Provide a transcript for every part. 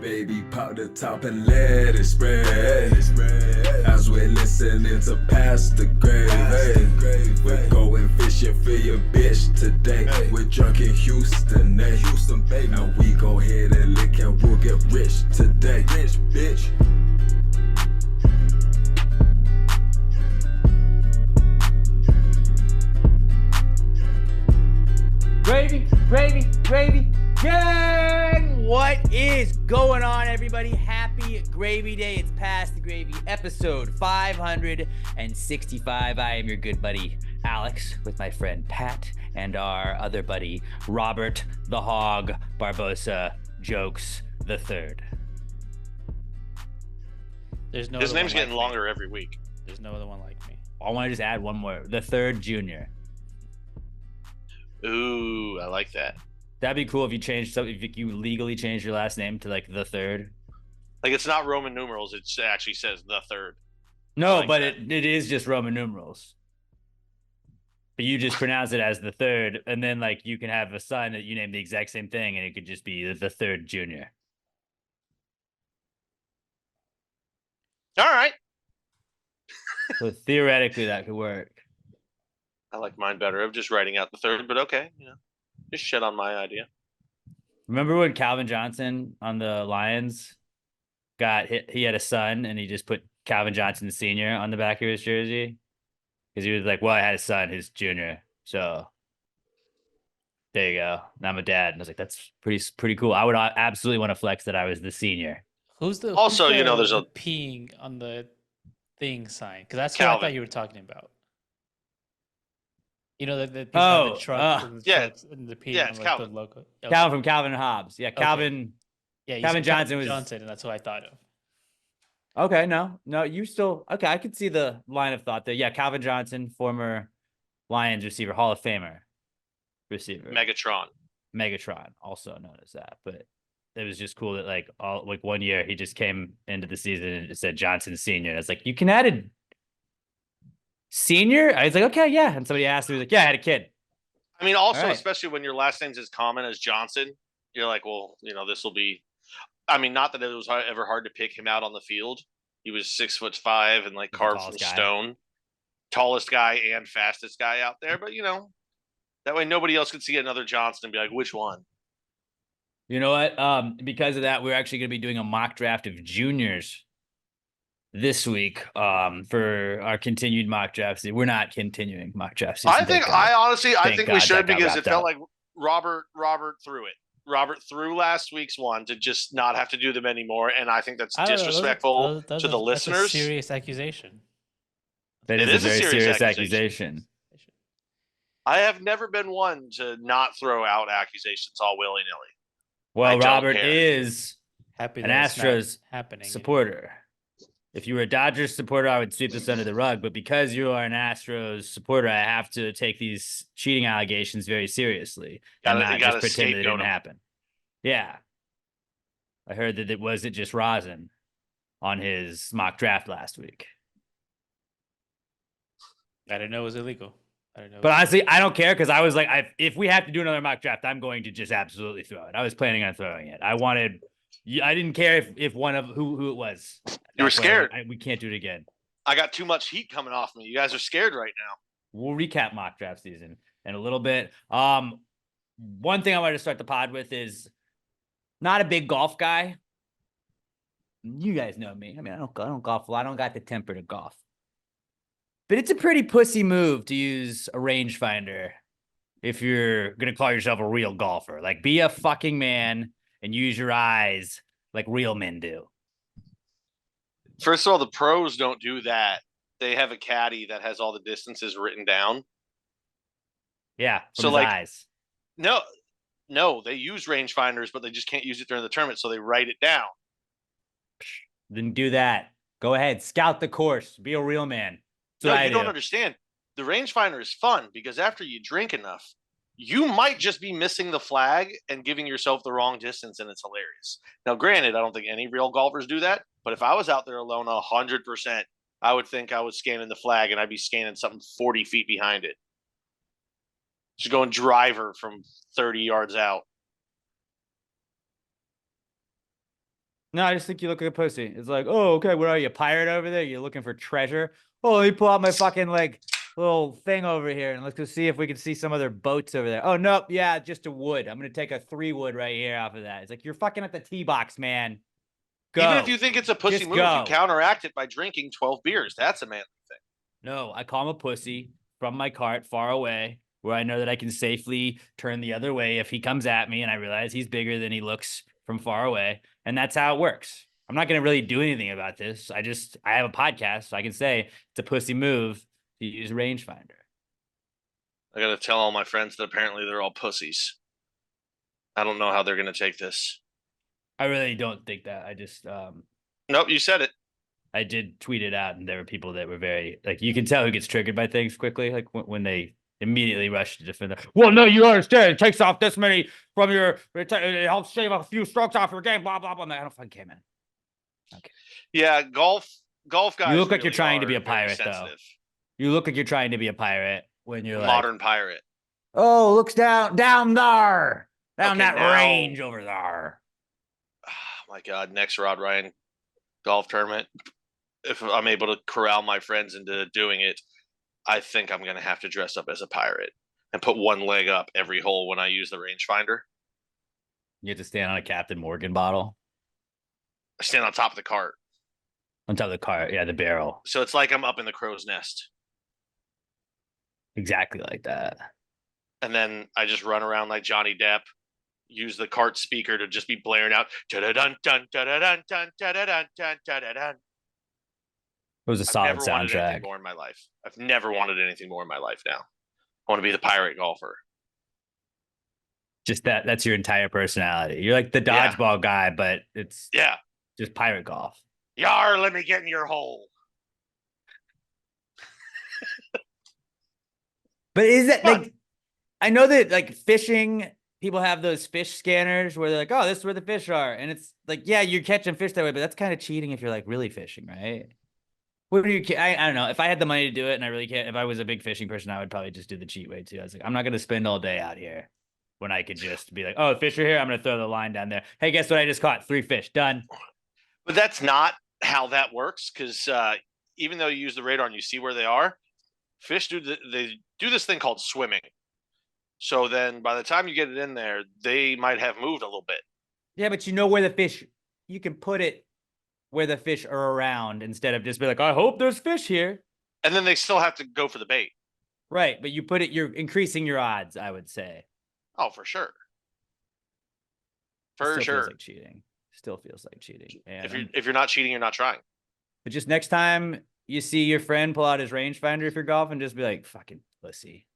Baby, pop the top and let it spread. As we're listening to Pastor Grave. We're going fishing for your bitch today. We're drunk in Houston, baby. And we go hit and lick and we'll get rich today. Rich, bitch. Gravy gang! What is going on, everybody? Happy Gravy Day. It's Past the Gravy, episode 565. I am your good buddy, Alex, with my friend Pat and our other buddy, Robert the Hog Barbosa Jokes the Third. There's no His name's like getting longer every week. There's no other one like me. I want to just add one more. The Third Junior. Ooh, I like that. That'd be cool if you changed something, if you legally changed your last name to like the Third. Like, it's not Roman numerals. It actually says the Third. No, like but that. it is just Roman numerals. But you just pronounce it as the Third, and then like you can have a son that you name the exact same thing, and it could just be the Third Junior. All right. So theoretically, that could work. I like mine better. I'm just writing out the Third, but okay. Just shit on my idea. Remember when Calvin Johnson on the Lions got hit? He had a son, and he just put Calvin Johnson Sr. on the back of his jersey because he was like, "Well, I had a son, his junior." So there you go. Now I'm a dad, and I was like, "That's pretty cool." I would absolutely want to flex that I was the senior. Who's the Also, who's there's a peeing on the thing sign? Because that's Calvin. what I thought you were talking about. You know the people have the truck and the yeah. trucks and the peeing Yeah, on it's like, Calvin. the logo. Okay. Calvin from Calvin and Hobbes. Yeah, Okay. Calvin. Yeah, you Calvin said Johnson was. Johnson, and that's what I thought of. Okay, no, you still okay. I could see the line of thought there. Yeah, Calvin Johnson, former Lions receiver, Hall of Famer receiver, Megatron, also known as that. But it was just cool that like 1 year he just came into the season and it said Johnson Senior. And it's like, you can add a senior. I was like, okay, yeah. And somebody asked me, like, yeah, I had a kid. I mean, also, Right. especially when your last name's as common as Johnson, you're like, well, this will be. I mean, not that it was ever hard to pick him out on the field. He was 6'5" and like carved from stone, tallest guy and fastest guy out there. But that way nobody else could see another Johnson and be like, which one? You know what? Because of that, we're actually going to be doing a mock draft of juniors this week. For our continued mock drafts. We're not continuing mock drafts. I think we should, because it felt like Robert threw it. Robert threw last week's one to just not have to do them anymore, and I think that's disrespectful to the listeners. That's a serious accusation. That is a very serious accusation. I have never been one to not throw out accusations all willy-nilly. Well, Robert is happy an Astros happening supporter. If you were a Dodgers supporter, I would sweep this under the rug. But because you are an Astros supporter, I have to take these cheating allegations very seriously and not just pretend that it didn't happen. Yeah. I heard that it wasn't just rosin on his mock draft last week. I didn't know it was illegal. But honestly, I don't care, because I was like, if we have to do another mock draft, I'm going to just absolutely throw it. I was planning on throwing it. I didn't care if one of who it was. You were scared. We can't do it again. I got too much heat coming off me. You guys are scared right now. We'll recap mock draft season in a little bit. One thing I wanted to start the pod with is, not a big golf guy. You guys know me. I mean, I don't golf a lot. I don't got the temper to golf. But it's a pretty pussy move to use a rangefinder if you're going to call yourself a real golfer. Like, be a fucking man and use your eyes like real men do. First of all, the pros don't do that. They have a caddy that has all the distances written down. Yeah, so his eyes. No, they use rangefinders, but they just can't use it during the tournament, so they write it down. Then do that. Go ahead, scout the course. Be a real man. No, you don't understand. The rangefinder is fun because after you drink enough, you might just be missing the flag and giving yourself the wrong distance, and it's hilarious. Now, granted, I don't think any real golfers do that, but if I was out there alone 100%, I would think I was scanning the flag, and I'd be scanning something 40 feet behind it. Just going driver from 30 yards out. No, I just think you look like a pussy. It's like, oh, okay, what are you, a pirate over there? You're looking for treasure? Oh, let me pull out my fucking like little thing over here and let's go see if we can see some other boats over there. Oh, nope, yeah, just a wood. I'm gonna take a 3 wood right here off of that. It's like you're fucking at the tee box, man. Go. Even if you think it's a pussy Just move, go. you counteract it by drinking 12 beers. That's a manly thing. No, I call him a pussy from my cart far away, where I know that I can safely turn the other way if he comes at me and I realize he's bigger than he looks from far away. And that's how it works. I'm not going to really do anything about this. I have a podcast, so I can say it's a pussy move to use rangefinder. I got to tell all my friends that apparently they're all pussies. I don't know how they're going to take this. I really don't think that. Nope, you said it. I did tweet it out, and there were people that were very like, you can tell who gets triggered by things quickly, like when they immediately rush to defend. Well, no, you understand. It takes off this many from your. It helps shave a few strokes off your game. Blah blah blah. I don't fucking care, man. Okay. Yeah, golf guys. You look like really you're trying to be a are very pirate, though. sensitive. You look like you're trying to be a pirate when you're like, Modern pirate. oh, looks down there, down Okay, that now- range over there. Oh my God, next Rod Ryan golf tournament. If I'm able to corral my friends into doing it, I think I'm going to have to dress up as a pirate and put one leg up every hole when I use the rangefinder. You have to stand on a Captain Morgan bottle I stand on top of the cart. on top of the cart. Yeah, the barrel. So it's like I'm up in the crow's nest. Exactly like that. And then I just run around like Johnny Depp, use the cart speaker to just be blaring out. Dun dun dun dun dun dun dun dun dun dun dun. It was a I've solid never wanted soundtrack. anything more in my life. I've never wanted anything more in my life now. I want to be the pirate golfer. Just that's your entire personality. You're like the Yeah. dodgeball guy, but it's Yeah. just pirate golf. Yar, let me get in your hole. But is that Fun. like, I know that like fishing, people have those fish scanners where they're like, oh, this is where the fish are. And it's like, yeah, you're catching fish that way, but that's kind of cheating if you're like really fishing, right? What do you, I don't know. If I had the money to do it and I really can't, if I was a big fishing person, I would probably just do the cheat way too. I was like, I'm not going to spend all day out here when I could just be like, oh, fish are here. I'm going to throw the line down there. Hey, guess what? I just caught 3 fish. Done. But that's not how that works because even though you use the radar and you see where they are, fish they do this thing called swimming. So then by the time you get it in there, they might have moved a little bit. Yeah, but you know where the fish, you can put it where the fish are around instead of just be like, I hope there's fish here. And then they still have to go for the bait. Right. But you put it, you're increasing your odds, I would say. Oh, for sure. Still For sure. feels like cheating. Still feels like cheating. And If you're not cheating, you're not trying. but just next time you see your friend pull out his rangefinder if you're golfing, just be like, fucking pussy.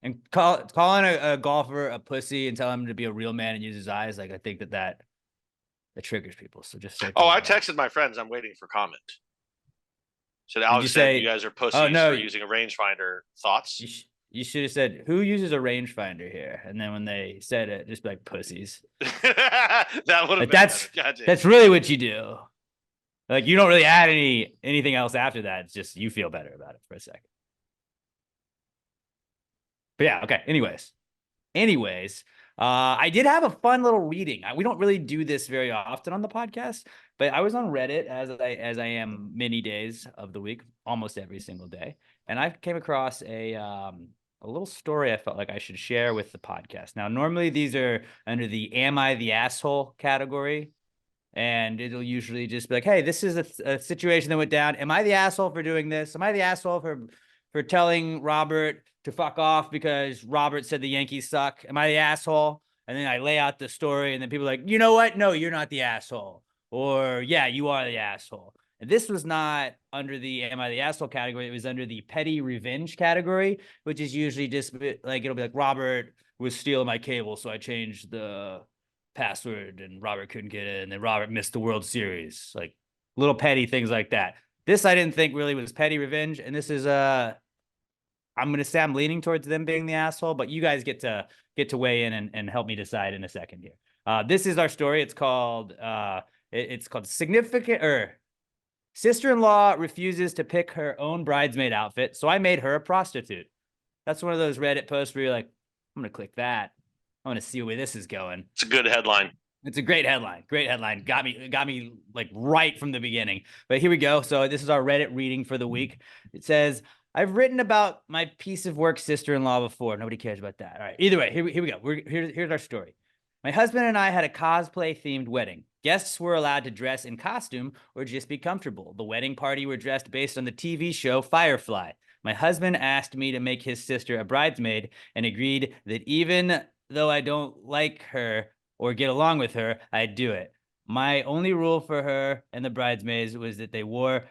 And calling a golfer a pussy and tell him to be a real man and use his eyes, like I think that triggers people. So just say, Oh, I texted my friends. I'm waiting for comment. Said Alex you said say- you guys are pussies Oh, no. for using a rangefinder. Thoughts? You should have said, who uses a rangefinder here? And then when they said it, just be like pussies. That would have Like, been that's really what you do. Like you don't really add anything else after that. It's just you feel better about it for a second. But yeah, okay. Anyways, I did have a fun little reading. We don't really do this very often on the podcast, but I was on Reddit as I am many days of the week, almost every single day, and I came across a little story I felt like I should share with the podcast. Now, normally these are under the "Am I the asshole" category, and it'll usually just be like, "Hey, this is a situation that went down. Am I the asshole for doing this? Am I the asshole for telling Robert to fuck off because Robert said the Yankees suck? Am I the asshole?" And then I lay out the story, and then people are like, you know what? No, you're not the asshole. Or, yeah, you are the asshole. And this was not under the Am I the asshole category. It was under the petty revenge category, which is usually just like, it'll be like, Robert was stealing my cable, so I changed the password, and Robert couldn't get it, and then Robert missed the World Series. Like, little petty things like that. This I didn't think really was petty revenge, and this is I'm gonna say I'm leaning towards them being the asshole, but you guys get to weigh in and help me decide in a second here. This is our story. It's called Significant Sister-in-law refuses to pick her own bridesmaid outfit, so I made her a prostitute. That's one of those Reddit posts where you're like, I'm gonna click that. I want to see where this is going. It's a good headline. It's a great headline. Great headline. Got me like right from the beginning. But here we go. So this is our Reddit reading for the week. It says, I've written about my piece of work sister-in-law before. Nobody cares about that. All right. Either way, here we go. Here's our story. My husband and I had a cosplay themed wedding. Guests were allowed to dress in costume or just be comfortable. The wedding party were dressed based on the TV show Firefly. My husband asked me to make his sister a bridesmaid and agreed that even though I don't like her or get along with her, I'd do it. My only rule for her and the bridesmaids was that they wore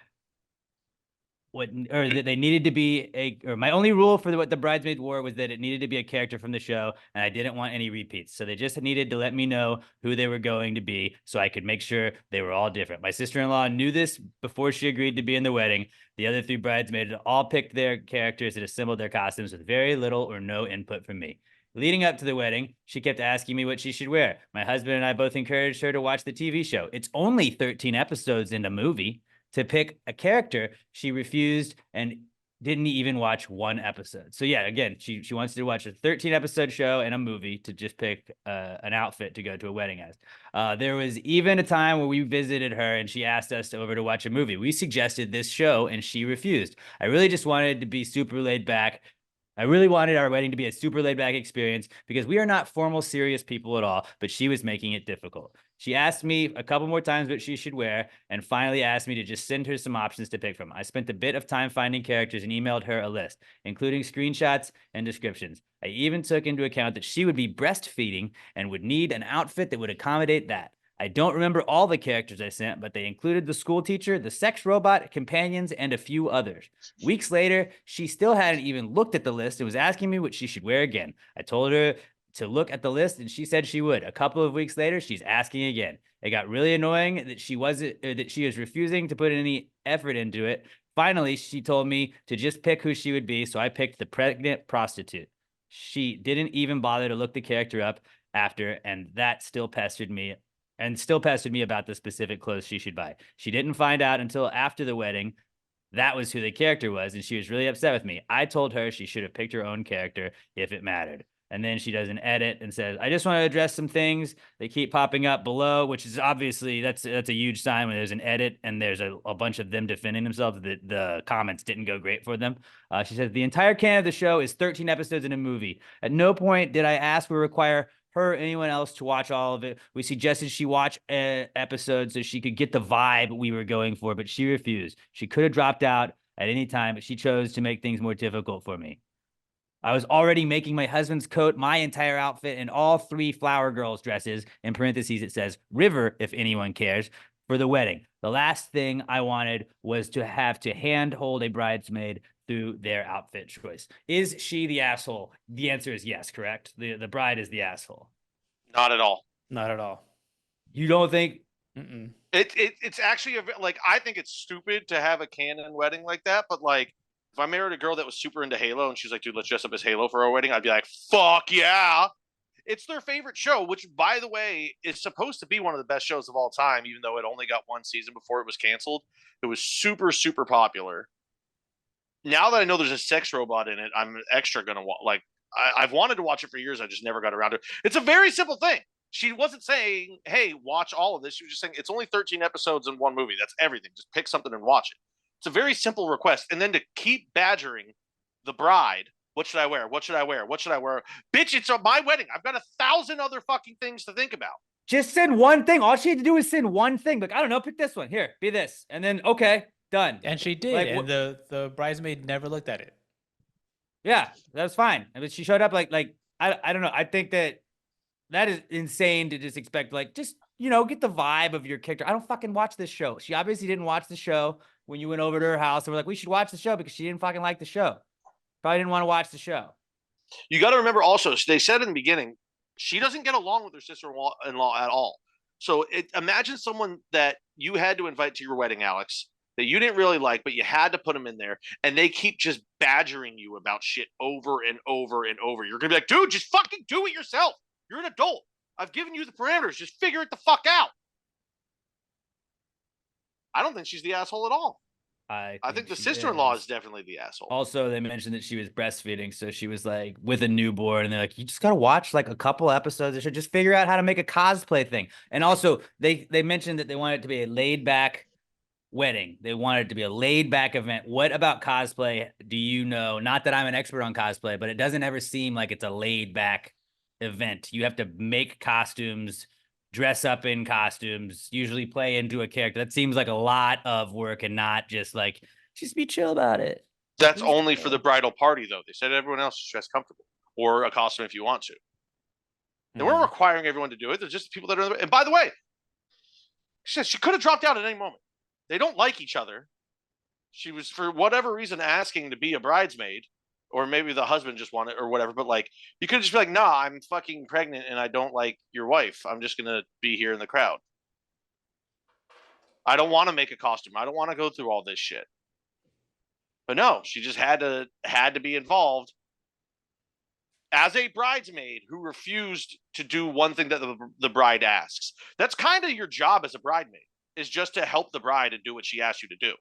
that they needed to be my only rule for what the bridesmaid wore was that it needed to be a character from the show, and I didn't want any repeats. So they just needed to let me know who they were going to be so I could make sure they were all different. My sister-in-law knew this before she agreed to be in the wedding. The other 3 bridesmaids all picked their characters and assembled their costumes with very little or no input from me. Leading up to the wedding, she kept asking me what she should wear. My husband and I both encouraged her to watch the TV show. It's only 13 episodes in a movie. To pick a character, she refused and didn't even watch 1 episode. So yeah, again, she wants to watch a 13-episode show and a movie to just pick an outfit to go to a wedding as. There was even a time where we visited her and she asked us over to watch a movie. We suggested this show and she refused. I really just wanted to be super laid back. I really wanted our wedding to be a super laid back experience because we are not formal, serious people at all, but she was making it difficult. She asked me a couple more times what she should wear and finally asked me to just send her some options to pick from. I spent a bit of time finding characters and emailed her a list, including screenshots and descriptions. I even took into account that she would be breastfeeding and would need an outfit that would accommodate that. I don't remember all the characters I sent, but they included the school teacher, the sex robot, companions, and a few others. Weeks later, she still hadn't even looked at the list and was asking me what she should wear again. I told her to look at the list and she said she would. A couple of weeks later, she's asking again. It got really annoying that she was refusing to put any effort into it. Finally, she told me to just pick who she would be, so I picked the pregnant prostitute. She didn't even bother to look the character up after, and that still pestered me about the specific clothes she should buy. She didn't find out until after the wedding that was who the character was, and she was really upset with me. I told her she should have picked her own character if it mattered. And then she does an edit and says, I just want to address some things that keep popping up below, which is obviously, that's a huge sign when there's an edit and there's a bunch of them defending themselves that the comments didn't go great for them. She says, the entire canon of the show is 13 episodes in a movie. At no point did I ask or require her or anyone else to watch all of it. We suggested she watch episodes so she could get the vibe we were going for, but she refused. She could have dropped out at any time, but she chose to make things more difficult for me. I was already making my husband's coat, my entire outfit, and all 3 flower girls' dresses. In parentheses, it says River, if anyone cares, for the wedding. The last thing I wanted was to have to hand-hold a bridesmaid through their outfit choice. Is she the asshole? The answer is yes, correct? The bride is the asshole. Not at all. Not at all. You don't think? Mm-mm. It's actually like, I think it's stupid to have a canon wedding like that, but like, if I married a girl that was super into Halo and she's like, dude, let's dress up as Halo for our wedding, I'd be like, fuck yeah. It's their favorite show, which, by the way, is supposed to be one of the best shows of all time, even though it only got 1 season before it was canceled. It was super, super popular. Now that I know there's a sex robot in it, I'm extra going to like, I've wanted to watch it for years. I just never got around to it. It's a very simple thing. She wasn't saying, hey, watch all of this. She was just saying, it's only 13 episodes in 1 movie. That's everything. Just pick something and watch it. It's a very simple request. And then to keep badgering the bride, what should I wear? What should I wear? What should I wear? Bitch, it's my wedding. I've got 1,000 other fucking things to think about. Just send one thing. All she had to do is send one thing. Like, I don't know, pick this one. Here, be this. And then, okay, done. And she did, Like, and the bridesmaid never looked at it. Yeah, that's fine. I mean, she showed up like I don't know. I think that is insane to just expect, like, just, get the vibe of your character. I don't fucking watch this show. She obviously didn't watch the show when you went over to her house and we're like, we should watch the show because she didn't fucking like the show. Probably didn't want to watch the show. You got to remember also, they said in the beginning, she doesn't get along with her sister-in-law at all. So imagine someone that you had to invite to your wedding, Alex, that you didn't really like, but you had to put them in there, and they keep just badgering you about shit over and over and over. You're going to be like, dude, just fucking do it yourself. You're an adult. I've given you the parameters. Just figure it the fuck out. I don't think she's the asshole at all. I think the she sister-in-law is definitely the asshole. Also, they mentioned that she was breastfeeding, so she was like with a newborn, and they're like, you just gotta watch like a couple episodes. They should just figure out how to make a cosplay thing. And also, they mentioned that they want it to be a laid back wedding. They want it to be a laid back event. What about cosplay do you know? Not that I'm an expert on cosplay, but it doesn't ever seem like it's a laid back event. You have to make costumes, dress up in costumes, usually play into a character. That seems like a lot of work and not just like, just be chill about it. That's only for the bridal party, though. They said everyone else is dress comfortable or a costume if you want to. They weren't requiring everyone to do it. They're just people that are. And by the way, she could have dropped out at any moment. They don't like each other. She was, for whatever reason, asking to be a bridesmaid, or maybe the husband just wanted, or whatever. But like, you could just be like, "Nah, I'm fucking pregnant and I don't like your wife. I'm just gonna be here in the crowd. I don't want to make a costume. I don't want to go through all this shit." But no, she just had to be involved as a bridesmaid who refused to do one thing that the bride asks. That's kind of your job as a bridesmaid, is just to help the bride and do what she asks you to do.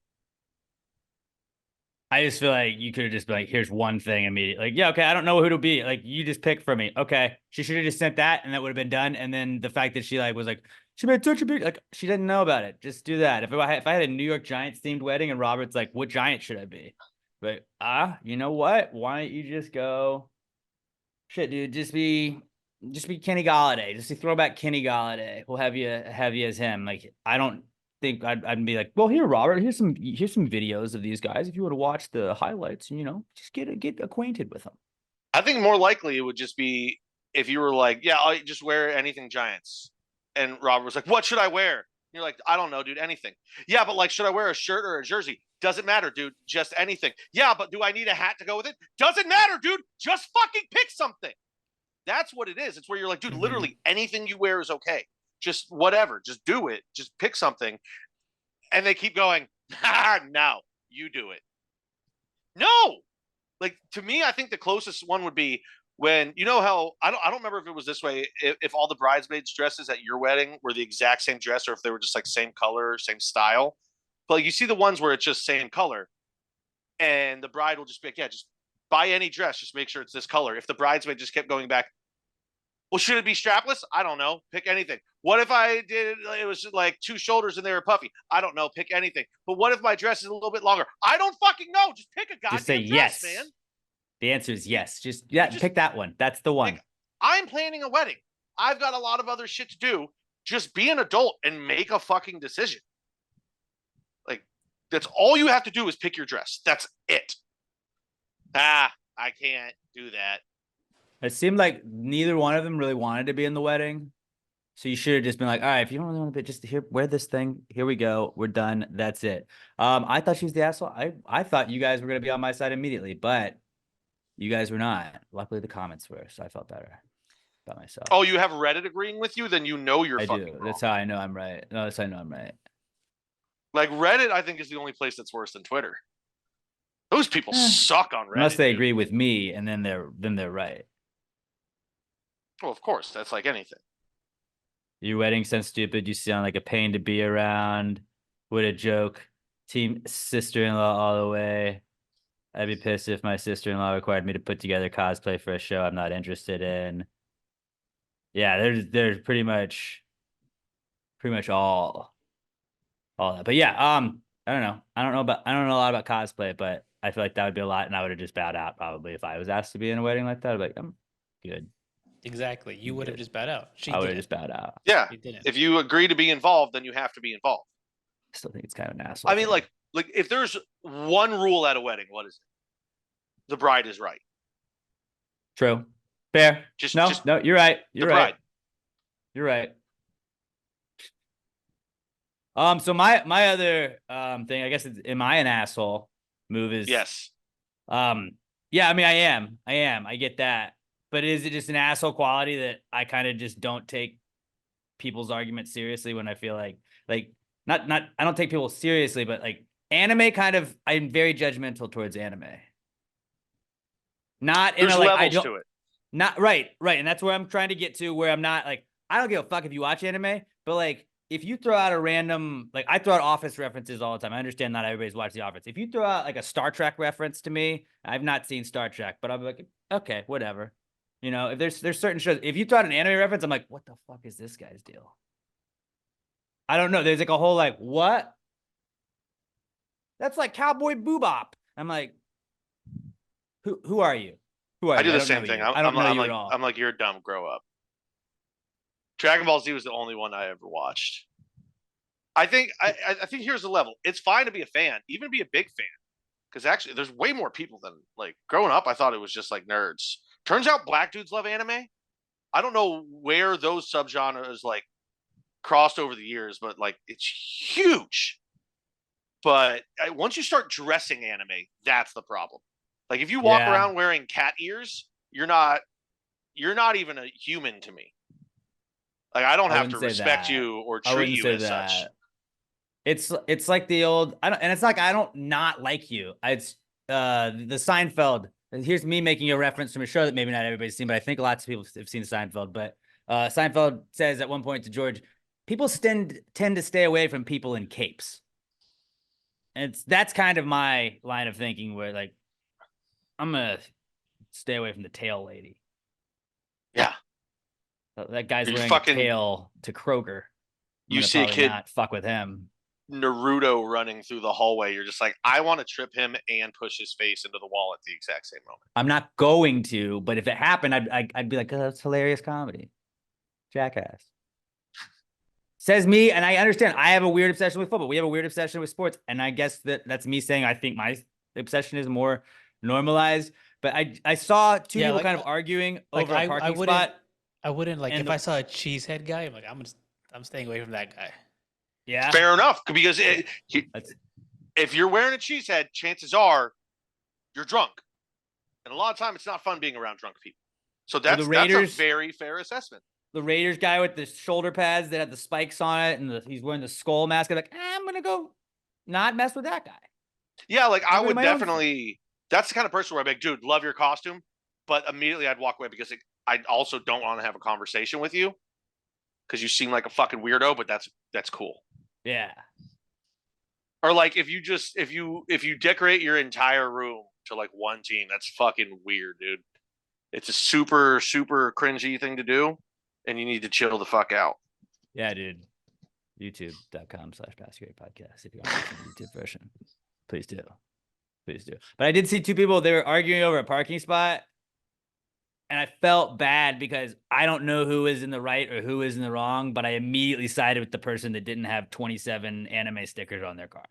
I just feel like you could have just been like, here's one thing immediately. Like, yeah, okay, I don't know who to be. Like, you just pick for me. Okay. She should have just sent that and that would have been done. And then the fact that she like was like, she made such a big, like, she didn't know about it. Just do that. If I had a New York Giants themed wedding and Robert's like, what Giant should I be? But you know what? Why don't you just go, shit, dude, just be Kenny Galladay. Just throw back Kenny Galladay. We'll have you as him. Like, I don't think I'd be like, well, here, Robert, here's some videos of these guys. If you want to watch the highlights, you know, just get acquainted with them. I think more likely it would just be if you were like, yeah, I'll just wear anything Giants. And Robert was like, what should I wear? And you're like, I don't know, dude, anything. Yeah, but like, should I wear a shirt or a jersey? Doesn't matter, dude. Just anything. Yeah, but do I need a hat to go with it? Doesn't matter, dude. Just fucking pick something. That's what it is. It's where you're like, dude, literally anything you wear is okay. Just whatever. Just do it. Just pick something. And they keep going, no, you do it. No. Like, to me, I think the closest one would be when, you know how, I don't remember if it was this way, if all the bridesmaids' dresses at your wedding were the exact same dress or if they were just like same color, same style. But like, you see the ones where it's just same color and the bride will just be like, yeah, just buy any dress. Just make sure it's this color. If the bridesmaid just kept going back, well, should it be strapless? I don't know. Pick anything. What if I did it was like two shoulders and they were puffy? I don't know. Pick anything. But what if my dress is a little bit longer? I don't fucking know. Just pick a goddamn Just say dress, yes, man. The answer is yes. Just pick that one. That's the one. Like, I'm planning a wedding. I've got a lot of other shit to do. Just be an adult and make a fucking decision. Like, that's all you have to do is pick your dress. That's it. I can't do that. It seemed like neither one of them really wanted to be in the wedding. So you should have just been like, all right, if you don't really want to be, just here, wear this thing. Here we go. We're done. That's it. I thought she was the asshole. I thought you guys were going to be on my side immediately, but you guys were not. Luckily, the comments were, so I felt better about myself. Oh, you have Reddit agreeing with you? Then you know you're fucking wrong. That's how I know I'm right. No, that's how I know I'm right. Like, Reddit, I think, is the only place that's worse than Twitter. Those people suck on Reddit. Unless they dude. agree with me, and then they're right. Well, of course, that's like anything. Your wedding sounds stupid. You sound like a pain to be around. What a joke. Team sister-in-law all the way. I'd be pissed if my sister-in-law required me to put together cosplay for a show I'm not interested in. Yeah, there's pretty much all that. But yeah, I don't know. I don't know a lot about cosplay, but I feel like that would be a lot, and I would have just bowed out probably if I was asked to be in a wedding like that. I'd be like, I'm good. Exactly. You would have just bowed out. I would have just bowed out. Yeah. She didn't. If you agree to be involved, then you have to be involved. I still think it's kind of an asshole. I mean, thing. like if there's one rule at a wedding, what is it? The bride is right. True. Fair. Just No, you're right. You're the right. bride. You're right. So my other thing, I guess, am I an asshole? Move is Yes. Yeah, I mean, I am. I get that. But is it just an asshole quality that I kind of just don't take people's arguments seriously when I feel like not I don't take people seriously, but like anime kind of, I'm very judgmental towards anime. Not in There's a like levels I don't to it. not right, and that's where I'm trying to get to, where I'm not like, I don't give a fuck if you watch anime, but like if you throw out a random, like I throw out Office references all the time. I understand not everybody's watched The Office. If you throw out like a Star Trek reference to me, I've not seen Star Trek, but I'm like, okay, whatever. You know, if there's certain shows, if you throw out an anime reference, I'm like, what the fuck is this guy's deal? I don't know. There's like a whole like, what? That's like Cowboy Bebop. I'm like, who are you? Who are I you? do the don't same know thing. you. I'm, I don't I'm, know I'm you like at all. I'm like you're dumb. Grow up. Dragon Ball Z was the only one I ever watched. I think here's the level. It's fine to be a fan, even be a big fan, because actually there's way more people than like growing up. I thought it was just like nerds. Turns out black dudes love anime. I don't know where those subgenres like crossed over the years, but like it's huge. But once you start dressing anime, that's the problem. Like if you walk Yeah. around wearing cat ears, you're not even a human to me. Like I don't I have wouldn't to say respect that. you or I treat wouldn't you say as such. that. It's like the old I don't, and it's like I don't not like you. It's the Seinfeld. And here's me making a reference from a show that maybe not everybody's seen, but I think lots of people have seen Seinfeld. But Seinfeld says at one point to George, people tend to stay away from people in capes. And that's kind of my line of thinking where like I'm gonna stay away from the tail lady. Yeah. That guy's You're wearing fucking- a tail to Kroger. I'm You gonna see a probably kid not fuck with him. Naruto running through the hallway, you're just like, I want to trip him and push his face into the wall at the exact same moment. I'm not going to, but if it happened, I'd be like, oh, that's hilarious comedy. Jackass. Says me, and I understand. I have a weird obsession with football. We have a weird obsession with sports, and I guess that's me saying I think my obsession is more normalized. But I saw two people like, kind of arguing like over a parking spot. I wouldn't like And if I saw a cheesehead guy. I'm like, I'm staying away from that guy. Yeah, Fair enough, because That's- if you're wearing a cheese head, chances are you're drunk, and a lot of time it's not fun being around drunk people. So that's a very fair assessment. The Raiders guy with the shoulder pads that have the spikes on it, and he's wearing the skull mask. I'm like, I'm gonna go not mess with that guy. Yeah, like I doing would my own definitely. That's the kind of person where I'm like, dude, love your costume, but immediately I'd walk away because I also don't want to have a conversation with you because you seem like a fucking weirdo. But that's cool. Yeah, Or like if you decorate your entire room to like one team, that's fucking weird, dude. It's a super cringy thing to do, and you need to chill the fuck out. yeah, dude. YouTube.com/Basket Podcast. If you want to listen to the YouTube version, please do. Please do. But I did see two people, they were arguing over a parking spot. And I felt bad because I don't know who is in the right or who is in the wrong, but I immediately sided with the person that didn't have 27 anime stickers on their car.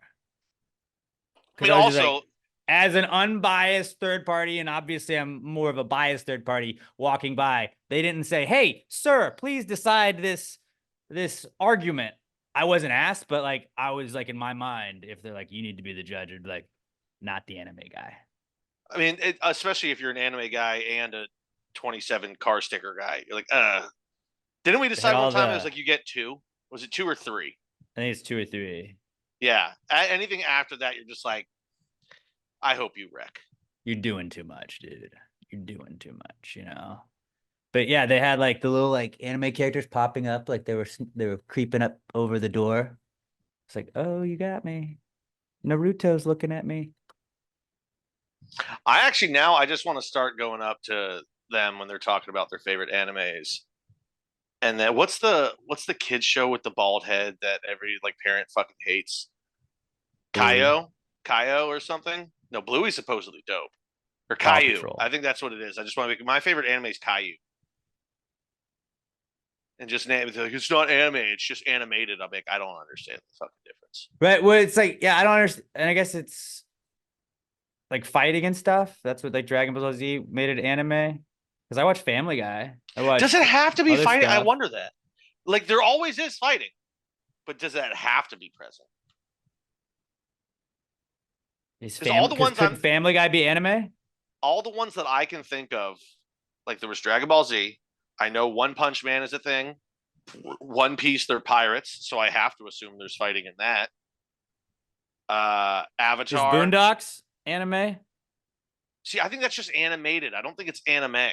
I mean, I was just also, like, as an unbiased third party, and obviously I'm more of a biased third party walking by, they didn't say, hey, sir, please decide this argument. I wasn't asked, but like I was like in my mind, if they're like, you need to be the judge, I'd be like, not the anime guy. I mean, especially if you're an anime guy and a 27 car sticker guy, you're like, Didn't we decide one time it was like you get 2? Was it 2 or 3? I think it's 2 or 3. Yeah. Anything after that, you're just like, I hope you wreck. You're doing too much, dude. You're doing too much, you know. But yeah, they had like the little like anime characters popping up, like they were creeping up over the door. It's like, oh, you got me. Naruto's looking at me. I actually now I just want to start going up to them when they're talking about their favorite animes. And then what's the kids show with the bald head that every like parent fucking hates? Kaio or something? No, Bluey's supposedly dope. Or Caillou. Patrol. I think that's what it is. I just want to make my favorite anime is Caillou. And just name it like it's not anime, it's just animated. I'm like, I don't understand the fucking difference. Right. Well, it's like, yeah, I don't understand. And I guess it's like fighting and stuff. That's what like Dragon Ball Z made it anime. Because I watch Family Guy. Does it have to be other fighting? I stuff. wonder that. Like there always is fighting, but does that have to be present? All the ones could Family Guy be anime? All the ones that I can think of, like there was Dragon Ball Z. I know One Punch Man is a thing. One Piece, they're pirates, so I have to assume there's fighting in that. Avatar. Is Boondocks anime? See, I think that's just animated. I don't think it's anime.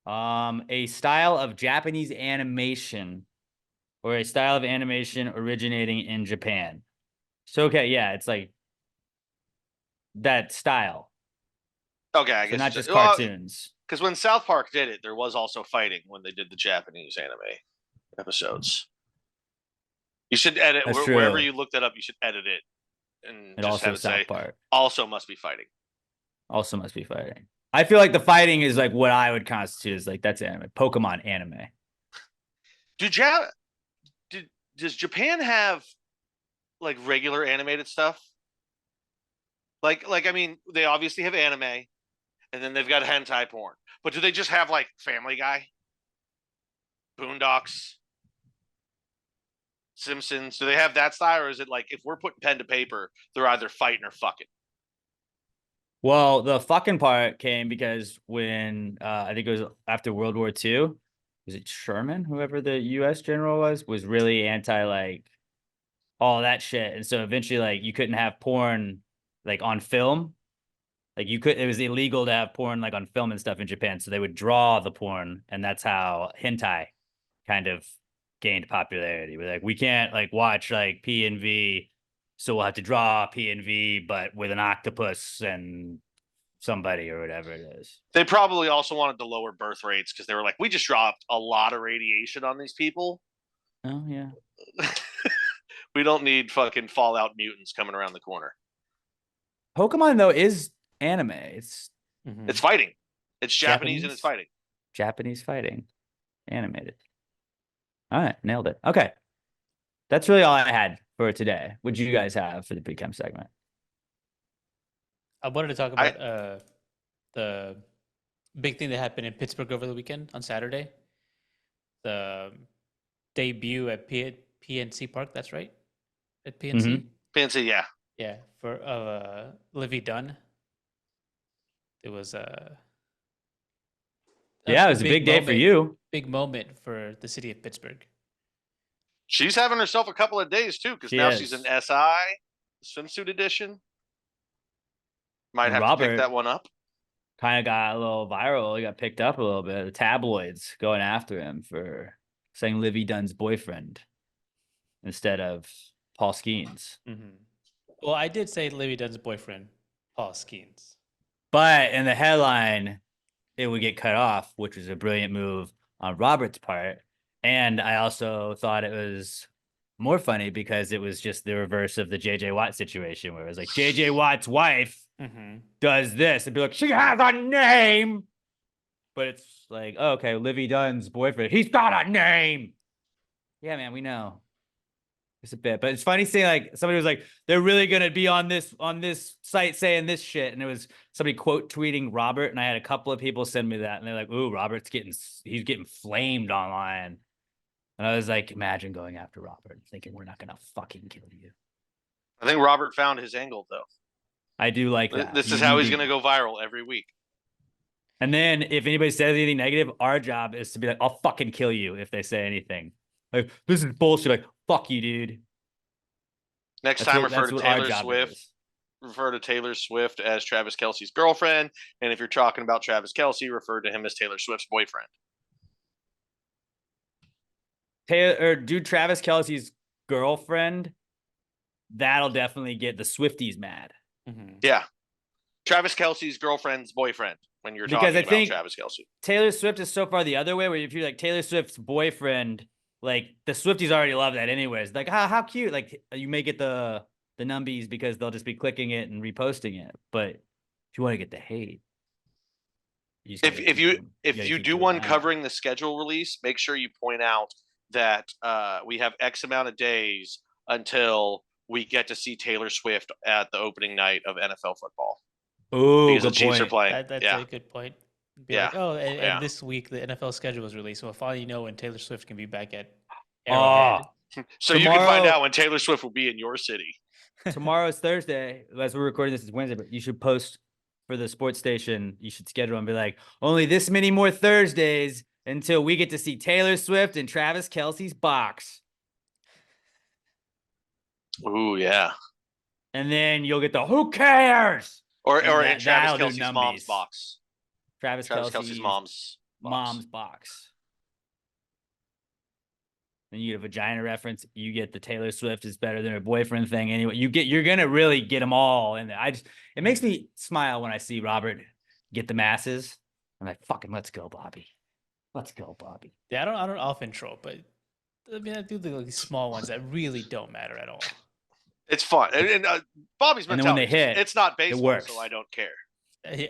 A style of Japanese animation or a style of animation originating in Japan. So okay, yeah, it's like that style. Okay, I So guess not it's just well, cartoons. because when South Park did it, there was also fighting when they did the Japanese anime episodes. You should edit That's wherever true. you look that up. You should edit it and It just also have it South say Park. also must be fighting. Also must be fighting. I feel like the fighting is like what I would constitute as like that's anime. Pokemon anime. Do ja- did, does Japan have like regular animated stuff? Like I mean, they obviously have anime, and then they've got hentai porn. But do they just have like Family Guy, Boondocks, Simpsons? Do they have that style, or is it like if we're putting pen to paper, they're either fighting or fucking? Well, the fucking part came because when I think it was after World War II, was it Sherman, whoever the U.S. general was really anti like all that shit, and so eventually like you couldn't have porn like on film. Like you could, it was illegal to have porn like on film and stuff in Japan, so they would draw the porn, and that's how hentai kind of gained popularity. We're like, we can't like watch like P and V, so we'll have to draw P and V, but with an octopus and somebody or whatever it is. They probably also wanted to lower birth rates because they were like, we just dropped a lot of radiation on these people. Oh yeah. We don't need fucking Fallout mutants coming around the corner. Pokemon though is anime. It's It's fighting. It's Japanese and it's fighting. Japanese fighting, animated. All right, nailed it. Okay, that's really all I had for today. What do you guys have for the Precome segment? I wanted to talk about the big thing that happened in Pittsburgh over the weekend on Saturday. The debut at PNC Park. That's right, at PNC. Fancy, yeah. Yeah, for Livy Dunn. It was Yeah, it was a big day for you. Big moment for the city of Pittsburgh. She's having herself a couple of days too, because now she's an SI swimsuit edition. Might have to pick that one up. Kind of got a little viral. He got picked up a little bit. The tabloids going after him for saying Livy Dunn's boyfriend instead of Paul Skeens. Well, I did say Livy Dunn's boyfriend, Paul Skeens. But in the headline, it would get cut off, which was a brilliant move on Robert's part. And I also thought it was more funny because it was just the reverse of the JJ Watt situation where it was like JJ Watt's wife does this and be like, she has a name. But it's like, oh, okay, Livy Dunn's boyfriend, he's got a name. Yeah, man, we know. It's a bit, but it's funny seeing like somebody was like, they're really gonna be on this site saying this shit, and it was somebody quote tweeting Robert, and I had a couple of people send me that, and they're like, "Ooh, he's getting flamed online," and I was like, imagine going after Robert and thinking we're not gonna fucking kill you. I think Robert found his angle though. I do like that. This is how he's gonna go viral every week. And then if anybody says anything negative, our job is to be like, I'll fucking kill you if they say anything. Like, this is bullshit. Like, fuck you, dude. Next time, refer to Taylor Swift. Refer to Taylor Swift as Travis Kelce's girlfriend. And if you're talking about Travis Kelce, refer to him as Taylor Swift's boyfriend. Do Travis Kelce's girlfriend. That'll definitely get the Swifties mad. Yeah. Travis Kelce's girlfriend's boyfriend when you're talking about Travis Kelce. Taylor Swift is so far the other way where if you're like Taylor Swift's boyfriend, like the Swifties already love that anyways. Like, how cute. Like you may get the numbies because they'll just be clicking it and reposting it. But if you want to get the hate, if you do one covering the schedule release, make sure you point out that we have X amount of days until we get to see Taylor Swift at the opening night of NFL football. Oh, because the Chiefs are playing. That's a good point. Like, and this week the NFL schedule was released, so we'll finally know when Taylor Swift can be back at Arrowhead. So you can find out when Taylor Swift will be in your city. Tomorrow's Thursday. As we're recording this, is Wednesday, but you should post for the sports station. You should schedule and be like, only this many more Thursdays until we get to see Taylor Swift and Travis Kelce's box. Ooh, yeah. And then you'll get the who cares? Or in Travis Kelce's mom's box. Travis Kelce's mom's box. then you get a vagina reference. You get the Taylor Swift is better than her boyfriend thing. Anyway, you're gonna really get them all in there. It makes me smile when I see Robert get the masses. I'm like, fucking, let's go, Bobby. Let's go, Bobby. Yeah, I don't often troll, but I mean, I do these small ones that really don't matter at all. It's fun, and Bobby's And then when mentality. they hit, it's not baseball, works. so I don't care. Yeah.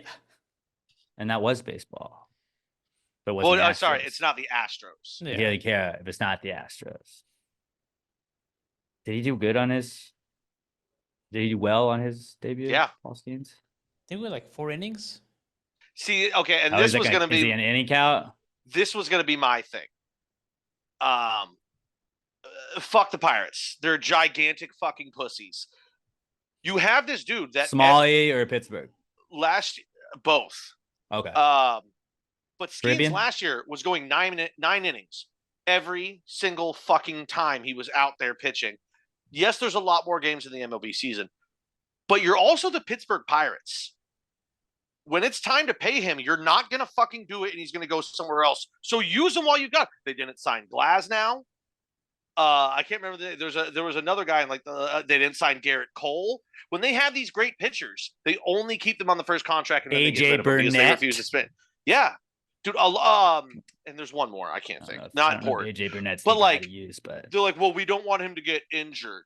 And that was baseball. But Well, sorry, it's not the Astros. Yeah. He didn't care if it's not the Astros. Did he do good on his? Did he do well on his debut? Yeah. All Skeens? I think we're like 4 innings. See, okay, and this was going to be. Is he an inning count? This was going to be my thing. Fuck the Pirates. They're gigantic fucking pussies. You have this dude that Smalley or Pittsburgh? Both. Okay. But Skeens last year was going nine innings every single fucking time he was out there pitching. Yes, there's a lot more games in the MLB season, but you're also the Pittsburgh Pirates. When it's time to pay him, you're not going to fucking do it, and he's going to go somewhere else. So use him while you got. They didn't sign Glasnow. I can't remember. There was another guy in they didn't sign Garrett Cole. When they have these great pitchers, they only keep them on the first contract and then they get rid of them because they refuse to spend. Yeah, dude. And there's one more I can't think. Not important. AJ Burnett's but like they're like, well, we don't want him to get injured.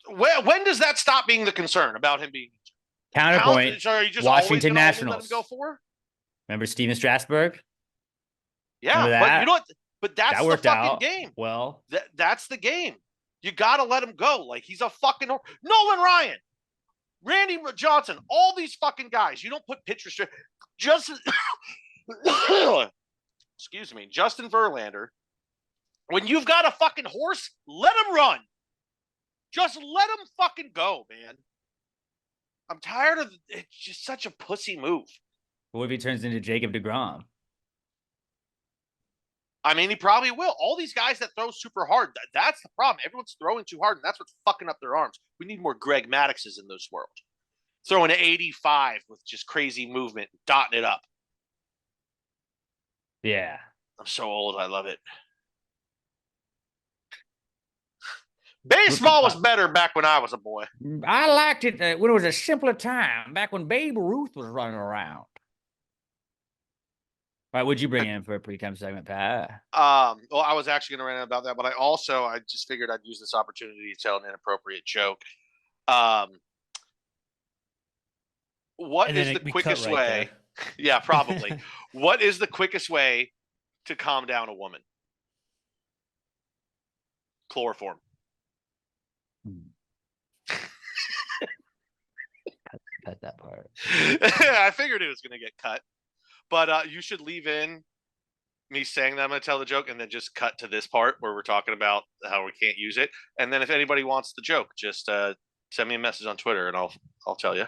When does that stop being the concern about him being injured? Counterpoint. Sorry, you just Washington Nationals. Let him go for? Remember Steven Strasburg? Yeah, but you know what? But that's the fucking game. Well, that's the game. You got to let him go. Like, he's a fucking Nolan Ryan, Randy Johnson, all these fucking guys. You don't put pitchers. Justin, excuse me, Justin Verlander. When you've got a fucking horse, let him run. Just let him fucking go, man. I'm tired of it's just such a pussy move. What if he turns into Jacob deGrom? I mean, he probably will. All these guys that throw super hard, that's the problem. Everyone's throwing too hard, and that's what's fucking up their arms. We need more Greg Maddoxes in this world. Throwing an 85 with just crazy movement, dotting it up. Yeah. I'm so old. I love it. Baseball was better back when I was a boy. I liked it when it was a simpler time, back when Babe Ruth was running around. All right, what'd you bring in for a pre-com segment, Pat? Well, I was actually going to rant about that, but I just figured I'd use this opportunity to tell an inappropriate joke. What is the quickest way? Yeah, probably. What is the quickest way to calm down a woman? Chloroform. Cut that part. I figured it was going to get cut. But you should leave in me saying that I'm going to tell the joke and then just cut to this part where we're talking about how we can't use it. And then if anybody wants the joke, just send me a message on Twitter and I'll tell you.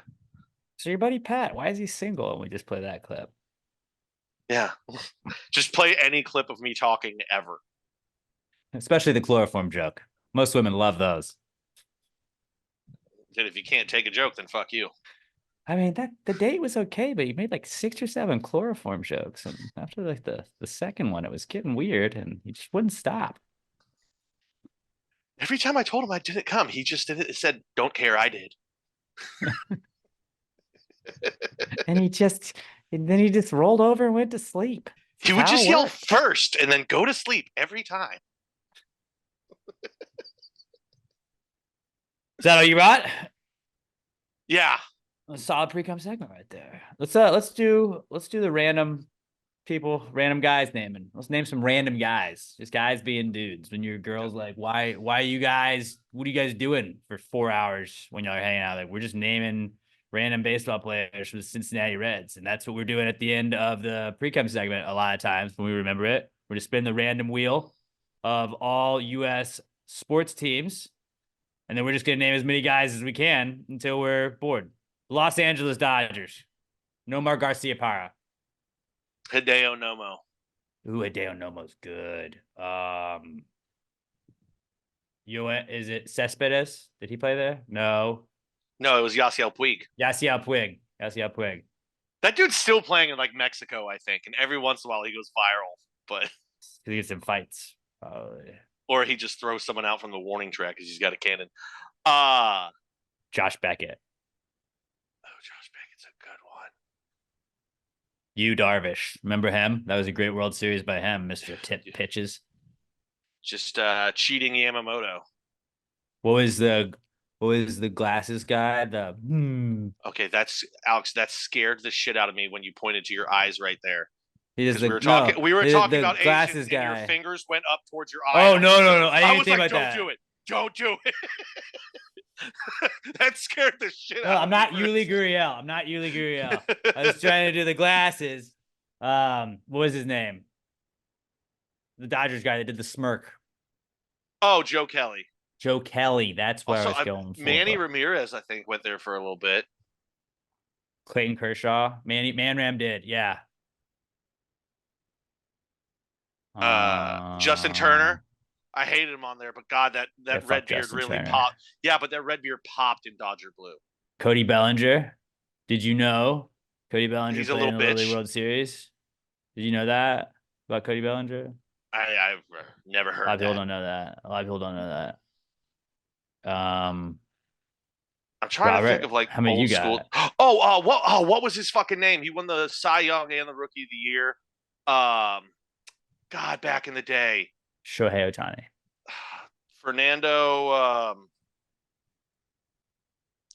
So your buddy Pat, why is he single? And we just play that clip. Yeah. Just play any clip of me talking ever. Especially the chloroform joke. Most women love those. And if you can't take a joke, then fuck you. I mean, the date was okay, but you made like 6 or 7 chloroform jokes. And after like the second one, it was getting weird and he just wouldn't stop. Every time I told him I didn't come, he just did it. It said, don't care, I did. And then he just rolled over and went to sleep. He would just yell first and then go to sleep every time. Is that all you brought? Yeah. A solid pre-com segment right there. Let's do the random people, random guys naming. Let's name some random guys. Just guys being dudes. When your girl's like, why you guys, what are you guys doing for 4 hours when y'all are hanging out? Like, we're just naming random baseball players for the Cincinnati Reds. And that's what we're doing at the end of the pre-com segment a lot of times when we remember it. We're just spinning the random wheel of all U.S. sports teams. And then we're just going to name as many guys as we can until we're bored. Los Angeles Dodgers. Nomar Garciaparra. Hideo Nomo. Ooh, Hideo Nomo's good. Is it Cespedes? Did he play there? No, it was Yasiel Puig. Yasiel Puig. That dude's still playing in like Mexico, I think, and every once in a while he goes viral. But He gets in fights. Probably. Or he just throws someone out from the warning track because he's got a cannon. Josh Beckett. Oh, Josh Beckett's a good one. Yu Darvish. Remember him? That was a great World Series by him, Mr. Tip Pitches. Just cheating Yamamoto. What was the glasses guy? Okay, that's Alex. That scared the shit out of me when you pointed to your eyes right there. Because we were talking. We were talking about Asians, and your fingers went up towards your eyes. Oh no! I didn't was think like, about that. Don't do it. That scared the shit out. I'm not Yuli Gurriel. I was trying to do the glasses. What was his name? The Dodgers guy that did the smirk. Oh, Joe Kelly. Joe Kelly. That's what Also, I was going for. Manny Ramirez, I think, went there for a little bit. Clayton Kershaw. Man Ram did. Yeah. Justin Turner. I hated him on there, but God, that red beard really popped. Yeah, but that red beard popped in Dodger blue. Cody Bellinger. Did you know Cody Bellinger He's played a little in the bitch. Little League World Series? Did you know that about Cody Bellinger? I've never heard A lot of people that. don't know that. I'm trying to think of like how many old you school. got? What was his fucking name? He won the Cy Young and the Rookie of the Year. God, back in the day. Shohei Ohtani. Fernando.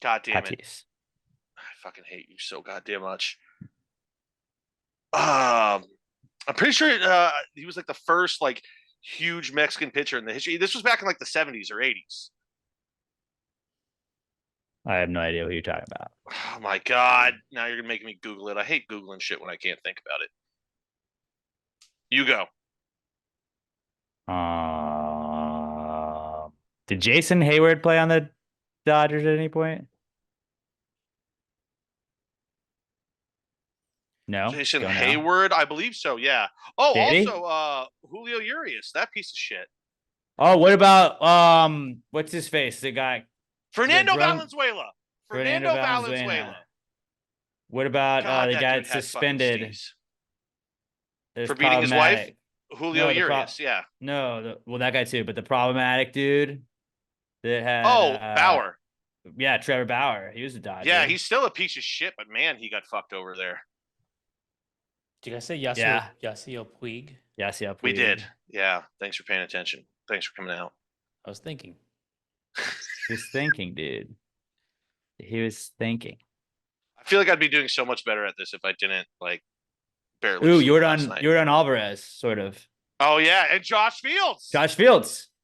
God damn it. Tatis. I fucking hate you so goddamn much. I'm pretty sure he was like the first like huge Mexican pitcher in the history. This was back in like the 70s or 80s. I have no idea what you're talking about. Oh my God. Now you're going to make me Google it. I hate Googling shit when I can't think about it. You go. Did Jason Hayward play on the Dodgers at any point? No. Jason Hayward, I believe so. Yeah. Oh, also Julio Urias, that piece of shit. Oh, what about what's his face? The guy Fernando Valenzuela. Fernando Valenzuela. What about the guy that's suspended for beating his wife? Julio Urias, yeah. No, that guy too, but the problematic dude that had Bauer. Yeah, Trevor Bauer. He was a Dodger. Yeah, he's still a piece of shit, but man, he got fucked over there. Did you guys say Yasiel Puig? Yasiel Puig. We did. Yeah. Thanks for paying attention. Thanks for coming out. I was thinking. He was thinking, dude. He was thinking. I feel like I'd be doing so much better at this if I didn't like barely. Ooh, Yordan Alvarez, sort of. Oh yeah, and Josh Fields.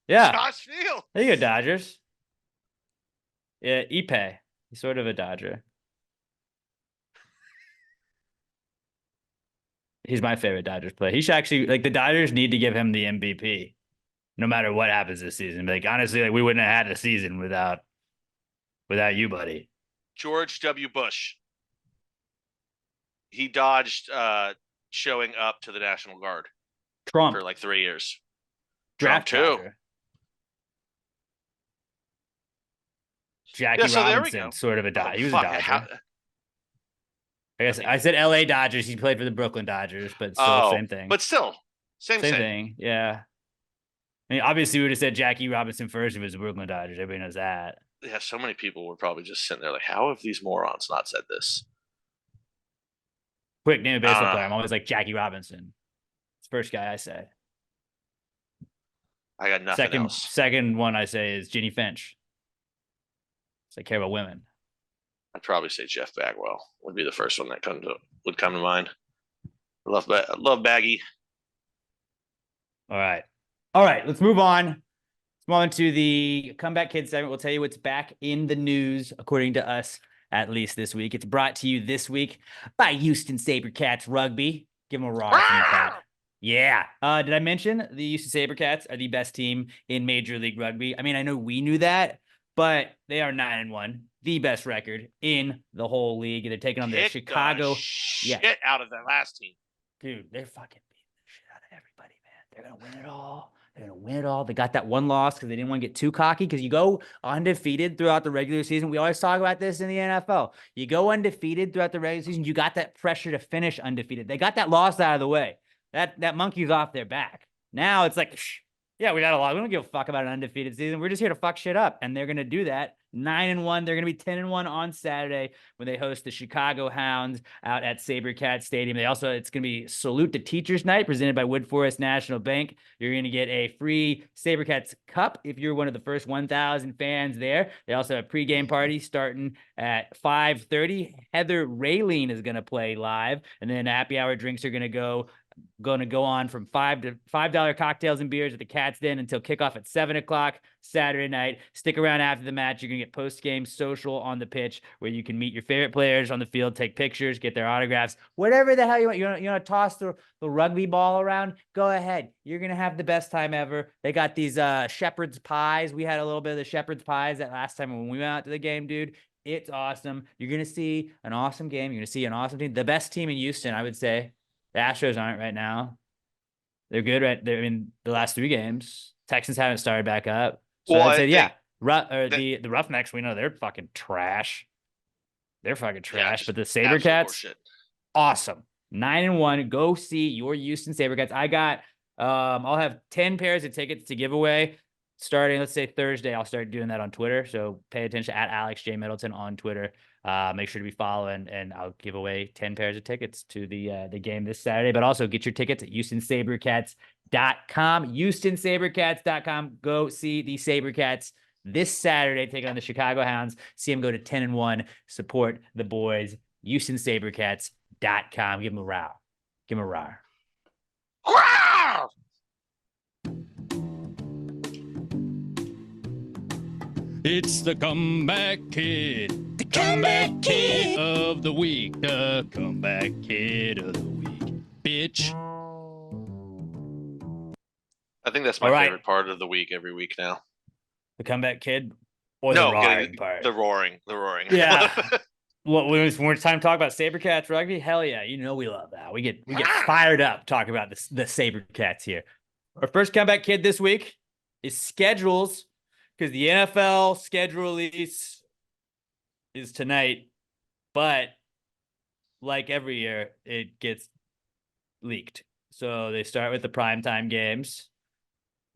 Yeah. Josh Fields. There you go, Dodgers. Yeah, Ipe. He's sort of a Dodger. He's my favorite Dodgers player. He should actually the Dodgers need to give him the MVP, no matter what happens this season. Like honestly, we wouldn't have had a season without you, buddy. George W. Bush. He dodged showing up to the National Guard. Trump for like 3 years. Draft Trump too. Jackie Robinson, sort of a Dodger. He was a Dodger. I guess I said LA Dodgers. He played for the Brooklyn Dodgers, but still same thing. But still, same thing. Yeah. I mean, obviously, we would have said Jackie Robinson first if it was the Brooklyn Dodgers. Everybody knows that. Yeah, so many people were probably just sitting there like, how have these morons not said this? Quick name of baseball player. I'm always like Jackie Robinson. It's the first guy I say. I got nothing else. Second one I say is Ginny Finch. So I care about women. I'd probably say Jeff Bagwell would be the first one that would come to mind. I love Baggy. All right. Let's move on. Let's move on to the Comeback Kids segment. We'll tell you what's back in the news, according to us, at least this week. It's brought to you this week by Houston SaberCats Rugby. Give them a roar from the cat. Yeah. Did I mention the Houston SaberCats are the best team in Major League Rugby? I mean, I know we knew that, but they are 9-1, the best record in the whole league. They're taking on the Chicago shit out of that last team. Dude, they're fucking beating the shit out of everybody, man. They're gonna win it all. They got that one loss because they didn't want to get too cocky. Because you go undefeated throughout the regular season. We always talk about this in the NFL. You go undefeated throughout the regular season. You got that pressure to finish undefeated. They got that loss out of the way. That monkey's off their back. Now it's like, yeah, we got a lot. We don't give a fuck about an undefeated season. We're just here to fuck shit up. And they're going to do that. 9-1. They're going to be 10-1 on Saturday when they host the Chicago Hounds out at SaberCat Stadium. It's going to be Salute to Teachers Night presented by Wood Forest National Bank. You're going to get a free SaberCats cup if you're one of the first 1,000 fans there. They also have a pregame party starting at 5:30. Heather Raylene is going to play live. And then happy hour drinks are going to go on from $5 cocktails and beers at the Cat's Den until kickoff at 7:00 Saturday night. Stick around after the match. You're gonna get post-game social on the pitch where you can meet your favorite players on the field, take pictures, get their autographs, whatever the hell you want. You want to toss the rugby ball around? Go ahead. You're gonna have the best time ever. They got these shepherd's pies. We had a little bit of the shepherd's pies that last time when we went out to the game, dude. It's awesome. You're gonna see an awesome game. You're gonna see an awesome team. The best team in Houston, I would say. The Astros aren't right now. They're good in the last 3 games. Texans haven't started back up. So Well, I'd say, I the Roughnecks, we know they're fucking trash. They're fucking trash. just But the absolute SaberCats, horseshit. awesome. 9-1. Go see your Houston SaberCats. I got I'll have 10 pairs of tickets to give away starting, let's say Thursday. I'll start doing that on Twitter. So pay attention at Alex J. Middleton on Twitter. Make sure to be following, and I'll give away 10 pairs of tickets to the game this Saturday. But also get your tickets at HoustonSaberCats.com. HoustonSaberCats.com. Go see the SaberCats this Saturday, taking on the Chicago Hounds. See them go to 10-1. Support the boys. HoustonSaberCats.com. Give them a row. Give them a row. Growl! It's the comeback kid. The comeback kid of the week. The comeback kid of the week. Bitch. I think that's my All right. favorite part of the week every week now. The comeback kid or No, the roaring getting part? the roaring. Yeah. Well, when it's time to talk about SaberCats rugby, hell yeah, we love that. We get fired up talking about the SaberCats here. Our first comeback kid this week is schedules, because the NFL schedule release is tonight, but like every year, it gets leaked. So they start with the primetime games.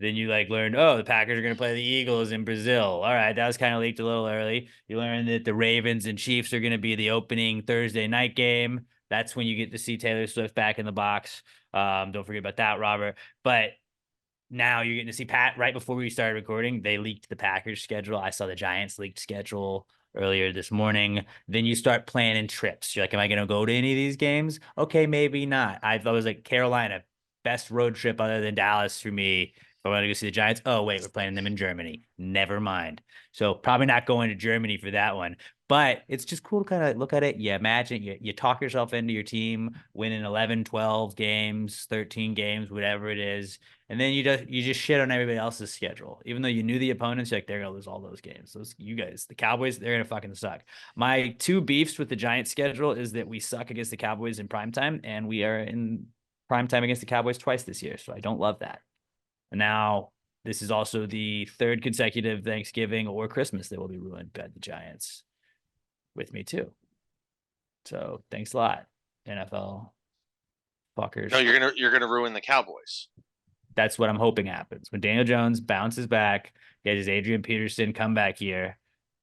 Then you learn, the Packers are going to play the Eagles in Brazil. All right, that was kind of leaked a little early. You learn that the Ravens and Chiefs are going to be the opening Thursday night game. That's when you get to see Taylor Swift back in the box. Don't forget about that, Robert. But now you're getting to see Pat right before we started recording. They leaked the Packers schedule. I saw the Giants leaked schedule earlier this morning. Then you start planning trips. You're like, am I going to go to any of these games? Okay, maybe not. I thought it was Carolina, best road trip other than Dallas for me. If I want to go see the Giants, oh, wait, we're playing them in Germany. Never mind. So probably not going to Germany for that one. But it's just cool to kind of look at it. You imagine, you talk yourself into your team winning 11, 12 games, 13 games, whatever it is. And then you just shit on everybody else's schedule. Even though you knew the opponents, they're going to lose all those games. You guys, the Cowboys, they're going to fucking suck. My 2 beefs with the Giants schedule is that we suck against the Cowboys in primetime, and we are in primetime against the Cowboys twice this year. So I don't love that. And now this is also the 3rd consecutive Thanksgiving or Christmas that will be ruined by the Giants with me too. So thanks a lot, NFL fuckers. No, you're gonna ruin the Cowboys. That's what I'm hoping happens. When Daniel Jones bounces back, he has his Adrian Peterson come back here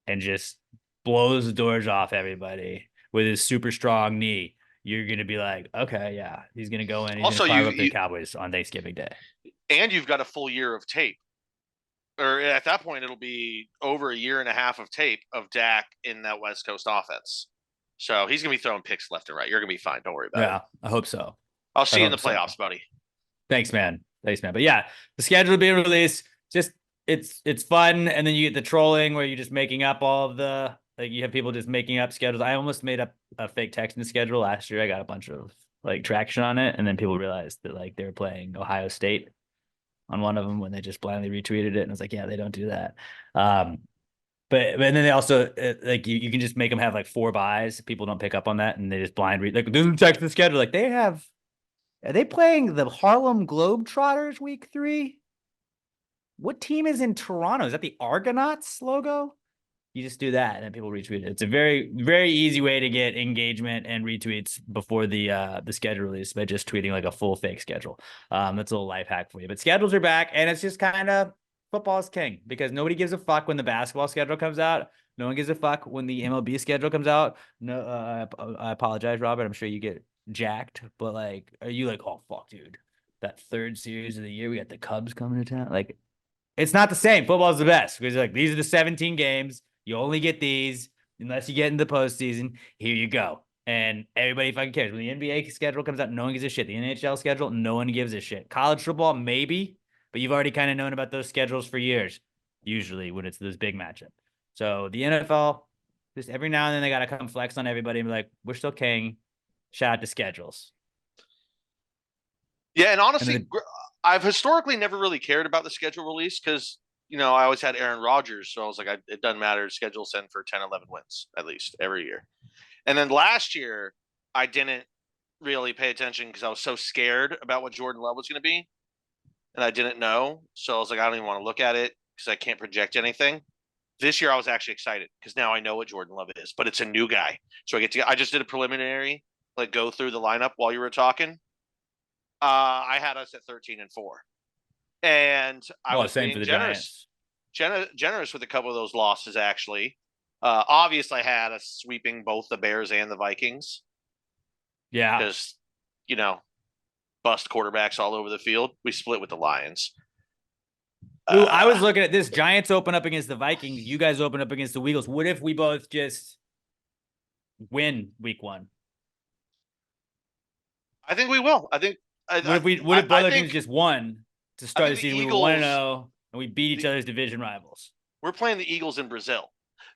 and just blows the doors off everybody with his super strong knee. You're going to be like, okay, yeah, he's going to go in. He's Also, going to fire up the Cowboys on Thanksgiving Day. And you've got a full year of tape. Or at that point, it'll be over a year and a half of tape of Dak in that West Coast offense. So he's going to be throwing picks left and right. You're going to be fine. Don't worry about it. Yeah, I hope so. I'll see you in the playoffs, buddy. Thanks, man. But yeah, the schedule being released, just it's fun. And then you get the trolling where you're just making up all of the, you have people just making up schedules. I almost made up a fake Texans schedule last year. I got a bunch of traction on it. And then people realized that they were playing Ohio State on one of them when they just blindly retweeted it. And I was like, yeah, they don't do that. But then they also you can just make them have 4 buys. People don't pick up on that, and they just blind read. This is Texas schedule. Are they playing the Harlem Globetrotters week 3? What team is in Toronto? Is that the Argonauts logo? You just do that and then people retweet it. It's a very, very easy way to get engagement and retweets before the schedule release by just tweeting like a full fake schedule. That's a little life hack for you. But schedules are back, and it's just kind of football is king because nobody gives a fuck when the basketball schedule comes out. No one gives a fuck when the MLB schedule comes out. No, I apologize, Robert. I'm sure you get jacked, but like, are you like, oh fuck, dude, that third series of the year, we got the Cubs coming to town? Like, it's not the same. Football is the best because like these are the 17 games. You only get these unless you get in the postseason. Here you go. And everybody fucking cares. When the NBA schedule comes out, no one gives a shit. The NHL schedule, no one gives a shit. College football, maybe, but you've already kind of known about those schedules for years, usually when it's this big matchup. So the NFL, just every now and then they got to come flex on everybody and be like, we're still king. Shout out to schedules. Yeah, and honestly, And I've historically never really cared about the schedule release because, I always had Aaron Rodgers. So I was like, it doesn't matter. Schedule send for 10, 11 wins at least every year. And then last year, I didn't really pay attention because I was so scared about what Jordan Love was going to be. And I didn't know. So I was like, I don't even want to look at it because I can't project anything. This year, I was actually excited because now I know what Jordan Love is, but it's a new guy. So I just did a preliminary, like go through the lineup while you were talking. I had us at 13-4. And I was same being for the generous. Giants. Generous with a couple of those losses, actually. Obviously, I had us sweeping both the Bears and the Vikings. Yeah. Because, bust quarterbacks all over the field. We split with the Lions. Ooh, I was looking at this. Giants open up against the Vikings. You guys open up against the Eagles. What if we both just win week 1? I think we will. I think. What if both our teams just won to start the season? Eagles, we were 1-0 and we beat each other's division rivals. We're playing the Eagles in Brazil.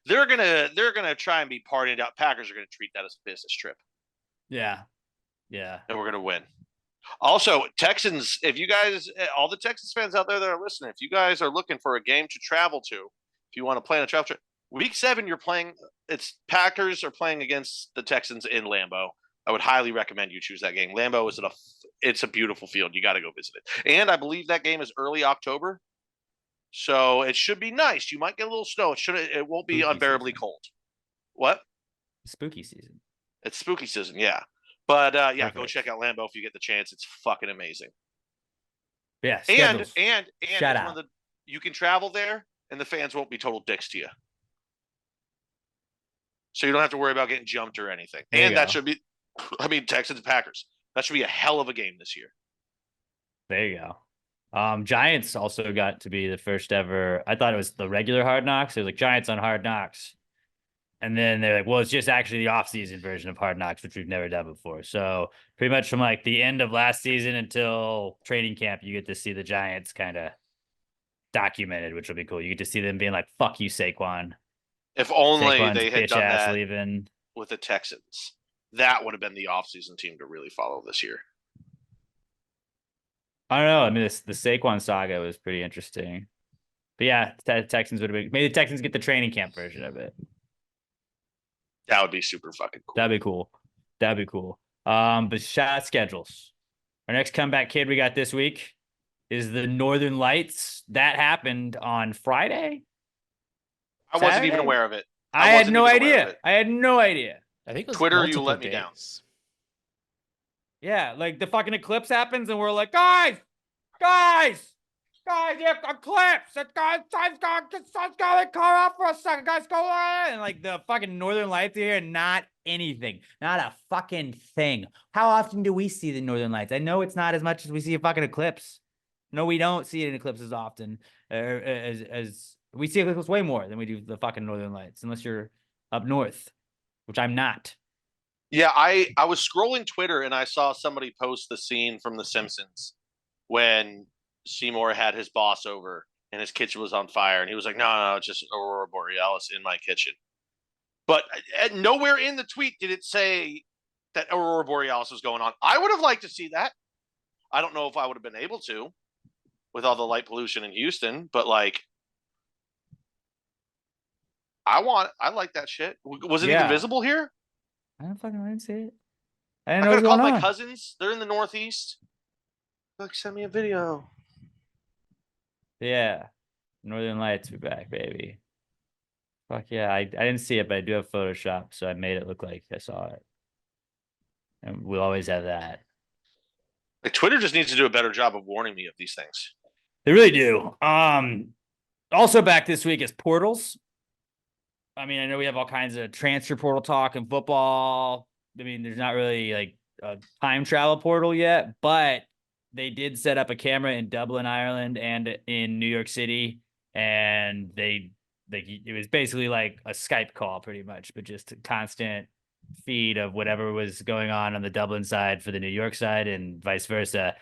They're gonna try and be partied out. Packers are gonna treat that as a business trip. Yeah. And we're gonna win. Also, Texans, if you guys, all the Texans fans out there that are listening, if you guys are looking for a game to travel to, if you want to plan a travel trip, week 7, it's Packers are playing against the Texans in Lambeau. I would highly recommend you choose that game. Lambeau it's a beautiful field. You got to go visit it. And I believe that game is early October. So it should be nice. You might get a little snow. It won't be unbearably cold. What? Spooky season. It's spooky season, yeah. But Perfect. Go check out Lambeau if you get the chance. It's fucking amazing. Yeah, and shout out. You can travel there, and the fans won't be total dicks to you. So you don't have to worry about getting jumped or anything. And that should be, Texans Packers. That should be a hell of a game this year. There you go. Giants also got to be the first ever. I thought it was the regular Hard Knocks. It was like Giants on Hard Knocks. And then they're like, well, it's just actually the off-season version of Hard Knocks, which we've never done before. So pretty much from like the end of last season until training camp, you get to see the Giants kind of documented, which will be cool. You get to see them being like, fuck you, Saquon. If only Saquon's they had bitch done ass that leaving with the Texans. That would have been the off-season team to really follow this year. I don't know. I mean, the Saquon saga was pretty interesting. But yeah, Texans would have been. Maybe the Texans get the training camp version of it. That would be super fucking cool. That'd be cool. But shout out schedules. Our next comeback kid we got this week is the Northern Lights. That happened on Friday. I wasn't even aware of it. I had no idea. I think it was Twitter, you let me down. Yeah, like the fucking eclipse happens and we're like, guys, yeah, eclipse. Sun's gonna come out for a second. Guys, go on. And like the fucking Northern Lights here, not anything. Not a fucking thing. How often do we see the Northern Lights? I know it's not as much as we see a fucking eclipse. No, we don't see an eclipse as often. As we see eclipse way more than we do the fucking Northern Lights, unless you're up north, which I'm not. Yeah, I was scrolling Twitter and I saw somebody post the scene from The Simpsons when Seymour had his boss over and his kitchen was on fire. And he was like, no, it's just Aurora Borealis in my kitchen. But nowhere in the tweet did it say that Aurora Borealis was going on. I would have liked to see that. I don't know if I would have been able to with all the light pollution in Houston, but like, I like that shit. Was it even visible here? I didn't see it. I could have called my cousins. They're in the Northeast. Like, send me a video. Yeah. Northern Lights be back, baby. Fuck yeah, I didn't see it, but I do have Photoshop, so I made it look like I saw it. And we'll always have that. Like, Twitter just needs to do a better job of warning me of these things. They really do. Also back this week is portals. I mean, I know we have all kinds of transfer portal talk in football. I mean, there's not really like a time travel portal yet, but they did set up a camera in Dublin, Ireland, and in New York City, and it was basically like a Skype call, pretty much, but just a constant feed of whatever was going on the Dublin side for the New York side, and vice versa.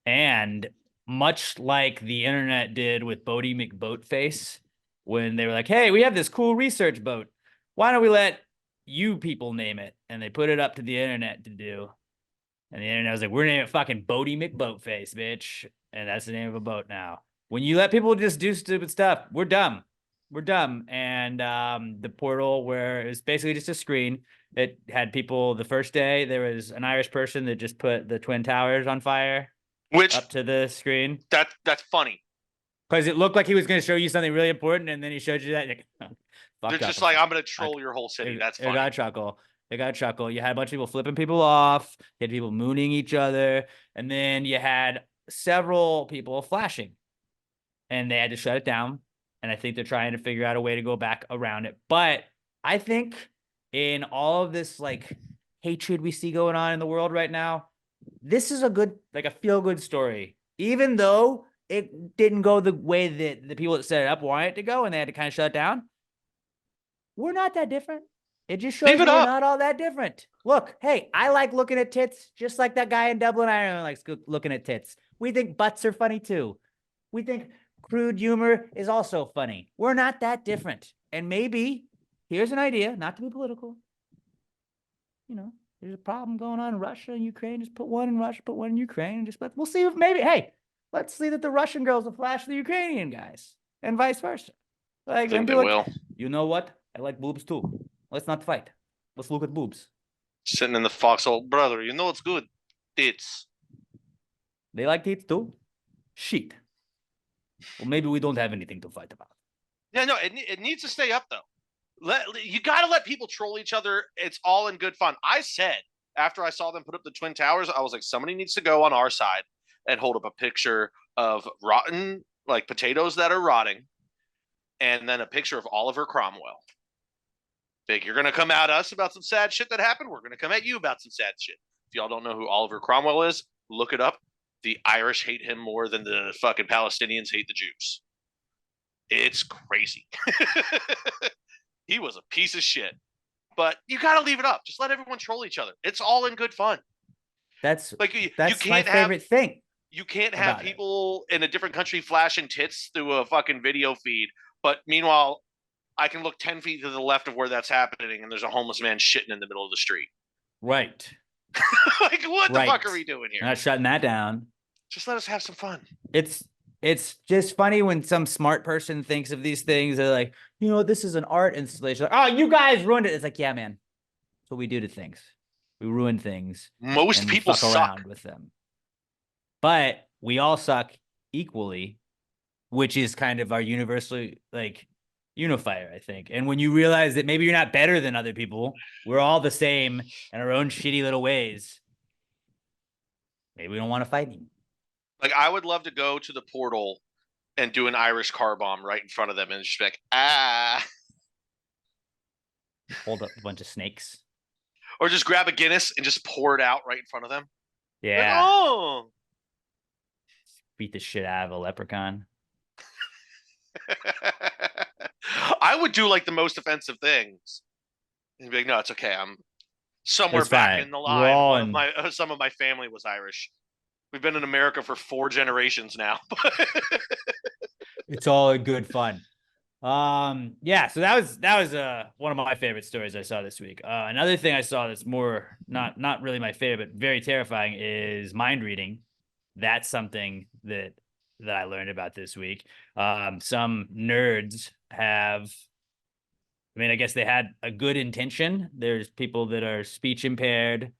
And much like the internet did with Bodie McBoatface, when they were like, hey, we have this cool research boat. Why don't we let you people name it? And they put it up to the internet to do. And the internet was like, we're naming it fucking Bodie McBoatface, bitch. And that's the name of a boat now. When you let people just do stupid stuff, we're dumb. We're dumb. And the portal, where it was basically just a screen, it had people. The first day, there was an Irish person that just put the Twin Towers on fire, Which up to the screen. that's funny. Because it looked like he was going to show you something really important, and then he showed you that. And They're just like, I'm going to troll your whole city. That's They funny. got a chuckle. They got a chuckle. You had a bunch of people flipping people off. You had people mooning each other. And then you had several people flashing. And they had to shut it down. And I think they're trying to figure out a way to go back around it. But I think in all of this like hatred we see going on in the world right now, this is a good, like a feel-good story. Even though it didn't go the way that the people that set it up wanted it to go, and they had to kind of shut it down. We're not that different. It just shows we're not all that different. Look, hey, I like looking at tits just like that guy in Dublin, Ireland likes looking at tits. We think butts are funny too. We think crude humor is also funny. We're not that different. And maybe, here's an idea, not to be political. You know, there's a problem going on in Russia and Ukraine. Just put one in Russia, put one in Ukraine, and we'll see if maybe, hey, let's see that the Russian girls will flash the Ukrainian guys, and vice versa. Like, I think they like, will. you know what? I like boobs too. Let's not fight. Let's look at boobs. Sitting in the foxhole, brother. You know what's good? Tits. They like tits too? Shit. Well, maybe we don't have anything to fight about. Yeah, no, it needs to stay up though. You got to let people troll each other. It's all in good fun. I said after I saw them put up the Twin Towers, I was like, somebody needs to go on our side and hold up a picture of rotten, like potatoes that are rotting, and then a picture of Oliver Cromwell. Like, you're going to come at us about some sad shit that happened. We're going to come at you about some sad shit. If y'all don't know who Oliver Cromwell is, look it up. The Irish hate him more than the fucking Palestinians hate the Jews. It's crazy. He was a piece of shit. But you got to leave it up. Just let everyone troll each other. It's all in good fun. That's like you my can't favorite thing. You can't have people in a different country flashing tits through a fucking video feed. But meanwhile, I can look 10 feet to the left of where that's happening, and there's a homeless man shitting in the middle of the street. Right. Like, what the fuck are we doing here? Not shutting that down. Just let us have some fun. It's just funny when some smart person thinks of these things. They're like, you know, this is an art installation. Like, oh, you guys ruined it. It's like, yeah, man. That's what we do to things. We ruin things. Most people fuck suck around with them. But we all suck equally, which is kind of our universally like unifier, I think. And when you realize that maybe you're not better than other people, we're all the same in our own shitty little ways. Maybe we don't want to fight anymore. Like, I would love to go to the portal and do an Irish car bomb right in front of them and just be like, ah. Hold up a bunch of snakes. Or just grab a Guinness and just pour it out right in front of them. Yeah. Like, oh. Beat the shit out of a leprechaun. I would do like the most offensive things. And be like, no, it's okay. I'm somewhere back in the line. Some of my family was Irish. We've been in America for 4 generations now. It's all good fun. Yeah, so that was one of my favorite stories I saw this week. Another thing I saw that's more not really my favorite, but very terrifying is mind reading. That's something that I learned about this week. Some nerds have, I mean, I guess they had a good intention. There's people that are speech impaired.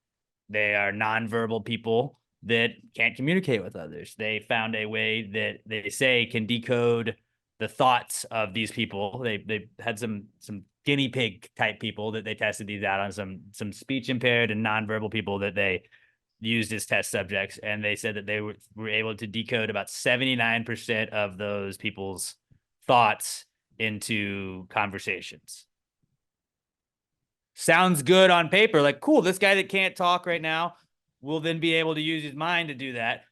They are nonverbal people that can't communicate with others. They found a way that they say can decode the thoughts of these people. They had some guinea pig type people that they tested these out on, some speech impaired and nonverbal people that they used as test subjects, and they said that they were able to decode about 79% of those people's thoughts into conversations. Sounds good on paper, like cool, this guy that can't talk right now will then be able to use his mind to do that.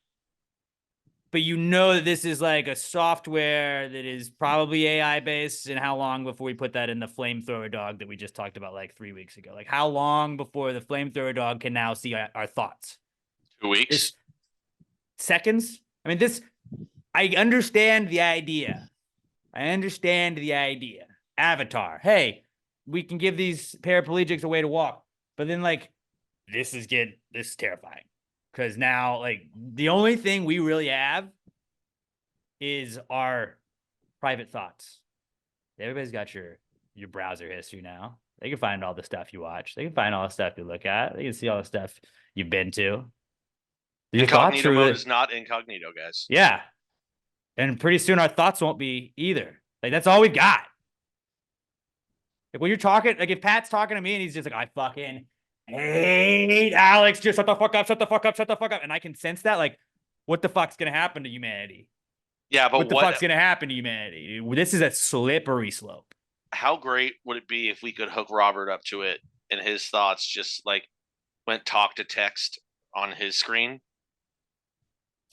But you know that this is like a software that is probably AI based, and how long before we put that in the flamethrower dog that we just talked about like 3 weeks ago? Like how long before the flamethrower dog can now see our thoughts? 2 weeks. Seconds. I mean, I understand the idea. Avatar. Hey, we can give these paraplegics a way to walk. But then like, this is terrifying. Because now, like, the only thing we really have is our private thoughts. Everybody's got your browser history now. They can find all the stuff you watch. They can find all the stuff you look at. They can see all the stuff you've been to. Your Incognito mode is not incognito, guys. Yeah. And pretty soon our thoughts won't be either. Like, that's all we've got. Like, when you're talking, like, if Pat's talking to me and he's just like, I fucking hate Alex, just shut the fuck up. And I can sense that, like, what the fuck's going to happen to humanity? Yeah, but what the fuck's going to happen to humanity? This is a slippery slope. How great would it be if we could hook Robert up to it and his thoughts just, like, went talk to text on his screen?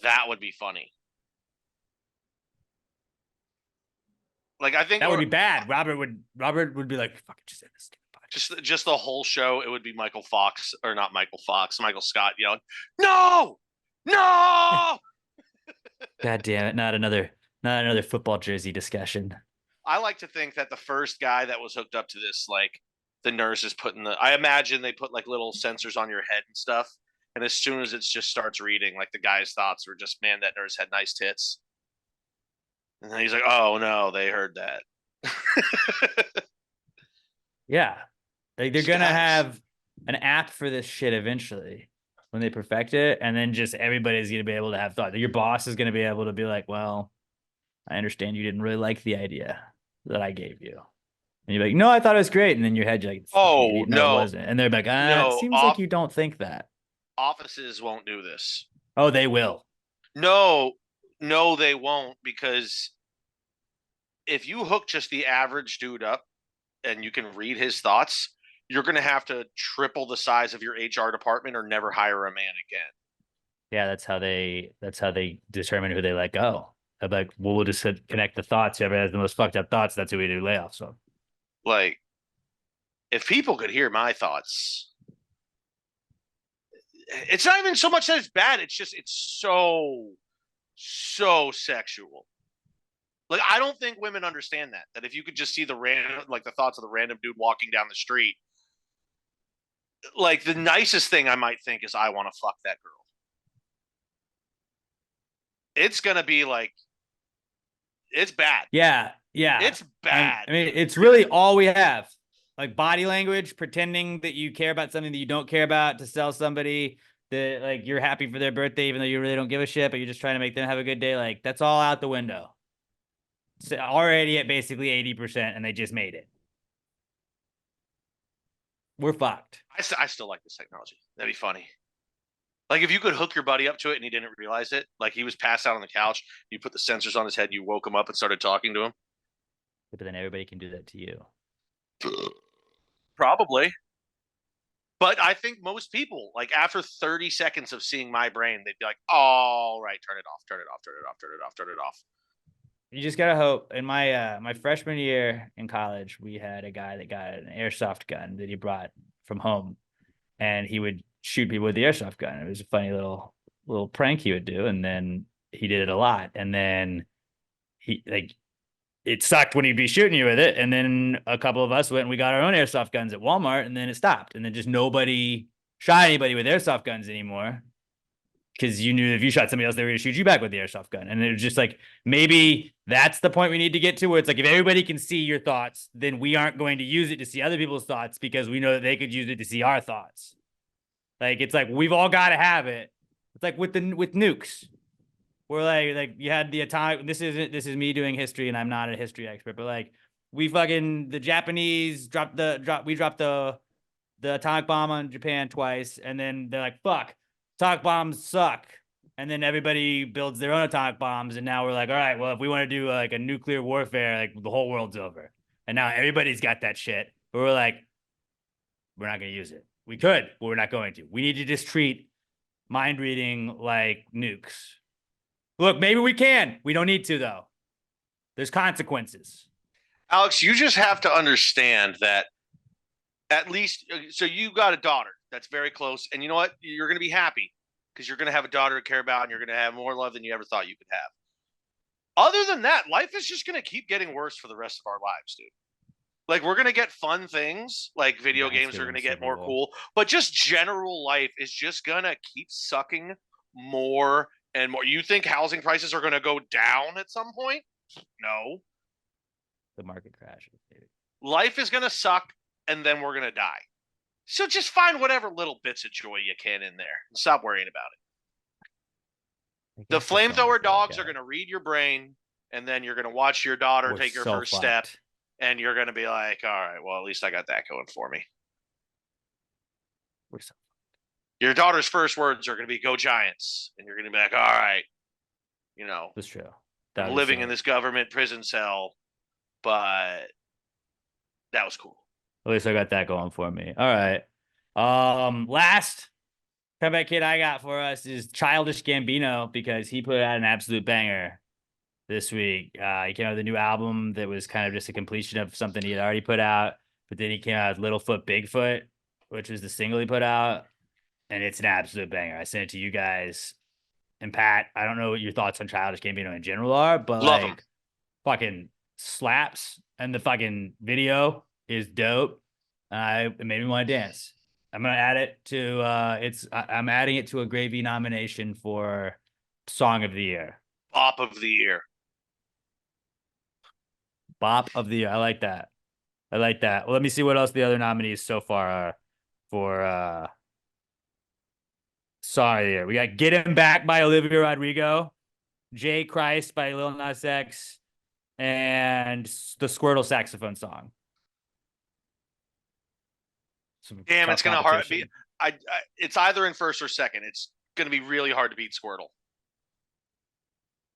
That would be funny. Like, I think that would be bad. Robert would be like, fucking just end this podcast. Just the whole show, it would be Michael Scott yelling, "No! No!" God damn it. Not another football jersey discussion. I like to think that the first guy that was hooked up to this, like, the nurse is I imagine they put like little sensors on your head and stuff. And as soon as it just starts reading, like, the guy's thoughts were just, man, that nurse had nice tits. And then he's like, oh no, they heard that. Yeah. Like, they're going to have an app for this shit eventually when they perfect it. And then just everybody's going to be able to have thought. Your boss is going to be able to be like, well, I understand you didn't really like the idea that I gave you. And you're like, no, I thought it was great. And then your head, you're like, oh, no, it wasn't. And they're like, it seems like you don't think that. Offices won't do this. Oh, they will. No, they won't, because if you hook just the average dude up and you can read his thoughts, you're going to have to triple the size of your HR department or never hire a man again. Yeah, that's how they determine who they let go. They're like, well, we'll just connect the thoughts. Whoever has the most fucked up thoughts, that's who we do layoffs. So, like, if people could hear my thoughts, it's not even so much that it's bad. It's just, it's so sexual. Like, I don't think women understand that if you could just see the thoughts of the random dude walking down the street, like, the nicest thing I might think is, I want to fuck that girl. It's going to be like, it's bad. Yeah. It's bad. I mean, it's really all we have. Like, body language, pretending that you care about something that you don't care about to sell somebody that, like, you're happy for their birthday, even though you really don't give a shit, but you're just trying to make them have a good day. Like, that's all out the window. It's already at basically 80%, and they just made it. We're fucked. I still like this technology. That'd be funny. Like, if you could hook your buddy up to it and he didn't realize it, like, he was passed out on the couch, you put the sensors on his head, you woke him up and started talking to him. But then everybody can do that to you. Probably. But I think most people, like, after 30 seconds of seeing my brain, they'd be like, all right, turn it off. You just gotta hope. In my freshman year in college, we had a guy that got an airsoft gun that he brought from home, and he would shoot people with the airsoft gun. It was a funny little prank he would do, and then he did it a lot. And then it sucked when he'd be shooting you with it. And then a couple of us went and we got our own airsoft guns at Walmart, and then it stopped. And then just nobody shot anybody with airsoft guns anymore, because you knew if you shot somebody else, they were going to shoot you back with the airsoft gun. And it was just like, maybe that's the point we need to get to, where it's like, if everybody can see your thoughts, then we aren't going to use it to see other people's thoughts, because we know that they could use it to see our thoughts. Like, it's like, we've all got to have it. It's like with nukes. where like you had the atomic. This is me doing history, and I'm not a history expert, but like the Japanese dropped the atomic bomb on Japan twice, and then they're like, fuck, atomic bombs suck. And then everybody builds their own atomic bombs, and now we're like, all right, well, if we want to do like a nuclear warfare, like the whole world's over. And now everybody's got that shit. But we're like, we're not going to use it. We could, but we're not going to. We need to just treat mind reading like nukes. Look, maybe we can. We don't need to, though. There's consequences. Alex, you just have to understand that at least, so you got a daughter that's very close, and you know what? You're going to be happy because you're going to have a daughter to care about, and you're going to have more love than you ever thought you could have. Other than that, life is just going to keep getting worse for the rest of our lives, dude. Like, we're going to get fun things, like video games are going to get more cool, but just general life is just going to keep sucking more and more. You think housing prices are going to go down at some point? No. The market crashes, dude. Life is going to suck, and then we're going to die. So just find whatever little bits of joy you can in there and stop worrying about it. The flamethrower dogs are going to read your brain, and then you're going to watch your daughter take her first step, and you're going to be like, all right, well, at least I got that going for me. We're so your daughter's first words are going to be, go Giants. And you're going to be like, all right, you know, that's true. I'm living in this government prison cell, but that was cool. At least I got that going for me. All right. Last comeback kid I got for us is Childish Gambino, because he put out an absolute banger this week. He came out with a new album that was kind of just a completion of something he had already put out, but then he came out with Littlefoot Bigfoot, which was the single he put out, and it's an absolute banger. I sent it to you guys. And Pat, I don't know what your thoughts on Childish Gambino in general are, but Love like him. Fucking slaps, and the fucking video is dope. It made me want to dance. I'm gonna add it to I'm adding it to a Gravy nomination for Song of the Year. Bop of the year. Bop of the Year. I like that. Well, let me see what else the other nominees so far are for Song of the Year. We got Get Him Back by Olivia Rodrigo, Jay Christ by Lil Nas X, and the Squirtle saxophone song. Damn, it's gonna hard be. It's either in first or second. It's gonna be really hard to beat Squirtle.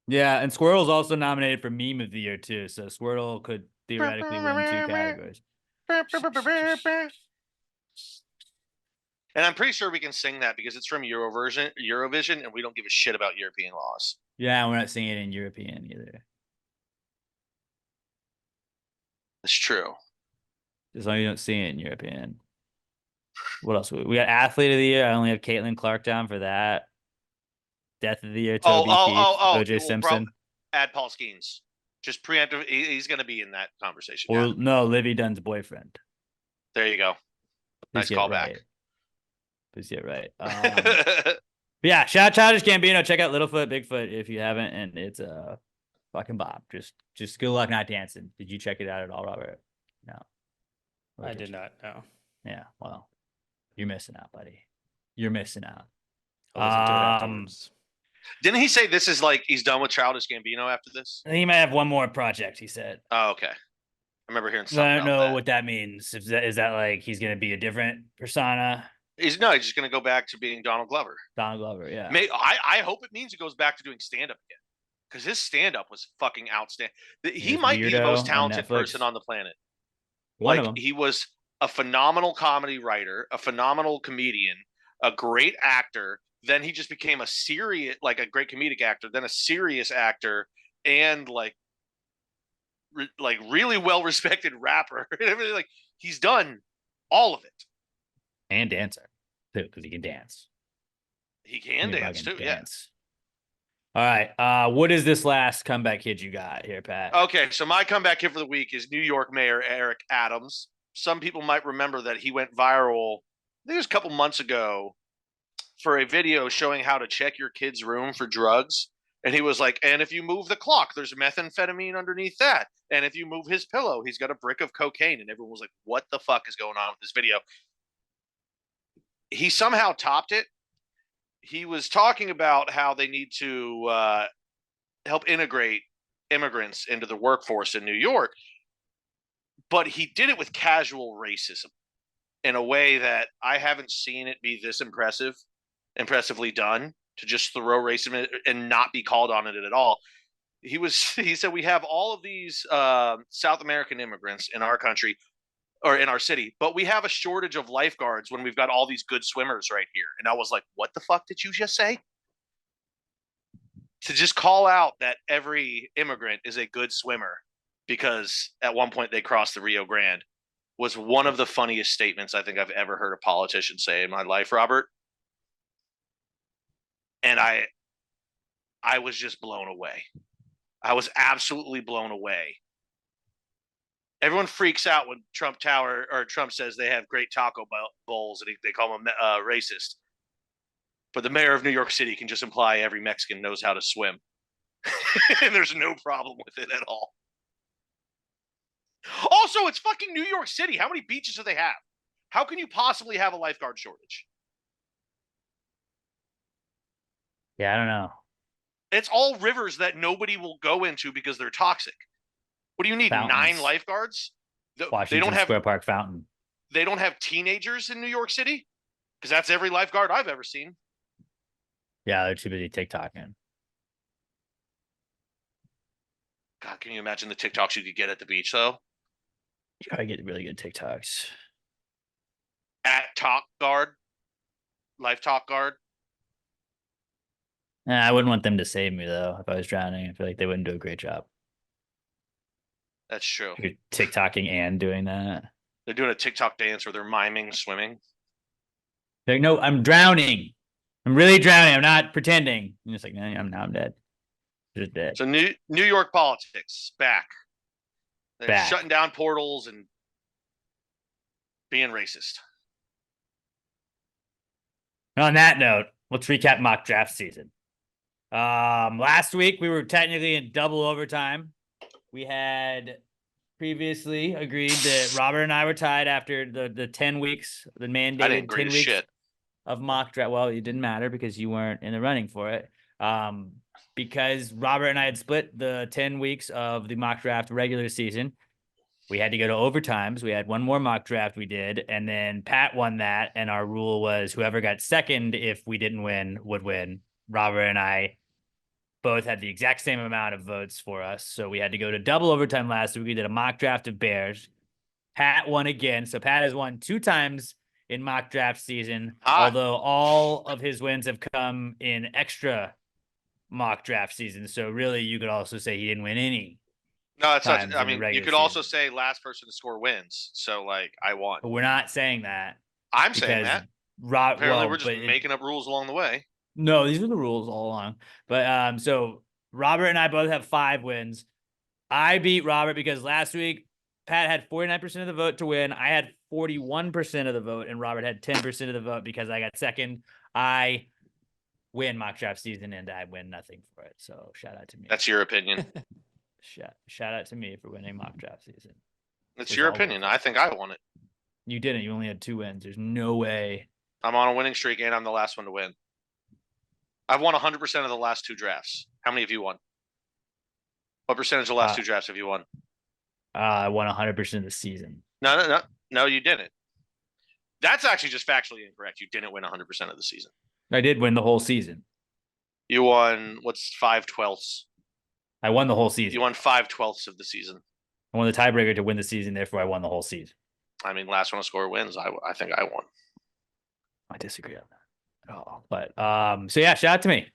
Yeah, and Squirtle's also nominated for Meme of the Year too, so Squirtle could theoretically win 2 categories. And I'm pretty sure we can sing that because it's from Eurovision, and we don't give a shit about European laws. Yeah, we're not singing it in European either. It's true. As long as you don't sing it in European. What else? We got Athlete of the Year. I only have Caitlin Clark down for that. Death of the Year, Toby Keith, OJ Simpson. Add Paul Skeens. Just preemptive. He's going to be in that conversation. Or no, Livy Dunn's boyfriend. There you go. Nice callback. Please get right. Yeah, shout out Childish Gambino. Check out Littlefoot Bigfoot if you haven't, and it's a fucking bop. Just good luck not dancing. Did you check it out at all, Robert? No. I did not. No. Yeah, well, you're missing out, buddy. You're missing out. I'll listen to it afterwards. Didn't he say this is like he's done with Childish Gambino after this? I think he might have one more project, he said. Oh, okay. I remember hearing something. I don't know what that means. Is that like he's going to be a different persona? He's just going to go back to being Donald Glover. Donald Glover, yeah. I hope it means he goes back to doing stand-up again, because his stand-up was fucking outstanding. He might be the most talented person on the planet. He was a phenomenal comedy writer, a phenomenal comedian, a great actor. Then he just became a great comedic actor, then a serious actor, and really well-respected rapper. Like, he's done all of it. And dancer, too, because he can dance. He can dance, too, dance. Yeah. All right. What is this last comeback kid you got here, Pat? Okay, so my comeback kid for the week is New York Mayor Eric Adams. Some people might remember that he went viral, I think it was a couple months ago, for a video showing how to check your kid's room for drugs. And he was like, and if you move the clock, there's methamphetamine underneath that. And if you move his pillow, he's got a brick of cocaine. And everyone was like, what the fuck is going on with this video? He somehow topped it. He was talking about how they need to help integrate immigrants into the workforce in New York, but he did it with casual racism in a way that I haven't seen it be this impressively done, to just throw racism and not be called on it at all. He said we have all of these South American immigrants in our country or in our city, but we have a shortage of lifeguards when we've got all these good swimmers right here. And I was like, what the fuck did you just say? To just call out that every immigrant is a good swimmer because at one point they crossed the Rio Grande was one of the funniest statements I think I've ever heard a politician say in my life, Robert. And I was just blown away. I was absolutely blown away. Everyone freaks out when Trump says they have great taco bowls and they call him racist. But the mayor of New York City can just imply every Mexican knows how to swim. And there's no problem with it at all. Also, it's fucking New York City. How many beaches do they have? How can you possibly have a lifeguard shortage? Yeah, I don't know. It's all rivers that nobody will go into because they're toxic. What do you need? Fountains. 9 lifeguards? Washington Square Park fountain. They don't have teenagers in New York City? Because that's every lifeguard I've ever seen. Yeah, they're too busy TikToking. God, can you imagine the TikToks you could get at the beach, though? You gotta get really good TikToks. At Talk Guard. Life Talk Guard. I wouldn't want them to save me, though, if I was drowning. I feel like they wouldn't do a great job. That's true. You're TikToking and doing that. They're doing a TikTok dance where they're miming swimming. They're like, no, I'm drowning. I'm really drowning. I'm not pretending. And it's like, no, I'm dead. Just dead. So New York politics back. They're Back. shutting down portals and being racist. And on that note, let's recap mock draft season. Last week we were technically in double overtime. We had previously agreed that Robert and I were tied after the 10 weeks, the mandated 10 weeks of mock draft. Well, it didn't matter because you weren't in the running for it. Because Robert and I had split the 10 weeks of the mock draft regular season. We had to go to overtimes. We had one more mock draft we did, and then Pat won that. And our rule was whoever got second, if we didn't win, would win. Robert and I both had the exact same amount of votes for us. So we had to go to double overtime last week. We did a mock draft of Bears. Pat won again. So Pat has won 2 times in mock draft season, although all of his wins have come in extra mock draft season. So really, you could also say he didn't win any. No, it's not. I mean, you could also say last person to score wins. So, like, I won. But we're not saying that. I'm saying that. Apparently, we're just making up rules along the way. No, these are the rules all along. But so Robert and I both have 5 wins. I beat Robert because last week Pat had 49% of the vote to win. I had 41% of the vote, and Robert had 10% of the vote because I got second. I win mock draft season, and I win nothing for it. So shout out to me. That's your opinion. Shout out to me for winning mock draft season. It's your opinion. I think I won it. You didn't. You only had 2 wins. There's no way. I'm on a winning streak, and I'm the last one to win. I've won 100% of the last 2 drafts. How many have you won? What percentage of the last 2 drafts have you won? I won 100% of the season. No, you didn't. That's actually just factually incorrect. You didn't win 100% of the season. I did win the whole season. You won, what's 5/12? I won the whole season. You won 5/12 of the season. I won the tiebreaker to win the season, therefore I won the whole season. I mean, last one to score wins. I think I won. I disagree on that at all. But so yeah, shout out to me.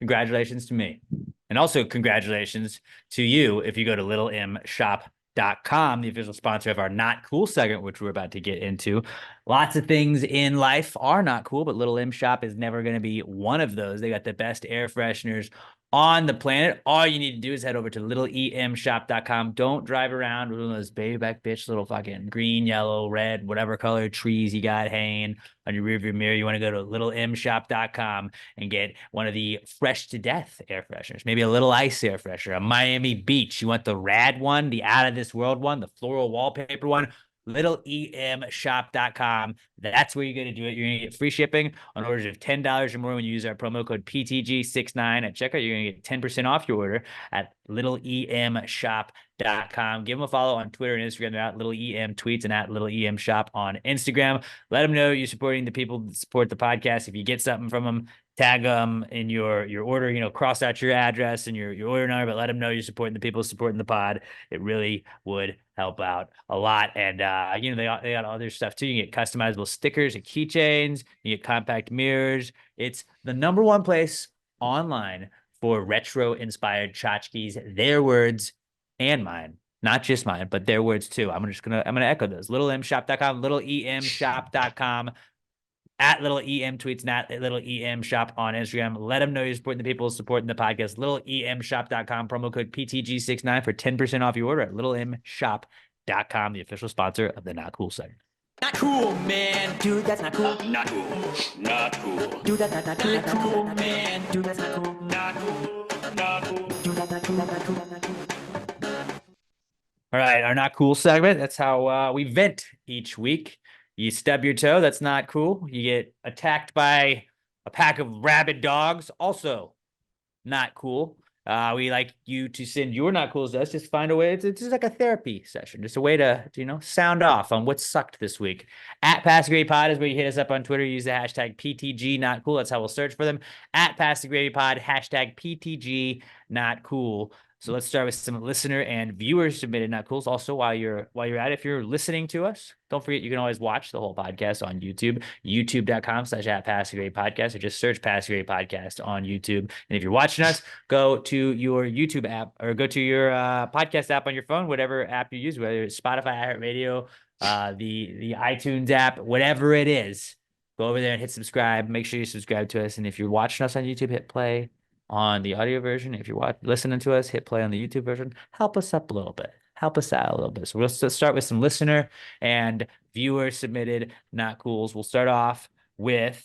Congratulations to me. And also congratulations to you if you go to littlemshop.com, the official sponsor of our Not Cool segment, which we're about to get into. Lots of things in life are not cool, but Little M Shop is never going to be one of those. They got the best air fresheners on the planet. All you need to do is head over to littlemshop.com. Don't drive around with one of those baby back bitch little fucking green, yellow, red, whatever color trees you got hanging on your rearview mirror. You want to go to littlemshop.com and get one of the fresh to death air fresheners, maybe a little ice air freshener, a Miami Beach. You want the rad one, the out of this world one, the floral wallpaper one. littleemshop.com. That's where you're going to do it. You're going to get free shipping on orders of $10 or more when you use our promo code PTG69 at checkout. You're going to get 10% off your order at littleemshop.com. Give them a follow on Twitter and Instagram. They're at Little EM Tweets and at Little EM Shop on Instagram. Let them know you're supporting the people that support the podcast. If you get something from them, tag them in your order, you know, cross out your address and your order number, but let them know you're supporting the people supporting the pod. It really would help out a lot. And you know, they got other stuff too. You get customizable stickers and keychains, you get compact mirrors. It's the #1 place online for retro inspired tchotchkes, their words and mine. Not just mine, but their words too. I'm gonna echo those. littleemshop.com, littleemshop.com, at Little EM Tweets and at Little EM Shop on Instagram. Let them know you're supporting the people supporting the podcast. littleemshop.com, promo code PTG69 for 10% off your order at littleemshop.com, the official sponsor of the Not Cool segment. Not cool, man. Dude, that's not cool. Not cool. Not cool. Dude, that's not cool. Not cool, man. Dude, that's not cool. Not cool. Not cool. Dude, that's not cool. Not cool. Not cool. All right, our Not Cool segment. That's how we vent each week. You stub your toe. That's not cool. You get attacked by a pack of rabid dogs. Also not cool. We like you to send your Not Cools to us. Just find a way. It's just like a therapy session. Just a way to you know, sound off on what sucked this week. At Pass the Gravy Pod is where you hit us up on Twitter. Use the hashtag PTG Not Cool. That's how we'll search for them. At Pass the Gravy Pod, hashtag PTG Not Cool. So let's start with some listener and viewer submitted Not Cools. Also, while you're at it, if you're listening to us, don't forget you can always watch the whole podcast on YouTube, youtube.com/@PassTheGrade Podcast, or just search Pass the Grade Podcast on YouTube. And if you're watching us, go to your YouTube app or go to your podcast app on your phone, whatever app you use, whether it's Spotify, iHeartRadio, the iTunes app, whatever it is. Go over there and hit subscribe. Make sure you subscribe to us. And if you're watching us on YouTube, hit play on the audio version. If you're listening to us, hit play on the YouTube version. Help us up a little bit. Help us out a little bit. So we'll start with some listener and viewer submitted Not Cools. We'll start off with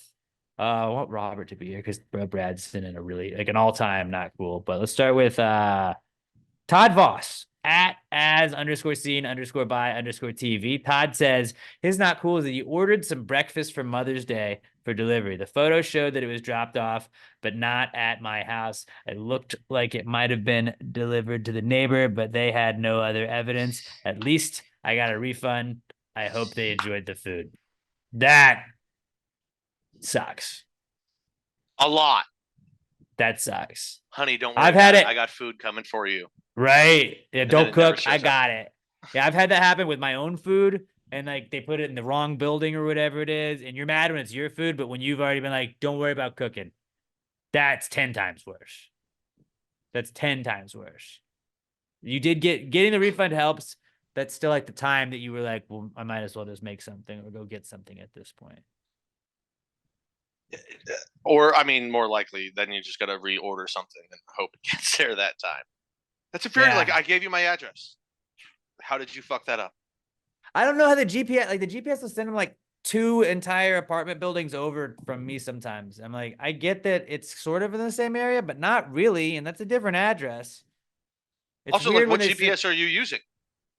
I want Robert to be here because Brad's in a really like an all-time Not Cool. But let's start with Todd Voss at as_seen_by_TV. Todd says his Not Cool is that he ordered some breakfast for Mother's Day for delivery. The photo showed that it was dropped off, but not at my house. It looked like it might have been delivered to the neighbor, but they had no other evidence. At least I got a refund. I hope they enjoyed the food. That sucks. A lot. That sucks. Honey, don't worry. I've had it. I got food coming for you. Right. Yeah, And don't then it never cook. I shows got it. Yeah, I've had that happen with my own food. And like they put it in the wrong building or whatever it is, and you're mad when it's your food, but when you've already been like, don't worry about cooking, that's 10 times worse. That's 10 times worse. You did getting the refund helps. That's still like the time that you were like, well, I might as well just make something or go get something at this point. Or, I mean, more likely, then you just got to reorder something and hope it gets there that time. That's infuriating. Yeah. Like, I gave you my address. How did you fuck that up? I don't know how the GPS will send them like 2 entire apartment buildings over from me sometimes. I'm like, I get that it's sort of in the same area, but not really. And that's a different address. It's Also, weird like, what when they GPS are you using?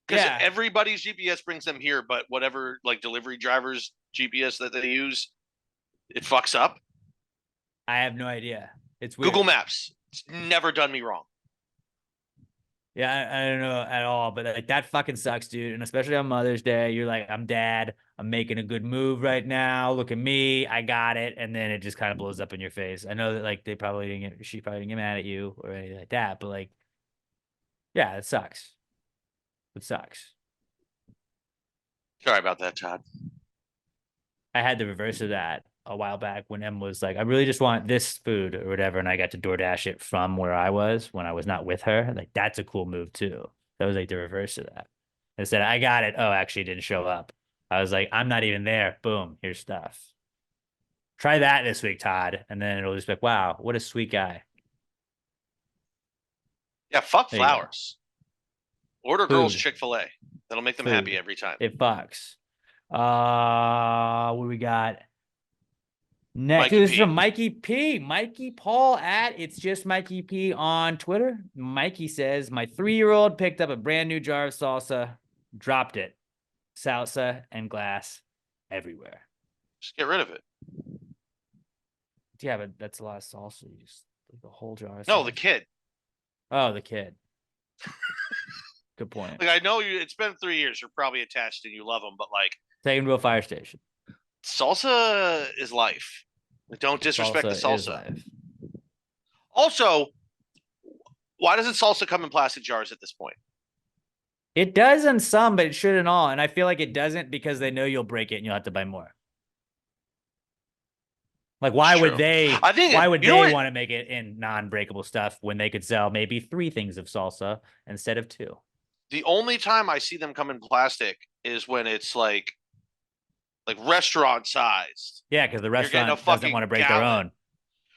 Because Yeah. everybody's GPS brings them here, but whatever, like, delivery driver's GPS that they use, it fucks up. I have no idea. It's weird. Google Maps. It's never done me wrong. Yeah, I don't know at all, but like that fucking sucks, dude. And especially on Mother's Day, you're like, I'm dad. I'm making a good move right now. Look at me. I got it. And then it just kind of blows up in your face. I know that like she probably didn't get mad at you or anything like that, but like, yeah, it sucks. It sucks. Sorry about that, Todd. I had the reverse of that a while back when Em was like, I really just want this food or whatever. And I got to DoorDash it from where I was when I was not with her. Like, that's a cool move too. That was like the reverse of that. I said, I got it. Oh, actually it didn't show up. I was like, I'm not even there. Boom, here's stuff. Try that this week, Todd. And then it'll just be like, wow, what a sweet guy. Yeah, fuck There you go. flowers. Order girls Food. Chick-fil-A. That'll make them Food. happy every time. It fucks. What we got? Next, Mikey this is P. from Mikey P. Mikey Paul at It's Just Mikey P on Twitter. Mikey says, my 3-year-old picked up a brand new jar of salsa, dropped it. salsa and glass everywhere. Just get rid of it. Yeah, but that's a lot of salsa. You just like the whole jar. Of No, the salsa. kid. Oh, the kid. Good point. Like I know you. It's been 3 years. You're probably attached and you love them, but like Take him to a fire station. salsa is life. Like, don't disrespect Salsa the is salsa. life. Also, why doesn't salsa come in plastic jars at this point? It does in some, but it should in all. And I feel like it doesn't because they know you'll break it and you'll have to buy more. Like, why True. would they? I think why would you know they what- want to make it in non-breakable stuff when they could sell maybe 3 things of salsa instead of 2? The only time I see them come in plastic is when it's like restaurant sized. Yeah, because the getting a restaurant doesn't fucking want to break their gallon. own.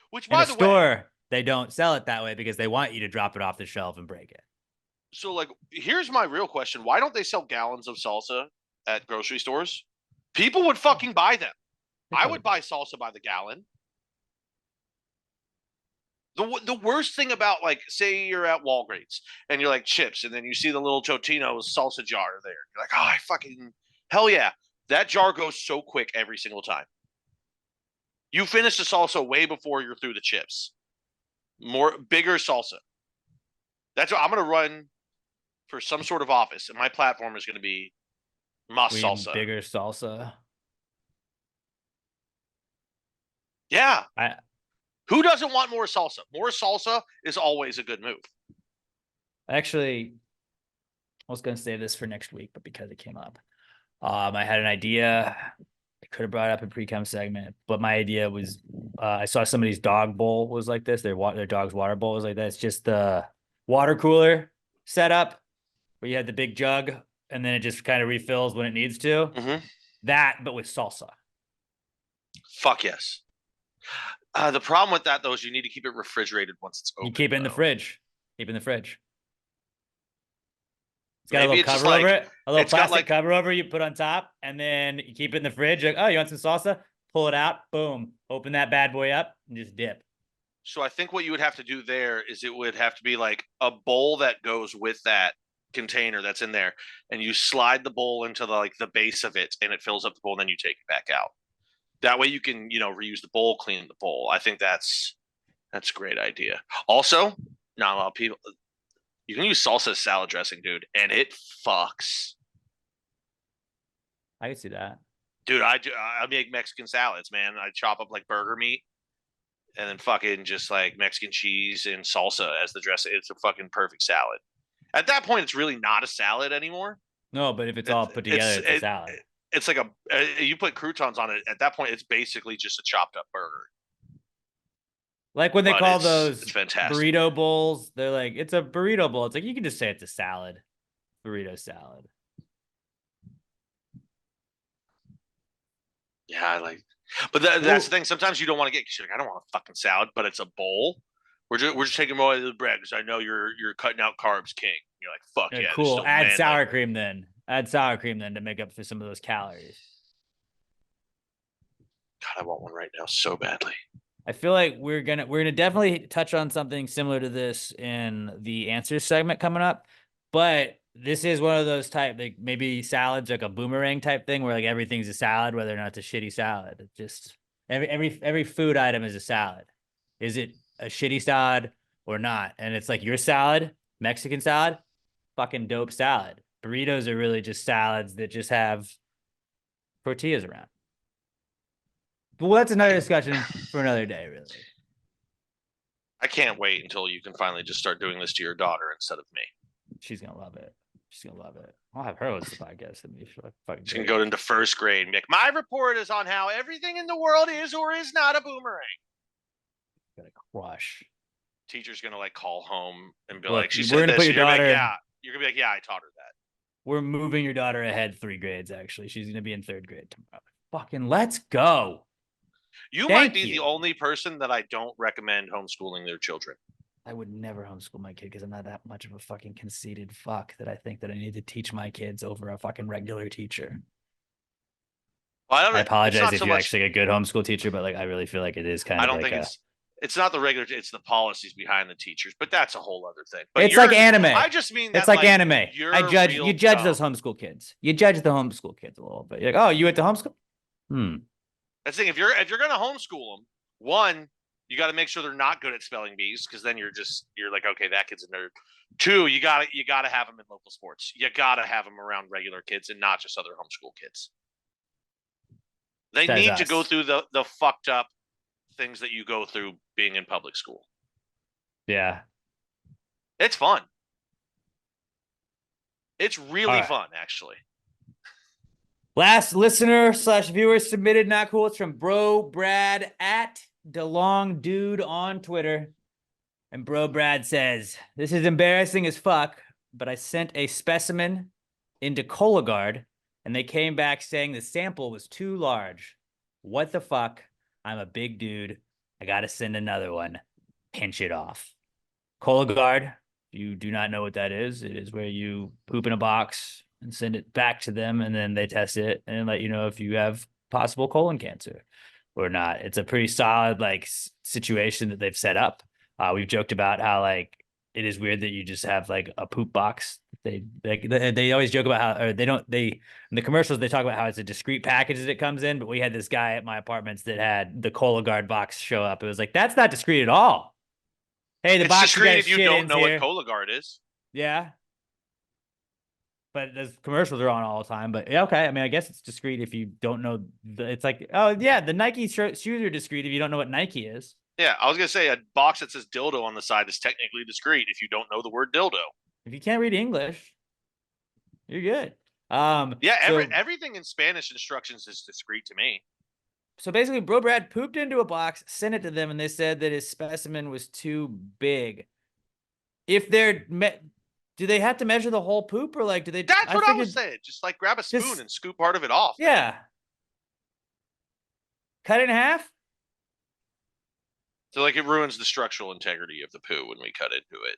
Which, In by a the way, store, they don't sell it that way because they want you to drop it off the shelf and break it. so like, here's my real question: why don't they sell gallons of salsa at grocery stores? People would fucking buy them. I would buy salsa by the gallon. The worst thing about, like, say you're at Walgreens and you're like chips, and then you see the little Totino's salsa jar there. You're like, oh, I fucking hell yeah! That jar goes so quick every single time. You finish the salsa way before you're through the chips. Bigger salsa. That's what I'm gonna run for some sort of office, and my platform is gonna be mas We need salsa. bigger salsa. Yeah. I- Who doesn't want more salsa? More salsa is always a good move. Actually, I was going to save this for next week, but because it came up, I had an idea. I could have brought it up in Precome segment, but my idea was I saw somebody's dog bowl was like this. Their dog's water bowl was like that. It's just the water cooler setup where you had the big jug and then it just kind of refills when it needs to. Mhm. That, but with salsa. Fuck yes. The problem with that, though, is you need to keep it refrigerated once it's open. You keep it in the though. fridge. Keep it in the fridge. It's got a Maybe little it's just cover over like- it, a little it's got plastic like- cover over you put on top, and then you keep it in the fridge. Like, oh, you want some salsa? Pull it out, boom, open that bad boy up, and just dip. So I think what you would have to do there is it would have to be like a bowl that goes with that container that's in there, and you slide the bowl into the base of it, and it fills up the bowl, and then you take it back out. That way you can reuse the bowl, clean the bowl. I think that's a great idea. Also, not a lot of people. You can use salsa as salad dressing, dude, and it fucks. I can see that. Dude, I make Mexican salads, man. I chop up like burger meat and then fucking just like Mexican cheese and salsa as the dressing. It's a fucking perfect salad. At that point, it's really not a salad anymore. No, but if it's all put together, it's a salad. It's like you put croutons on it. At that point, it's basically just a chopped up burger. Like when they But call it's those fantastic. burrito bowls, they're like, it's a burrito bowl. It's like, you can just say it's a salad. Burrito salad. Yeah, I like. But that's the thing. Sometimes you don't want to get. You're like, I don't want a fucking salad, but it's a bowl. We're just taking more of the bread because I know you're cutting out carbs, king. You're like, fuck yeah, this is Cool. still Add manly. sour cream then. Add sour cream then to make up for some of those calories. God, I want one right now so badly. I feel like we're gonna definitely touch on something similar to this in the answers segment coming up, but this is one of those type, like maybe salads, like a boomerang type thing where like everything's a salad, whether or not it's a shitty salad. It just every food item is a salad. Is it a shitty salad or not? And it's like your salad, Mexican salad, fucking dope salad. Burritos are really just salads that just have tortillas around. Well, that's another discussion for another day, really. I can't wait until you can finally just start doing this to your daughter instead of me. She's gonna love it. She's gonna love it. I'll have her listen to the podcast and be fucking. She can go into first grade and be like, my report is on how everything in the world is or is not a boomerang. Gonna crush. Teacher's gonna like call home and be Look, like, she we're said gonna this. put your You're gonna be like, daughter- yeah. You're gonna be like, yeah, I taught her that. We're moving your daughter ahead 3 grades. Actually, she's gonna be in 3rd grade tomorrow. Fucking let's go. You Thank might be you. the only person that I don't recommend homeschooling their children. I would never homeschool my kid because I'm not that much of a fucking conceited fuck that I think that I need to teach my kids over a fucking regular teacher. Well, I apologize it's not if so you're much- actually a good homeschool teacher, but like I really feel like it is kind I of don't like think It's not the regular. It's the policies behind the teachers, but that's a whole other thing. But It's like yours- anime. I just mean that, It's like anime. You're I judge real you judge dumb. those homeschool kids. You judge the homeschool kids a little bit. You're like, oh, you went to homeschool? That's the thing. If you're gonna homeschool them, one, you got to make sure they're not good at spelling bees, because then you're like, okay, that kid's a nerd. Two, you gotta have them in local sports. You gotta have them around regular kids and not just other homeschool kids. They Says need to us. go through the fucked up things that you go through being in public school. Yeah. It's fun. It's really right. fun, actually. Last listener / viewer submitted not cool. It's from Bro Brad at DeLong Dude on Twitter. And Bro Brad says, this is embarrassing as fuck, but I sent a specimen into Cologuard and they came back saying the sample was too large. What the fuck? I'm a big dude. I gotta send another one. Pinch it off. Cologuard, if you do not know what that is, it is where you poop in a box and send it back to them, and then they test it and let you know if you have possible colon cancer or not. It's a pretty solid like situation that they've set up. We've joked about how like it is weird that you just have like a poop box. They always joke about how, or in the commercials they talk about how it's a discrete package that it comes in. But we had this guy at my apartments that had the Cologuard box show up. It was like, that's not discreet at all. Hey, the It's box discreet if you shit don't in's know here. what Cologuard is. Yeah. But those commercials are on all the time. But yeah, okay. I mean, I guess it's discreet if you don't know. It's like, oh yeah, the Nike shoes are discreet if you don't know what Nike is. Yeah, I was gonna say a box that says dildo on the side is technically discreet if you don't know the word dildo. If you can't read English, you're good. Yeah, so, everything in Spanish instructions is discreet to me. So basically, Bro Brad pooped into a box, sent it to them, and they said that his specimen was too big. If they're do they have to measure the whole poop, or like do they? That's what I was saying. Just like grab a spoon and scoop part of it off. Yeah. Man. Cut it in half. So like it ruins the structural integrity of the poo when we cut into it.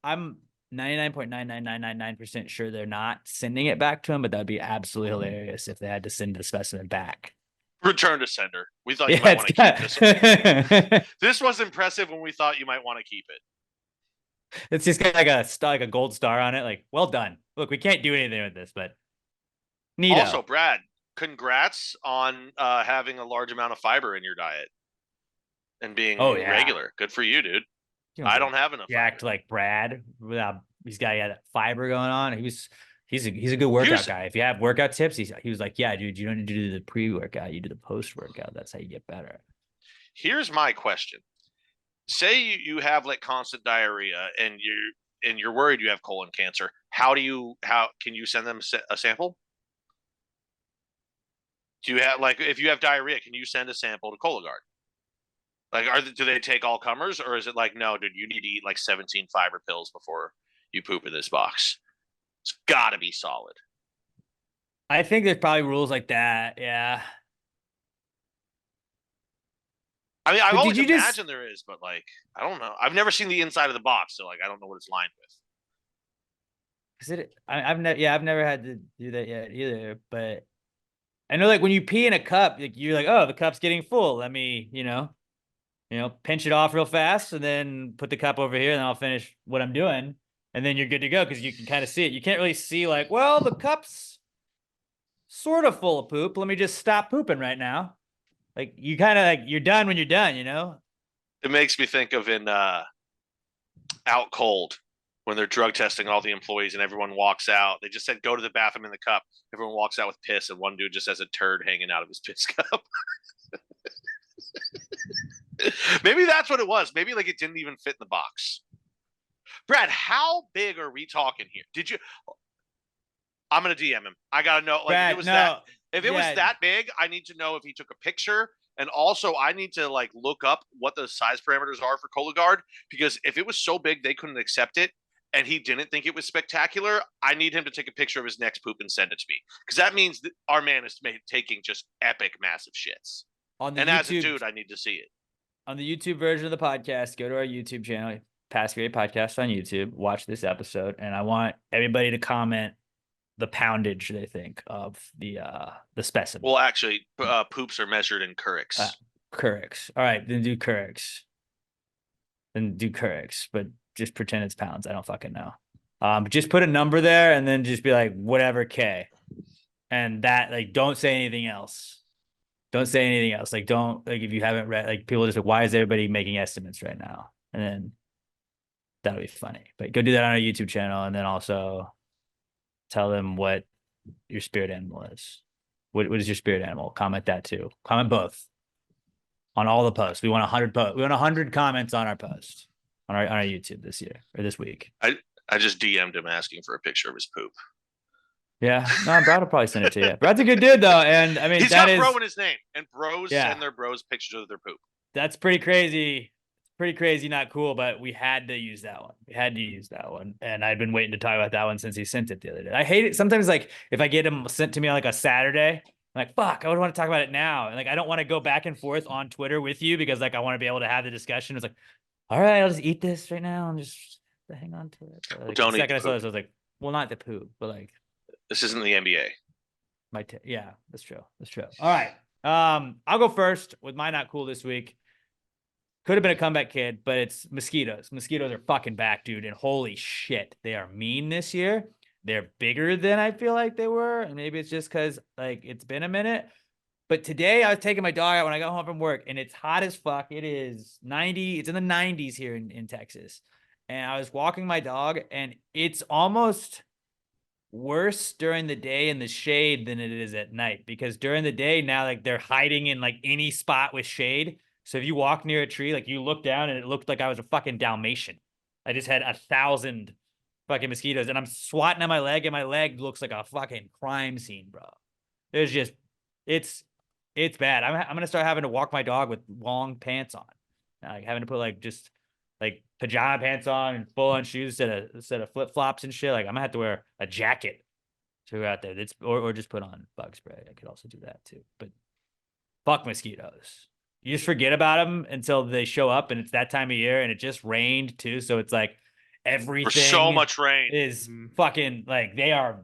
I'm 99.99999% sure they're not sending it back to him, but that'd be absolutely hilarious if they had to send the specimen back. Return to sender. We thought you might want to keep this one. This was impressive when we thought you might want to keep it. It's just got like a gold star on it. Like, well done. Look, we can't do anything with this, but neato. Also, Brad, congrats on having a large amount of fiber in your diet and being regular. Good for you, dude. I don't have enough. Act like Brad without he's got that fiber going on. He's a good workout guy. If you have workout tips, he was like, yeah, dude, you don't need to do the pre-workout. You do the post-workout. That's how you get better. Here's my question. Say you have like constant diarrhea and you're worried you have colon cancer. How can you send them a sample? Do you have like, if you have diarrhea, can you send a sample to Cologuard? Like, do they take all comers, or is it like, no, dude, you need to eat like 17 fiber pills before you poop in this box? It's got to be solid. I think there's probably rules like that. Yeah. I mean, I always imagine there is, but like, I don't know. I've never seen the inside of the box, so like, I don't know what it's lined with. I've never had to do that yet either. But I know, like, when you pee in a cup, like, you're like, oh, the cup's getting full. Let me, pinch it off real fast, and then put the cup over here, and then I'll finish what I'm doing, and then you're good to go because you can kind of see it. You can't really see like, well, the cup's sort of full of poop. Let me just stop pooping right now. Like, you kind of like, you're done when you're done, It makes me think of in Out Cold when they're drug testing all the employees and everyone walks out. They just said, go to the bathroom in the cup. Everyone walks out with piss, and one dude just has a turd hanging out of his piss cup. Maybe that's what it was. Maybe like it didn't even fit in the box. Brad, how big are we talking here? Did you? I'm gonna DM him. I gotta know. Like, Brad, if it was that big, I need to know if he took a picture, and also I need to like look up what the size parameters are for Cologuard, because if it was so big they couldn't accept it, and he didn't think it was spectacular, I need him to take a picture of his next poop and send it to me, because that means that our man is taking just epic, massive shits. And as a dude, I need to see it. On the YouTube version of the podcast, go to our YouTube channel, Past Great Podcast on YouTube, watch this episode, and I want everybody to comment the poundage they think of the specimen. Well, actually, poops are measured in curricks. Curricks. All right, then do curricks. then do Keurig, but just pretend it's pounds. I don't fucking know. But just put a number there and then just be like, whatever K. And that, like, don't say anything else. Don't say anything else. Like, don't, like, if you haven't read, like, people are just like, why is everybody making estimates right now? And then that'll be funny. But go do that on our YouTube channel and then also tell them what your spirit animal is. What is your spirit animal? Comment that too. Comment both on all the posts. We want 100 posts. We want 100 comments on our post on our YouTube this year or this week. I just DM'd him asking for a picture of his poop. Yeah, no, Brad will probably send it to you. Brad's a good dude though, and I mean He's that got is bro in his name, and bros Yeah. send their bros pictures of their poop. that's pretty crazy. Pretty crazy, not cool, but we had to use that one. We had to use that one, and I've been waiting to talk about that one since he sent it the other day. I hate it sometimes. Like if I get him sent to me on like a Saturday, I'm like, fuck, I would want to talk about it now, and like I don't want to go back and forth on Twitter with you because like I want to be able to have the discussion. It's like, all right, I'll just eat this right now and just hang on to it. But, like, Don't the eat second I the saw poop. this, I was like, well, not the poop, but like This isn't the NBA. yeah, that's true. That's true. All right. I'll go first with my not cool this week. Could have been a comeback kid, but it's mosquitoes. Mosquitoes are fucking back, dude. And holy shit, they are mean this year. They're bigger than I feel like they were. And maybe it's just because like it's been a minute. But today I was taking my dog out when I got home from work and it's hot as fuck. It is 90. It's in the 90s here in Texas. And I was walking my dog and it's almost worse during the day in the shade than it is at night because during the day now like they're hiding in like any spot with shade. So if you walk near a tree, like you look down and it looked like I was a fucking Dalmatian. I just had 1,000 fucking mosquitoes and I'm swatting at my leg and my leg looks like a fucking crime scene, bro. There's just, it's bad. I'm going to start having to walk my dog with long pants on. Like having to put like just like pajama pants on and full on shoes instead of flip flops and shit. Like I'm gonna have to wear a jacket to go out there. That's or just put on bug spray. I could also do that too. But fuck mosquitoes. You just forget about them until they show up, and it's that time of year, and it just rained too. So it's like everything. For so much rain. Is fucking like they are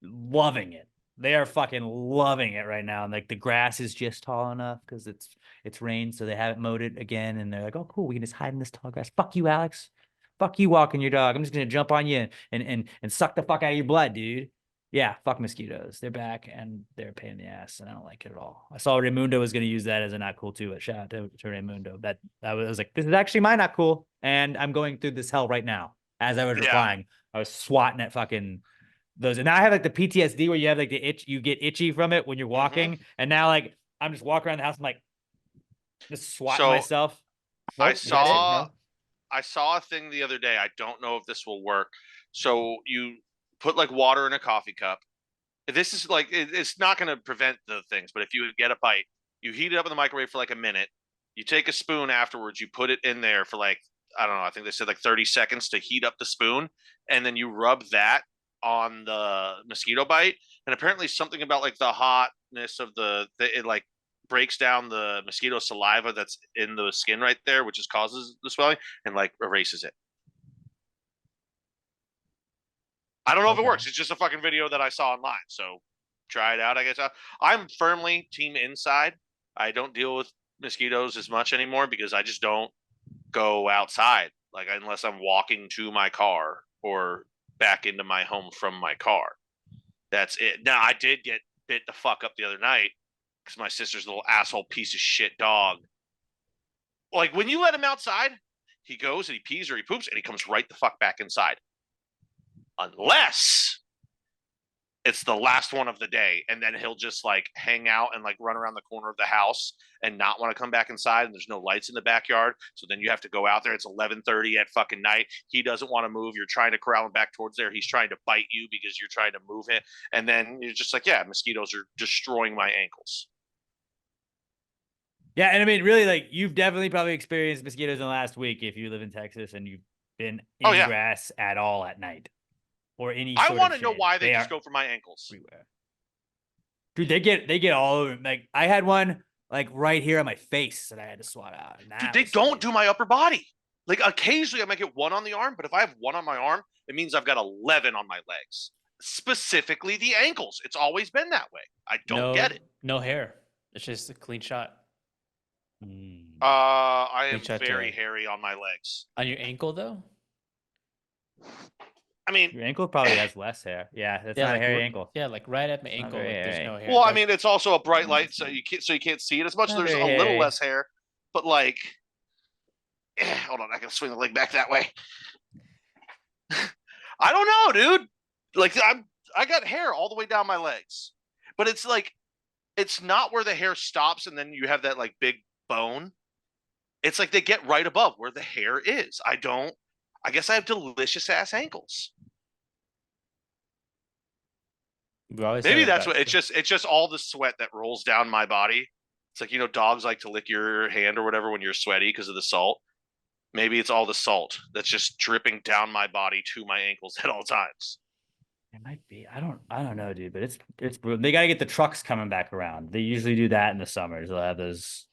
loving it. They are fucking loving it right now. And like the grass is just tall enough because it's rained, so they haven't mowed it again. And they're like, oh, cool, we can just hide in this tall grass. Fuck you, Alex. Fuck you walking your dog. I'm just gonna jump on you and suck the fuck out of your blood, dude. Yeah, fuck mosquitoes. They're back and they're a pain in the ass, and I don't like it at all. I saw Raymundo was gonna use that as a not cool too, but shout out to Raymundo. That I was like, this is actually my not cool, and I'm going through this hell right now. As I was replying, I was swatting at fucking those, and now I have like the PTSD where you have like the itch, you get itchy from it when you're walking, and now like I'm just walking around the house, I'm like just swatting myself. I saw a thing the other day. I don't know if this will work. So you put like water in a coffee cup. This is like it's not going to prevent the things, but if you get a bite, you heat it up in the microwave for like a minute. You take a spoon afterwards, you put it in there for like, I don't know, I think they said like 30 seconds to heat up the spoon, and then you rub that on the mosquito bite. And apparently something about like the hotness of it like breaks down the mosquito saliva that's in the skin right there, which causes the swelling, and like erases it. I don't know if it works. It's just a fucking video that I saw online. So try it out, I guess. I'm firmly team inside. I don't deal with mosquitoes as much anymore because I just don't go outside, like unless I'm walking to my car or back into my home from my car. That's it. Now, I did get bit the fuck up the other night because my sister's little asshole piece of shit dog. Like when you let him outside, he goes and he pees or he poops and he comes right the fuck back inside. Unless it's the last one of the day, and then he'll just like hang out and like run around the corner of the house and not want to come back inside, and there's no lights in the backyard, so then you have to go out there. It's 11:30 at fucking night. He doesn't want to move. You're trying to corral him back towards there. He's trying to bite you because you're trying to move it, and then you're just like, yeah, mosquitoes are destroying my ankles. Yeah, and I mean, really, like you've definitely probably experienced mosquitoes in the last week if you live in Texas and you've been in grass at all at night. Or any I want to know why they just go for my ankles. Everywhere. Dude, they get all over. Like I had one like right here on my face that I had to swat out. Dude, they don't do my upper body. Like occasionally I might get one on the arm, but if I have one on my arm, it means I've got 11 on my legs. Specifically the ankles. It's always been that way. I don't get it. No hair. It's just a clean shot. I am Screenshot very to- hairy on my legs. On your ankle though? I mean, Your ankle probably has less hair. Yeah, that's not a like, hairy ankle. Yeah, like right at my not ankle, very like there's hairy. no hair. well, I Like, mean, it's also a bright Yeah, light, it's so not- you can't see it as much. not There's very a little hairy. less hair, but like, hold on, I can swing the leg back that way. I don't know, dude. Like, I got hair all the way down my legs, but it's like, it's not where the hair stops and then you have that like big bone. It's like they get right above where the hair is. I guess I have delicious ass ankles. we always Maybe say that's about- what it's just all the sweat that rolls down my body. It's like, you know, dogs like to lick your hand or whatever when you're sweaty because of the salt. Maybe it's all the salt that's just dripping down my body to my ankles at all times. It might be. I don't know, dude. But it's brutal. They got to get the trucks coming back around. They usually do that in the summers. They'll have those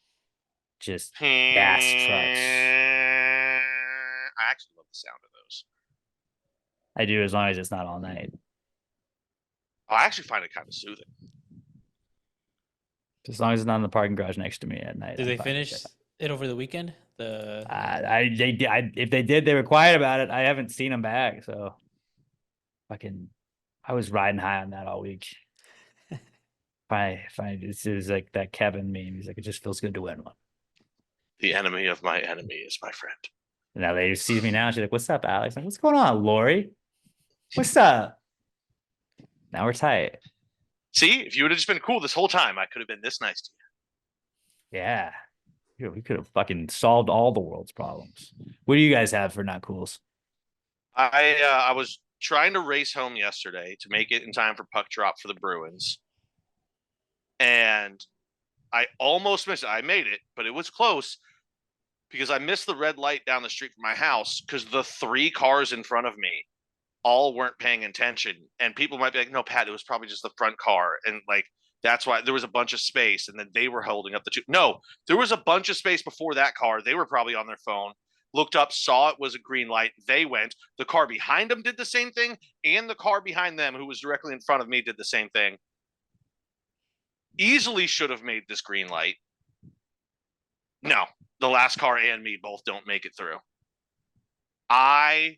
just gas trucks. I actually love the sound of those. I do, as long as it's not all night. I actually find it kind of soothing. As long as it's not in the parking garage next to me at night. Did I'm they fine with finish it. it over the weekend? The If they did, they were quiet about it. I haven't seen them back, so I was riding high on that all week. Fine. This is like that Kevin meme. He's like, it just feels good to win one. The enemy of my enemy is my friend. And now they see me now. She's like, "What's up, Alex?" I'm like, "What's going on, Lori? What's up?" Now we're tight. See, if you would have just been cool this whole time, I could have been this nice to you. Yeah. Yeah, we could have fucking solved all the world's problems. What do you guys have for not cools? I was trying to race home yesterday to make it in time for puck drop for the Bruins, and I almost missed it. I made it, but it was close because I missed the red light down the street from my house because the 3 cars in front of me all weren't paying attention. And people might be like, no, Pat, it was probably just the front car. And like, that's why there was a bunch of space. And then they were holding up the 2. No, there was a bunch of space before that car. They were probably on their phone, looked up, saw it was a green light. They went. The car behind them did the same thing. And the car behind them, who was directly in front of me, did the same thing. Easily should have made this green light. No, the last car and me both don't make it through. I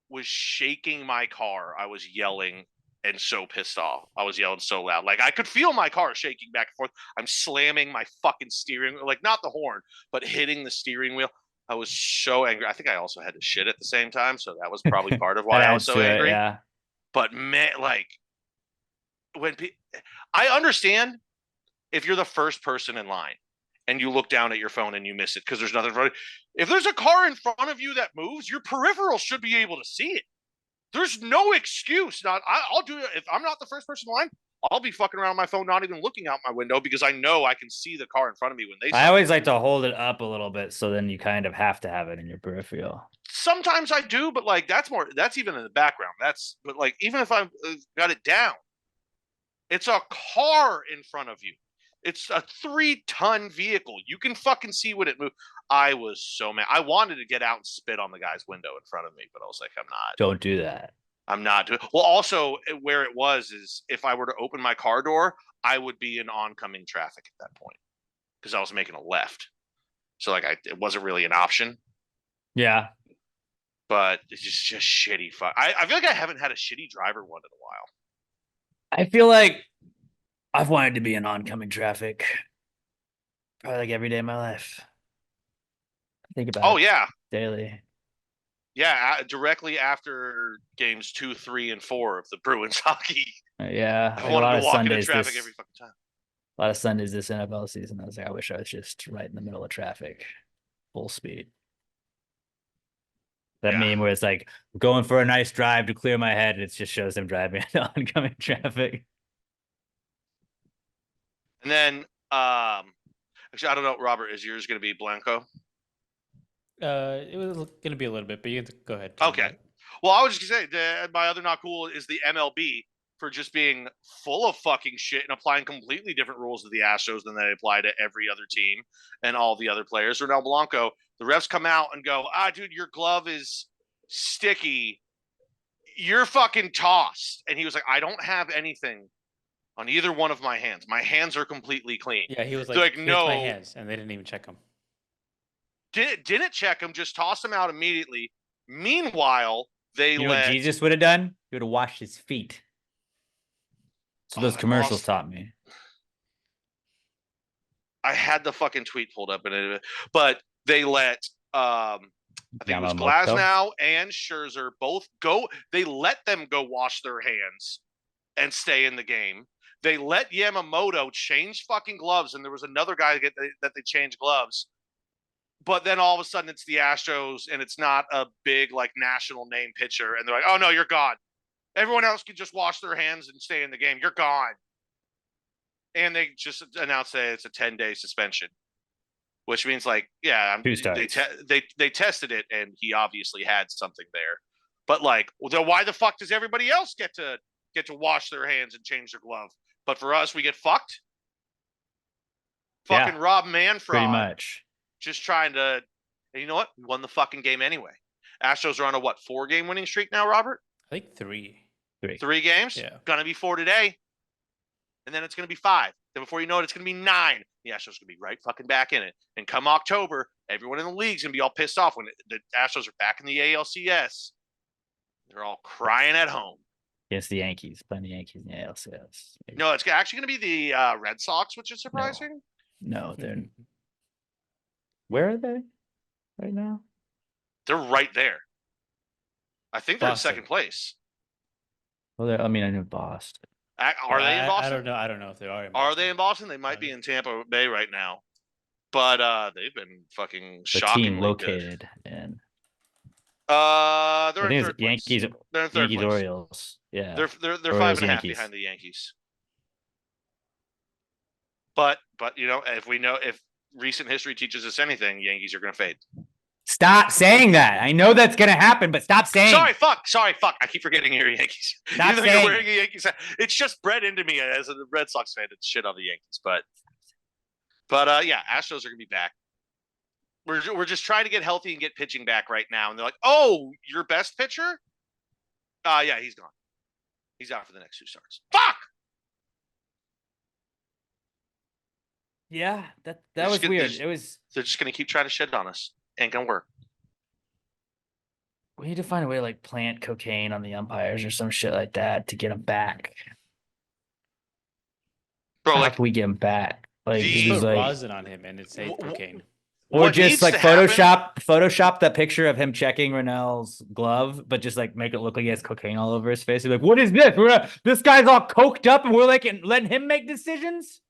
was shaking my car. I was yelling and so pissed off. I was yelling so loud. Like I could feel my car shaking back and forth. I'm slamming my fucking steering wheel, like not the horn, but hitting the steering wheel. I was so angry. I think I also had to shit at the same time. So that was probably part of why That I was adds so to it, angry. yeah. But man, like when I understand if you're the first person in line and you look down at your phone and you miss it because there's nothing in front of you. If there's a car in front of you that moves, your peripheral should be able to see it. There's no excuse. I'll do it. If I'm not the first person in line, I'll be fucking around my phone, not even looking out my window because I know I can see the car in front of me when they. I always like to hold it up a little bit, so then you kind of have to have it in your peripheral. Sometimes I do, but like that's even in the background. But like even if I've got it down, it's a car in front of you. It's a 3-ton vehicle. You can fucking see when it moves. I was so mad. I wanted to get out and spit on the guy's window in front of me, but I was like, I'm not. Don't do that. I'm not doing. Well, also where it was is if I were to open my car door, I would be in oncoming traffic at that point because I was making a left. So like it wasn't really an option. Yeah. But it's just shitty fun. I feel like I haven't had a shitty driver one in a while. I feel like I've wanted to be in oncoming traffic probably like every day of my life. I think about it Yeah. daily. Yeah, directly after games 2, 3, and 4 of the Bruins hockey. Yeah. I like wanted to walk into traffic every fucking time. A lot of Sundays this NFL season. I was like, I wish I was just right in the middle of traffic, full speed. That meme where it's like going for a nice drive to clear my head, and it just shows them driving into oncoming traffic. And then, actually, I don't know, Robert, is yours going to be Blanco? It was going to be a little bit, but you can go ahead. Okay. Well, I was just going to say, my other not cool is the MLB for just being full of fucking shit and applying completely different rules to the Astros than they apply to every other team and all the other players. Ronel Blanco, the refs come out and go, dude, your glove is sticky. You're fucking tossed. And he was like, I don't have anything on either one of my hands. My hands are completely clean. Yeah, he was like, They're like, "Here's no. my hands," and they didn't even check them. Didn't check him, just toss him out immediately. Meanwhile, they You know what let Jesus would have done? He would have washed his feet. So those I commercials lost- taught me. I had the fucking tweet pulled up, but they let I think it was Yamamoto. Glasnow and Scherzer both go. They let them go wash their hands and stay in the game. They let Yamamoto change fucking gloves, and there was another guy that they changed gloves. But then all of a sudden it's the Astros, and it's not a big like national name pitcher, and they're like, "Oh no, you're gone. Everyone else can just wash their hands and stay in the game. You're gone." And they just announced that it's a 10-day suspension, which means like, yeah, Two starts. they tested it, and he obviously had something there. But like, well, then why the fuck does everybody else get to wash their hands and change their glove? But for us, we get fucked. Yeah, Fucking Rob Manfred. Pretty much. Just trying to, and you know what? We won the fucking game anyway. Astros are on a 4-game winning streak now, Robert? I think 3. 3 games? Yeah. Gonna be 4 today. And then it's gonna be 5. Then before you know it, it's gonna be 9. The Astros gonna be right fucking back in it. And come October, everyone in the league's gonna be all pissed off when the Astros are back in the ALCS. They're all crying at home. Against the Yankees, playing the Yankees in the ALCS. Maybe. No, it's actually gonna be the Red Sox, which is surprising. No, they're. Where are they right now? They're right there. I think they're Boston. in second place. Well, I mean, I know Boston. Are they in Boston? I don't know. I don't know if they are. Are they in Boston? They might be in Tampa Bay right now, but they've been fucking The shockingly team good. located in. They're I in think third it's place. Yankees. They're in third Yankees place. Orioles. Yeah. They're Orioles, 5.5 Yankees. behind the Yankees. But you know, if recent history teaches us anything, Yankees are going to fade. Stop saying that. I know that's gonna happen, but stop saying. Sorry, fuck. I keep forgetting you're Yankees. Stop Even though saying you're wearing a Yankees hat. It's just bred into me as a Red Sox fan to shit on the Yankees. But yeah, Astros are going to be back. We're just trying to get healthy and get pitching back right now. And they're like, "Oh, your best pitcher? Yeah, he's gone. He's out for the next 2 starts. Fuck." Yeah, that They're was just weird. gonna- It was. They're just going to keep trying to shit on us. Ain't going to work. We need to find a way to like plant cocaine on the umpires or some shit like that to get them back. Bro, How like, can we get him back? Like The- he Put was like, rosin on him and it's W- cocaine. or what just needs like to happen- Photoshop that picture of him checking Rennell's glove, but just like make it look like he has cocaine all over his face. He's like, what is this? This guy's all coked up, and we're like letting him make decisions.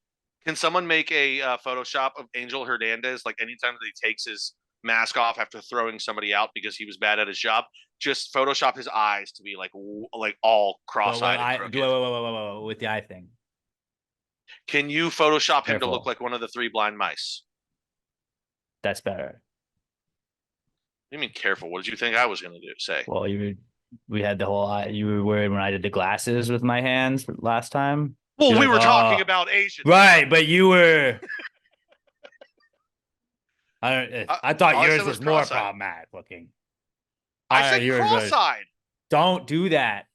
Can someone make a Photoshop of Angel Hernandez? Like anytime that he takes his mask off after throwing somebody out because he was bad at his job, just Photoshop his eyes to be like all cross-eyed. and crooked. Whoa, with the eye thing. Can you Photoshop him to look Careful. like one of the 3 blind mice? That's better. What do you mean careful? What did you think I was going to say? Well, we had the whole eye. You were worried when I did the glasses with my hands last time. Well, You're we like, were talking "Oh." about Asians. Right, but you were. I thought all I yours said was was more cross-eyed. problematic looking. I said Yours was- cross-eyed. Don't do that.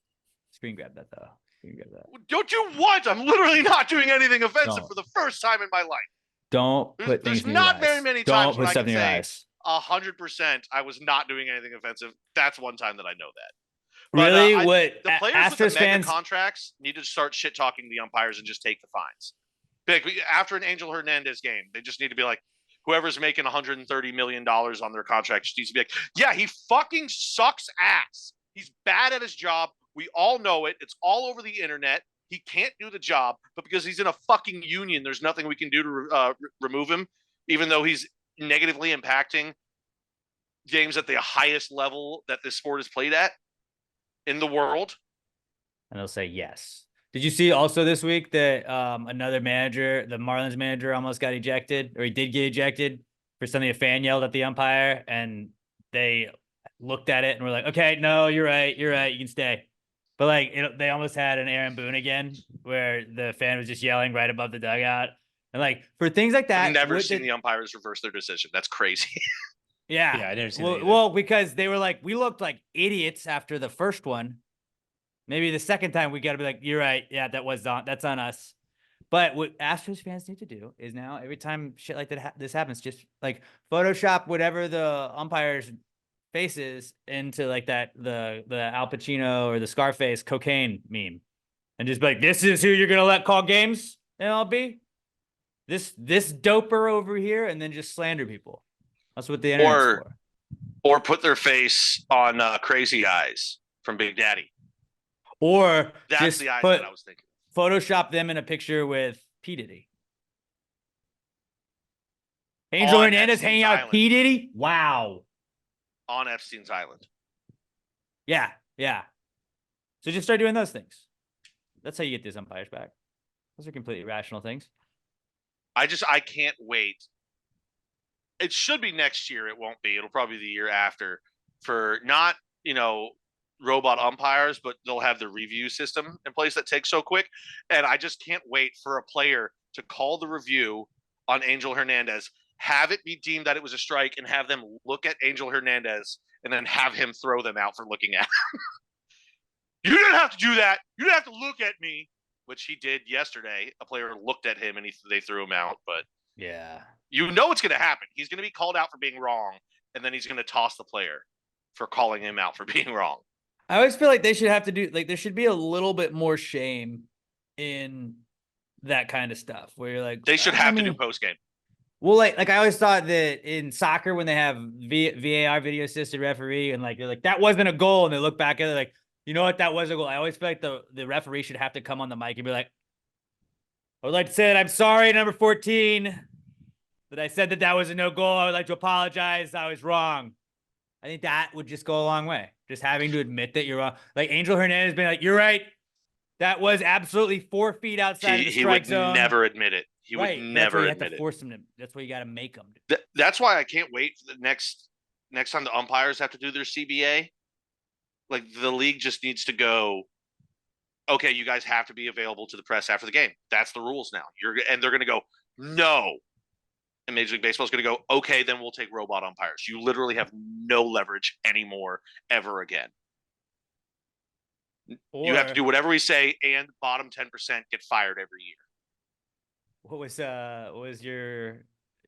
Screen grab that though. Screen grab that. Don't you what? I'm literally not doing anything offensive No. for the first time in my life. Don't There's- put things there's in not your very eyes. many Don't times put when I stuff can in your say, eyes. 100%, I was not doing anything offensive. That's one time that I know that. But, Really? the What players with the Astros mega fans? contracts need to start shit talking the umpires and just take the fines. After an Angel Hernandez game, they just need to be like, whoever's making $130 million on their contract just needs to be like, yeah, he fucking sucks ass. He's bad at his job. We all know it. It's all over the internet. He can't do the job, but because he's in a fucking union, there's nothing we can do to remove him, even though he's negatively impacting games at the highest level that this sport is played at in the world. And they'll say yes. Did you see also this week that another manager, the Marlins manager, almost got ejected, or he did get ejected for something a fan yelled at the umpire, and they looked at it and were like, "Okay, no, you're right, you can stay." But like, they almost had an Aaron Boone again, where the fan was just yelling right above the dugout, and like for things like that, I've never seen the umpires reverse their decision. That's crazy. Yeah, Yeah, I never seen that either. well, because they were like, we looked like idiots after the first one. Maybe the second time we got to be like, you're right. Yeah, that's on us. But what Astros fans need to do is now every time shit like this happens, just like Photoshop whatever the umpire's face is into like that the Al Pacino or the Scarface cocaine meme, and just be like, this is who you're gonna let call games in MLB. This doper over here, and then just slander people. That's what the internet's for. Or put their face on Crazy Eyes from Big Daddy. Or that's just the eyes that I was thinking. Photoshop them in a picture with P. Diddy. Angel Hernandez hanging out with P. Diddy? Wow. On Epstein's Island. Yeah. So just start doing those things. That's how you get these umpires back. Those are completely rational things. I can't wait. It should be next year. It won't be. It'll probably be the year after for not, robot umpires, but they'll have the review system in place that takes so quick. And I just can't wait for a player to call the review on Angel Hernandez, have it be deemed that it was a strike, and have them look at Angel Hernandez and then have him throw them out for looking at him. You didn't have to do that. You didn't have to look at me, which he did yesterday. A player looked at him and they threw him out. But yeah, what's going to happen. He's going to be called out for being wrong, and then he's going to toss the player for calling him out for being wrong. I always feel like they should have to do, like, there should be a little bit more shame in that kind of stuff where you're like, they should have to do post game. Well, like I always thought that in soccer, when they have VAR, video assisted referee, and like they're like, that wasn't a goal, and they look back at it like, you know what, that was a goal. I always feel like the referee should have to come on the mic and be like, I would like to say that I'm sorry, number 14, that I said that was a no goal. I would like to apologize. I was wrong. I think that would just go a long way. Just having to admit that you're wrong. Like Angel Hernandez being like, you're right. That was absolutely 4 feet outside the strike zone. He would never admit it. He would never admit it. Force him to. That's why you got to make him. That's why I can't wait for the next time the umpires have to do their CBA. Like the league just needs to go, okay, you guys have to be available to the press after the game. That's the rules now. And they're going to go, no. And Major League Baseball is going to go, okay, then we'll take robot umpires. You literally have no leverage anymore ever again. You have to do whatever we say, and bottom 10% get fired every year. What was the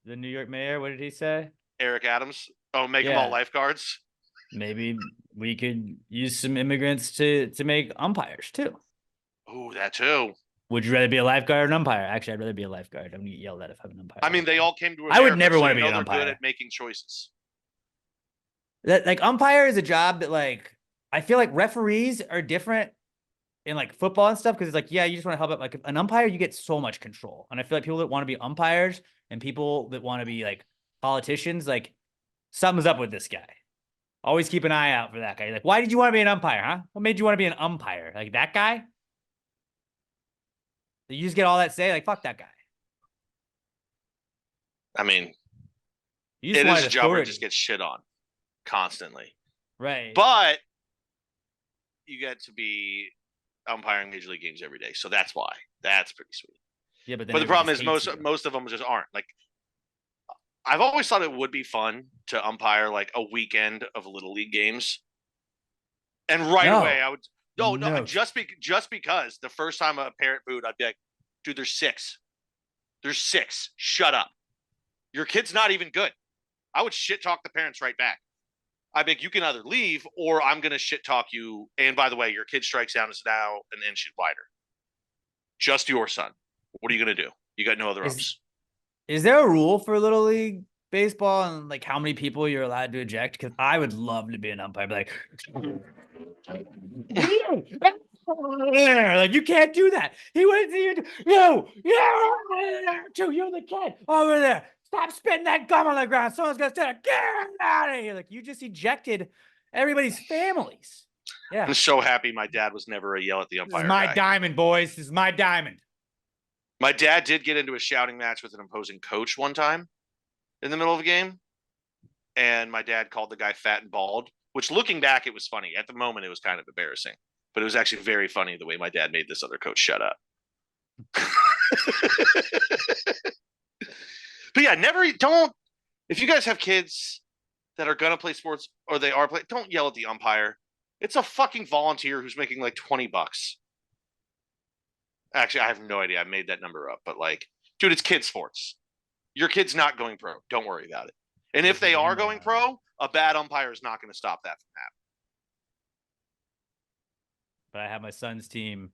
New York mayor? What did he say? Eric Adams. Oh, make them all lifeguards. Maybe we could use some immigrants to make umpires too. Oh, that too. Would you rather be a lifeguard or an umpire? Actually, I'd rather be a lifeguard. I'm gonna get yelled at if I'm an umpire. I mean, they all came to America, I would never so want to be an umpire. They're good at making choices. That like umpire is a job that like I feel like referees are different in like football and stuff because it's like, yeah, you just want to help out. Like an umpire, you get so much control. And I feel like people that want to be umpires and people that want to be like politicians, like something's up with this guy. Always keep an eye out for that guy. Like, why did you want to be an umpire, huh? What made you want to be an umpire? Like that guy? You just get all that say, like, fuck that guy. I mean, it is a job where it just gets shit on constantly. Right. But you get to be umpiring major league games every day. So that's why. That's pretty sweet. Yeah, but the problem is most of them just aren't. Like, I've always thought it would be fun to umpire like a weekend of little league games. And away I would no, just because the first time a parent booed, I'd be like, dude, there's 6. There's 6. Shut up. Your kid's not even good. I would shit talk the parents right back. I think you can either leave or I'm going to shit talk you. And by the way, your kid strikes down is now an inch wider. Just your son. What are you going to do? You got no other ups. Is there a rule for Little League baseball and like how many people you're allowed to eject? Because I would love to be an umpire. Like, like you can't do that. He went to you. You're the kid over there. Stop spitting that gum on the ground. Someone's gonna say, get out of here. Like you just ejected everybody's families. Yeah. I'm so happy my dad was never a yell at the umpire. This is my diamond, boys. This is my diamond. My dad did get into a shouting match with an opposing coach one time in the middle of a game. And my dad called the guy fat and bald, which looking back, it was funny. At the moment, it was kind of embarrassing. But it was actually very funny the way my dad made this other coach shut up. But yeah, if you guys have kids that are going to play sports or they are playing, don't yell at the umpire. It's a fucking volunteer who's making like $20. Actually, I have no idea. I made that number up, but like, dude, it's kid sports. Your kid's not going pro. Don't worry about it. And if they are going pro, a bad umpire is not going to stop that from happening. But I have my son's team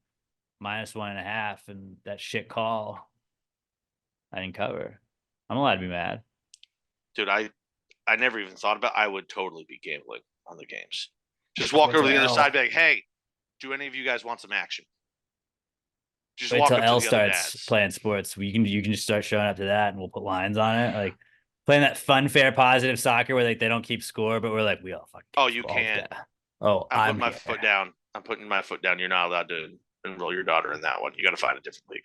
-1.5, and that shit call I didn't cover. I'm allowed to be mad. Dude, I never even thought about. I would totally be gambling on the games. Just walk over to the other side, be like, "Hey, do any of you guys want some action?" Just Wait walk till up L to the other starts dads. playing sports. You can just start showing up to that, and we'll put lines on it, like playing that fun, fair, positive soccer where like they don't keep score, but we're like we all fucking. Oh, you can't. Oh, I'm putting my here. foot down. I'm putting my foot down. You're not allowed to enroll your daughter in that one. You got to find a different league.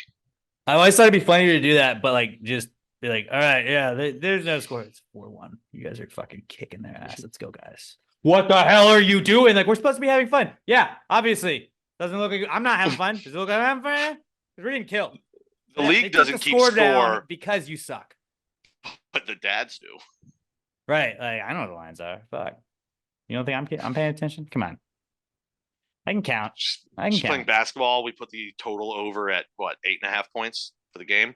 I always thought it'd be funnier to do that, but like just be like, all right, yeah, there's no score. It's 4-1. You guys are fucking kicking their ass. Let's go, guys. What the hell are you doing? Like, we're supposed to be having fun. Yeah, obviously. Doesn't look like I'm not having fun. Does it look like I'm having fun? Because we're getting killed. The Yeah, league they took doesn't the keep score down because you suck. but the dads do. Right. Like, I know what the lines are. Fuck. You don't think I'm paying attention? Come on. I can count. I can Just count. playing basketball, we put the total over at what, 8.5 points for the game.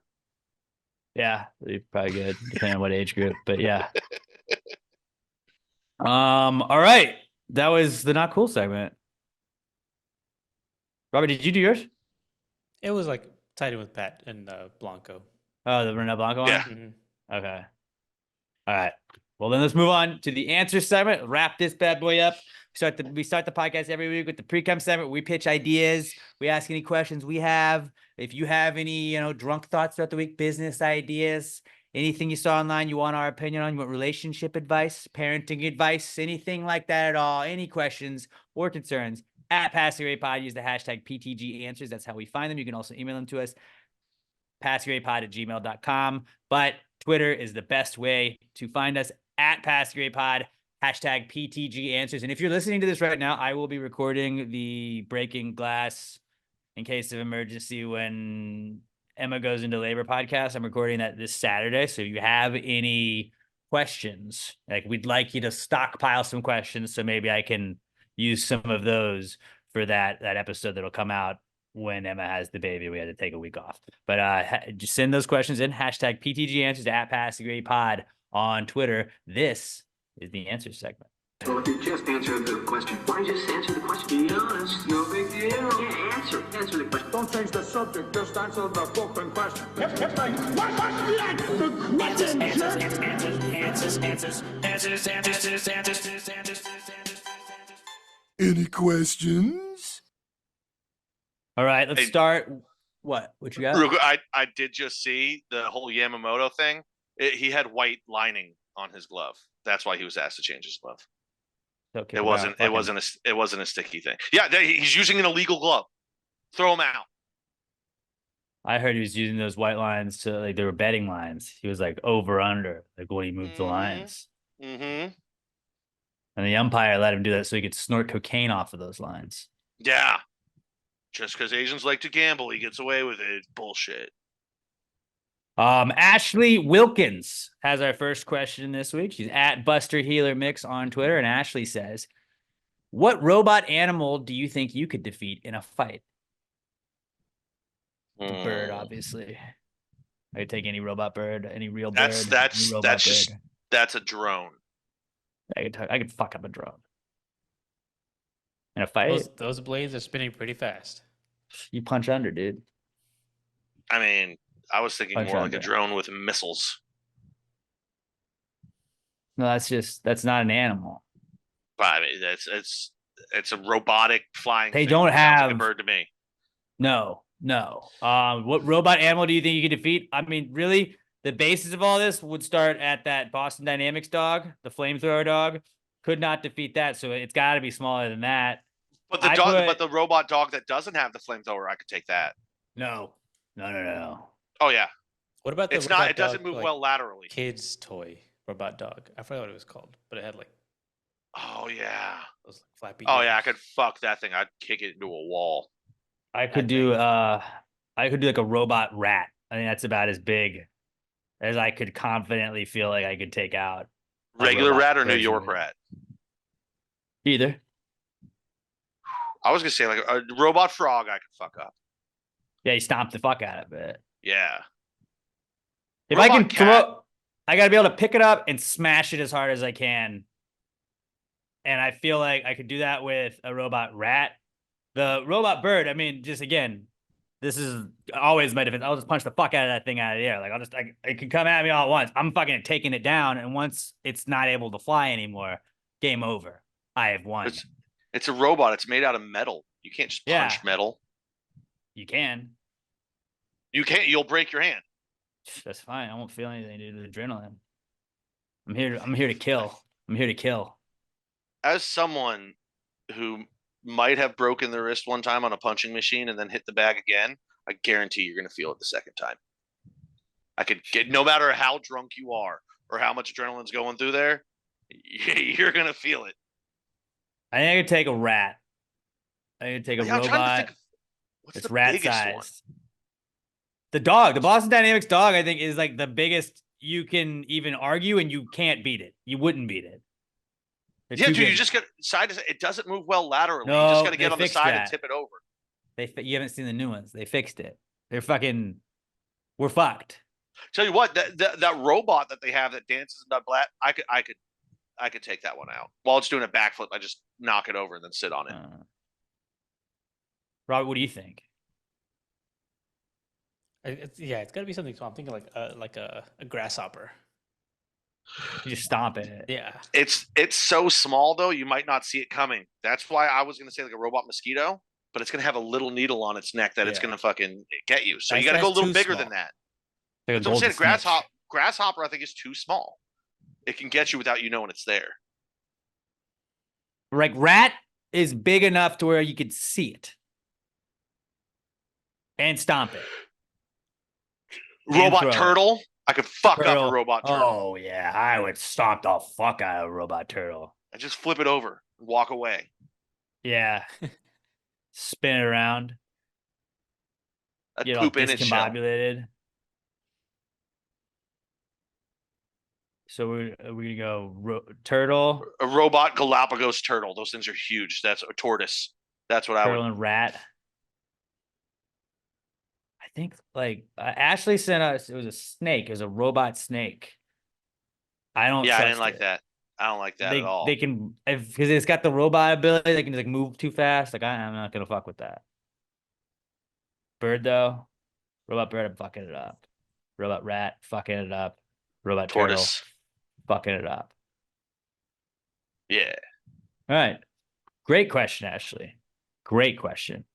Yeah, probably good, depending on what age group. But yeah. All right. That was the not cool segment. Robert, did you do yours? It was like tied in with Pat and Blanco. Oh, the René Blanco one? Yeah. Mhm. Okay. All right. Well, then let's move on to the answer segment. Wrap this bad boy up. We start the podcast every week with the Precome segment. We pitch ideas. We ask any questions we have. If you have any, drunk thoughts throughout the week, business ideas, anything you saw online you want our opinion on, you want relationship advice, parenting advice, anything like that at all, any questions or concerns, at Passing Grade Pod, use the hashtag PTG Answers. That's how we find them. You can also email them to us, passinggrade@gmail.com. But Twitter is the best way to find us, at @passinggrade, hashtag PTG Answers. And if you're listening to this right now, I will be recording the Breaking Glass in case of emergency when Emma goes into labor podcast. I'm recording that this Saturday. So if you have any questions, like we'd like you to stockpile some questions so maybe I can use some of those for that episode that'll come out when Emma has the baby. We had to take a week off. But just send those questions in, hashtag PTG Answers, at Passing Grade Pod on Twitter. This is the answer segment. Well, if you just answer the question, why don't you just answer the question? Be honest, no big deal. Yeah, answer the question. Don't change the subject, just answer the fucking question. Any questions? All right, let's Hey. start. What you got? Real quick, I did just see the whole Yamamoto thing. He had white lining on his glove. That's why he was asked to change his glove. Okay, It wow, wasn't. fucking- It wasn't a sticky thing. Yeah, he's using an illegal glove. Throw him out. I heard he was using those white lines to, like, they were betting lines. He was like over under, like when he moved the Mhm. lines. Mm-hmm. And the umpire let him do that so he could snort cocaine off of those lines. Yeah. Just because Asians like to gamble, he gets away with it. It's bullshit. Ashley Wilkins has our first question this week. She's at Buster Healer Mix on Twitter, and Ashley says, "What robot animal do you think you could defeat in a fight?" The bird, obviously. I could take any robot bird, any real bird. any robot bird. That's a drone. I could fuck up a drone. In a fight, Those blades are spinning pretty fast. you punch under, dude. I mean, I was thinking Punch more like a under. drone with missiles. No, that's not an animal. But I mean, it's a robotic flying. They thing. don't Sounds like have- a bird to me. No. What robot animal do you think you could defeat? I mean, really, the basis of all this would start at that Boston Dynamics dog, the flamethrower dog. Could not defeat that, so it's got to be smaller than that. But the but the robot dog that doesn't have the flamethrower, I could take that. No. Oh yeah, What about the it's not. robot It doesn't dog, move like, well laterally. Kids toy robot dog? I forgot what it was called, but it had like Oh yeah. those flappy. Oh yeah, I ears. could fuck that thing. I'd kick it into a wall. I could do like a robot rat. I think that's about as big as I could confidently feel like I could take out. a Regular robot rat or New version York of it. rat? Either. I was gonna say like a robot frog. I could fuck up. Yeah, you stomp the fuck out of it. Yeah. If I can Robot cat. throw, I gotta be able to pick it up and smash it as hard as I can. And I feel like I could do that with a robot rat. The robot bird, I mean, just again, this is always my defense. I'll just punch the fuck out of that thing out of the air. Like it can come at me all at once. I'm fucking taking it down, and once it's not able to fly anymore, game over. I have won. It's a robot. It's made out of metal. You can't just punch metal. You can. You can't. You'll break your hand. That's fine. I won't feel anything due to the adrenaline. I'm here to kill. I'm here to kill. As someone who might have broken their wrist one time on a punching machine and then hit the bag again, I guarantee you're going to feel it the second time. I could get, no matter how drunk you are or how much adrenaline's going through there, you're going to feel it. I think I could take a rat. I could take a robot. What's It's the rat biggest size. one? The dog, the Boston Dynamics dog, I think is like the biggest you can even argue, and you can't beat it. You wouldn't beat it. They're Yeah, too dude, you good. just got side to side. It doesn't move well laterally. No, you just got to they get on the fixed side that. and tip it over. You haven't seen the new ones. They fixed it. They're fucking. We're fucked. Tell you what, that robot that they have that dances and does black, I could take that one out while it's doing a backflip. I just knock it over and then sit on it. Robert, what do you think? It's got to be something small. I'm thinking like a grasshopper. You just stomp it. Yeah. It's so small though, you might not see it coming. That's why I was gonna say like a robot mosquito, but it's gonna have a little needle on its neck that it's gonna fucking get you. So you got to go a little bigger than that. Like So I'm saying grasshopper, I think is too small. It can get you without you knowing it's there. Like rat is big enough to where you could see it and stomp it. Robot turtle. I could fuck up a robot turtle. Oh yeah, I would stomp the fuck out of a robot turtle. I just flip it over and walk away. Yeah. Spin it around. I'd Get poop all in its shell. discombobulated. So we're gonna go turtle, A robot Galapagos turtle. Those things are huge. That's a tortoise. That's what I turtle would. and rat. I think like Ashley sent us. It was a snake. It was a robot snake. I don't. Yeah, I didn't trust like it. that. I don't like that at all. They can because it's got the robot ability. They can like move too fast. Like I'm not gonna fuck with that. Bird though, robot bird, I'm fucking it up. Robot rat, fucking it up. Robot Tortoise. turtle, fucking it up. Yeah. All right, great question, Ashley. Great question.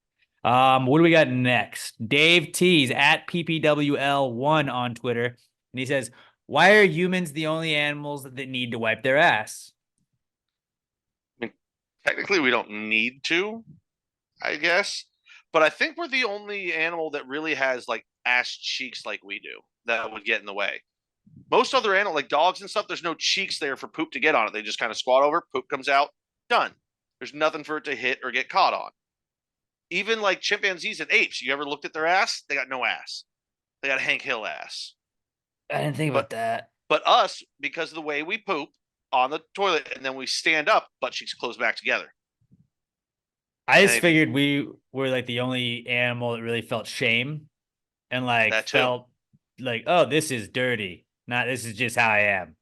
What do we got next? Dave T's at PPWL1 on Twitter, and he says, "Why are humans the only animals that need to wipe their ass?" Technically, we don't need to, I guess. But I think we're the only animal that really has like ass cheeks like we do that would get in the way. Most other animals, like dogs and stuff, there's no cheeks there for poop to get on it. They just kind of squat over, poop comes out, done. There's nothing for it to hit or get caught on. Even like chimpanzees and apes, you ever looked at their ass? They got no ass. They got a Hank Hill ass. I didn't think about that. But us, because of the way we poop on the toilet and then we stand up, butt cheeks close back together. I just figured we were like the only animal that really felt shame and like felt like, oh, this is dirty. Not this is just how I am.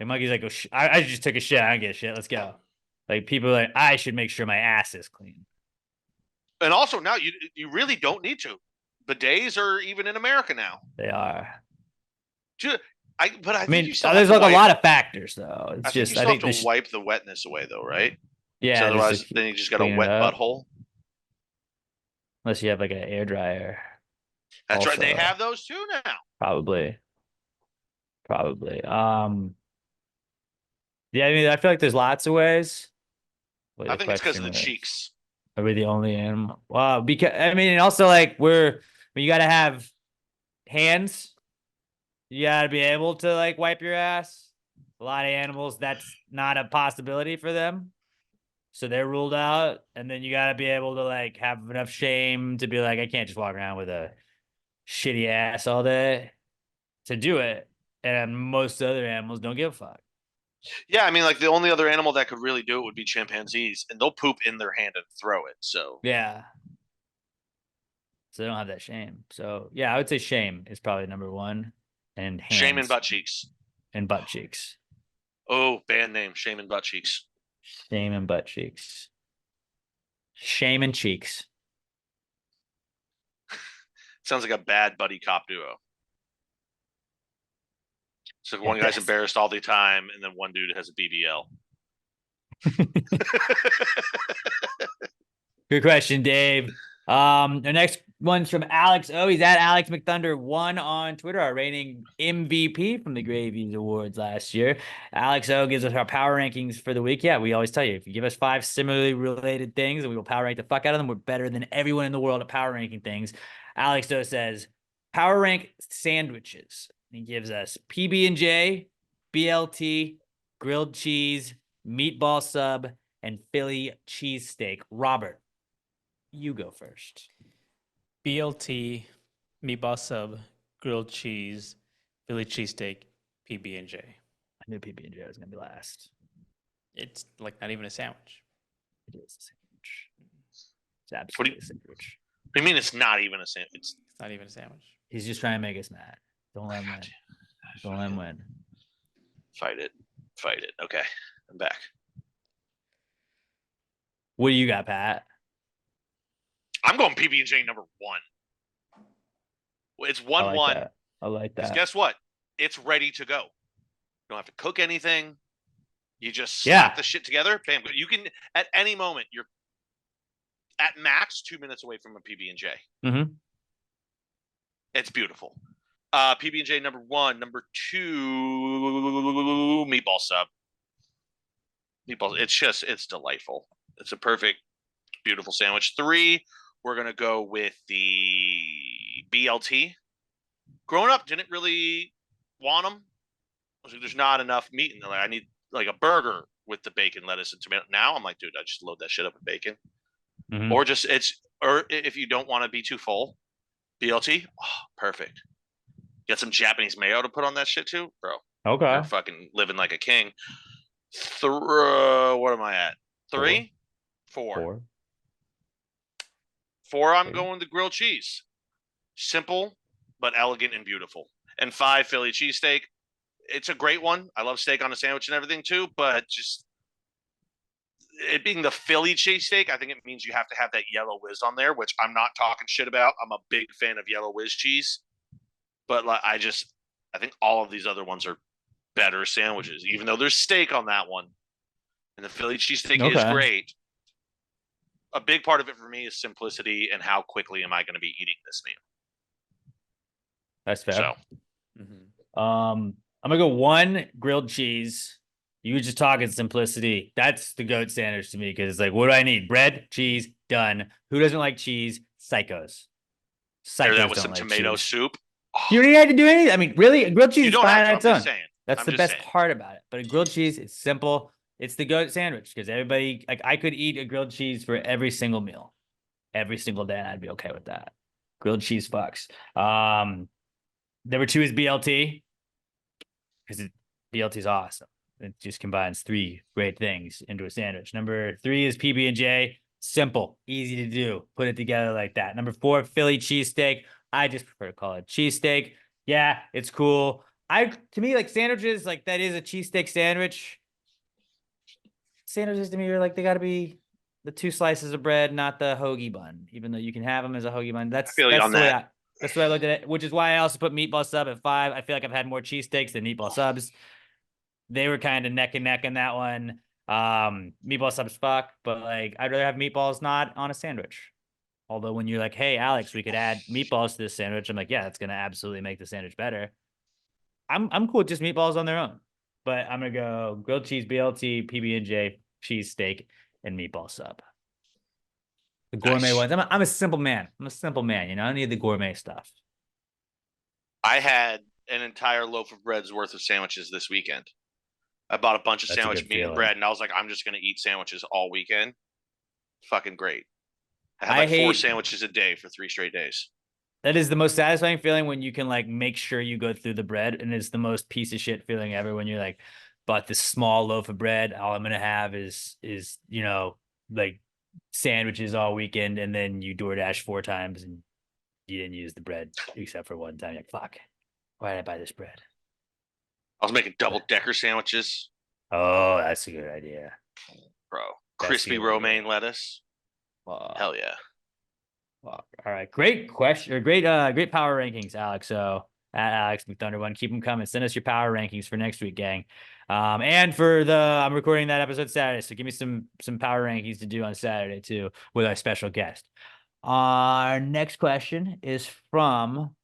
The monkey's like, oh, I just took a shit. I don't get a shit. Let's go. Like people are like, I should make sure my ass is clean. And also now you really don't need to. Bidets are even in America now. They are. I mean, there's like a lot of factors though. It's just I think you still have to wipe the wetness away though, right? Yeah. So otherwise, then you just got a wet butthole. Unless you have like an air dryer. That's right. They have those too now. Probably. Yeah, I mean, I feel like there's lots of ways. I think it's because of the cheeks. Are we the only animal? Well, because I mean, and also like you got to have hands. You got to be able to like wipe your ass. A lot of animals, that's not a possibility for them. So they're ruled out. And then you got to be able to like have enough shame to be like, I can't just walk around with a shitty ass all day to do it. And most other animals don't give a fuck. Yeah, I mean, like the only other animal that could really do it would be chimpanzees, and they'll poop in their hand and throw it. So yeah. So they don't have that shame. So yeah, I would say shame is probably number one. And hands Shame and butt cheeks. and butt cheeks. Oh, band name, Shame and butt cheeks. Shame and butt cheeks. Shame and cheeks. Sounds like a bad buddy cop duo. So one At guy's best. embarrassed all the time, and then one dude has a BBL. Good question, Dave. The next one's from Alex. Oh, he's at Alex McThunder1 on Twitter, our reigning MVP from the Gravies Awards last year. Alex O gives us our power rankings for the week. Yeah, we always tell you, if you give us 5 similarly related things and we will power rank the fuck out of them, we're better than everyone in the world at power ranking things. Alex O says, power rank sandwiches. He gives us PB&J, BLT, grilled cheese, meatball sub, and Philly cheesesteak. Robert, you go first. BLT, meatball sub, grilled cheese, Philly cheesesteak, PB&J. I knew PB&J was gonna be last. It's like not even a sandwich. It is a sandwich. It's absolutely a sandwich. What do you mean it's not even a sandwich? It's not even a sandwich. He's just trying to make us mad. Don't let him win. Don't let him win. Fight it. Fight it. Okay. I'm back. What do you got, Pat? I'm going PB&J number 1. It's 1-1. I like Because that. guess what? It's ready to go. You don't have to cook anything. You just slap the shit together. Bam. You can, at any moment, you're at max 2 minutes away from a PB&J. Mm-hmm. It's beautiful. PB&J number 1. Number 2, meatball sub. Meatballs. It's delightful. It's a perfect, beautiful sandwich. 3, we're going to go with the BLT. Growing up, didn't really want them. I was like, there's not enough meat in there. Like, I need like a burger with the bacon, lettuce, and tomato. Now I'm like, dude, I just load that shit up with bacon. Mhm. Or if you don't want to be too full, BLT, perfect. Get some Japanese mayo to put on that shit too, bro. Okay. You're fucking living like a king. What am I at? 3? 4. 4, I'm going the grilled cheese. Simple, but elegant and beautiful. And 5, Philly cheesesteak. It's a great one. I love steak on a sandwich and everything too, but just it being the Philly cheesesteak, I think it means you have to have that yellow whiz on there, which I'm not talking shit about. I'm a big fan of yellow whiz cheese. But like, I think all of these other ones are better sandwiches, even though there's steak on that one. And the Philly cheesesteak is great. A big part of it for me is simplicity and how quickly am I going to be eating this meal. That's fair. So, I'm gonna go 1 grilled cheese. You were just talking simplicity. That's the GOAT sandwich to me because it's like, what do I need? Bread, cheese, done. Who doesn't like cheese? Psychos. pair Psychos that with don't some like tomato cheese. soup. You don't even have to do anything. I mean, really, a grilled cheese You is don't fine have on to. its I'm own. just saying. That's I'm the just best saying. part about it. But a grilled cheese, it's simple. It's the GOAT sandwich because everybody, like, I could eat a grilled cheese for every single meal, every single day, and I'd be okay with that. Grilled cheese fucks. Number 2 is BLT because BLT is awesome. It just combines 3 great things into a sandwich. Number 3 is PB&J. Simple, easy to do. Put it together like that. Number 4, Philly cheesesteak. I just prefer to call it cheesesteak. Yeah, it's cool. To me, like sandwiches, like that is a cheesesteak sandwich. Sandwiches to me are like they got to be the 2 slices of bread, not the hoagie bun. Even though you can have them as a hoagie bun. That's feel you on the way that. that's the way I looked at it. Which is why I also put meatball sub at 5. I feel like I've had more cheesesteaks than meatball subs. They were kind of neck and neck in that one. Meatball subs fuck, but like I'd rather have meatballs not on a sandwich. Although when you're like, hey Alex, we could add meatballs to this sandwich, I'm like, yeah, that's gonna absolutely make the sandwich better. I'm cool with just meatballs on their own, but I'm gonna go grilled cheese, BLT, PB&J, cheese steak, and meatball sub. The gourmet ones. I'm a simple man. I'm a simple man. You know, I don't need the gourmet stuff. I had an entire loaf of bread's worth of sandwiches this weekend. I bought a bunch of That's a sandwich good meat and feeling. bread, and I was like, I'm just going to eat sandwiches all weekend. Fucking great. I had I like 4 hate- sandwiches a day for 3 straight days. That is the most satisfying feeling when you can like make sure you go through the bread, and it's the most piece of shit feeling ever when you're like, bought this small loaf of bread. All I'm gonna have is like sandwiches all weekend, and then you DoorDash 4 times and you didn't use the bread except for one time. You're like, fuck, why did I buy this bread? I was making double-decker sandwiches, Oh, that's a good idea. bro. That's Crispy the way to do it. romaine lettuce. Fuck, Hell yeah. fuck. All right, great question, or great power rankings, Alex. So at Alex McThunder1, keep them coming. Send us your power rankings for next week, gang. And for I'm recording that episode Saturday, so give me some power rankings to do on Saturday too with our special guest. Our next question is from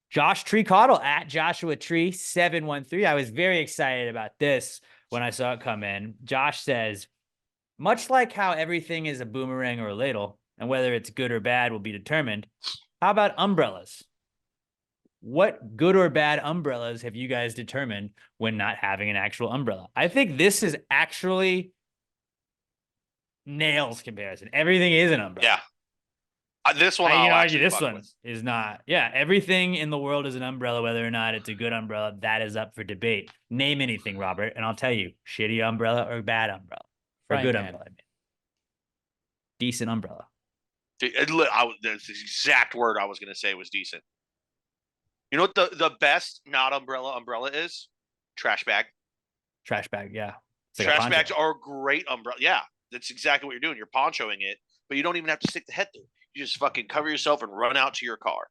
Josh Tree Caudle at Joshua Tree 713. I was very excited about this when I saw it come in. Josh says, much like how everything is a boomerang or a ladle, and whether it's good or bad will be determined, how about umbrellas? What good or bad umbrellas have you guys determined when not having an actual umbrella? I think this is actually nails comparison. Everything is an umbrella. Yeah. This one, I I'll can argue actually this fuck one with. is not. Yeah, everything in the world is an umbrella, whether or not it's a good umbrella. That is up for debate. Name anything, Robert, and I'll tell you: shitty umbrella or bad umbrella, or Frying good pan. umbrella. I mean. Decent umbrella. That's the exact word I was going to say was decent. You know what the best not umbrella is? Trash bag. Trash bag, yeah. It's like a Trash poncho. bags are a great umbrella. Yeah, that's exactly what you're doing. You're ponchoing it, but you don't even have to stick the head through. You just fucking cover yourself and run out to your car.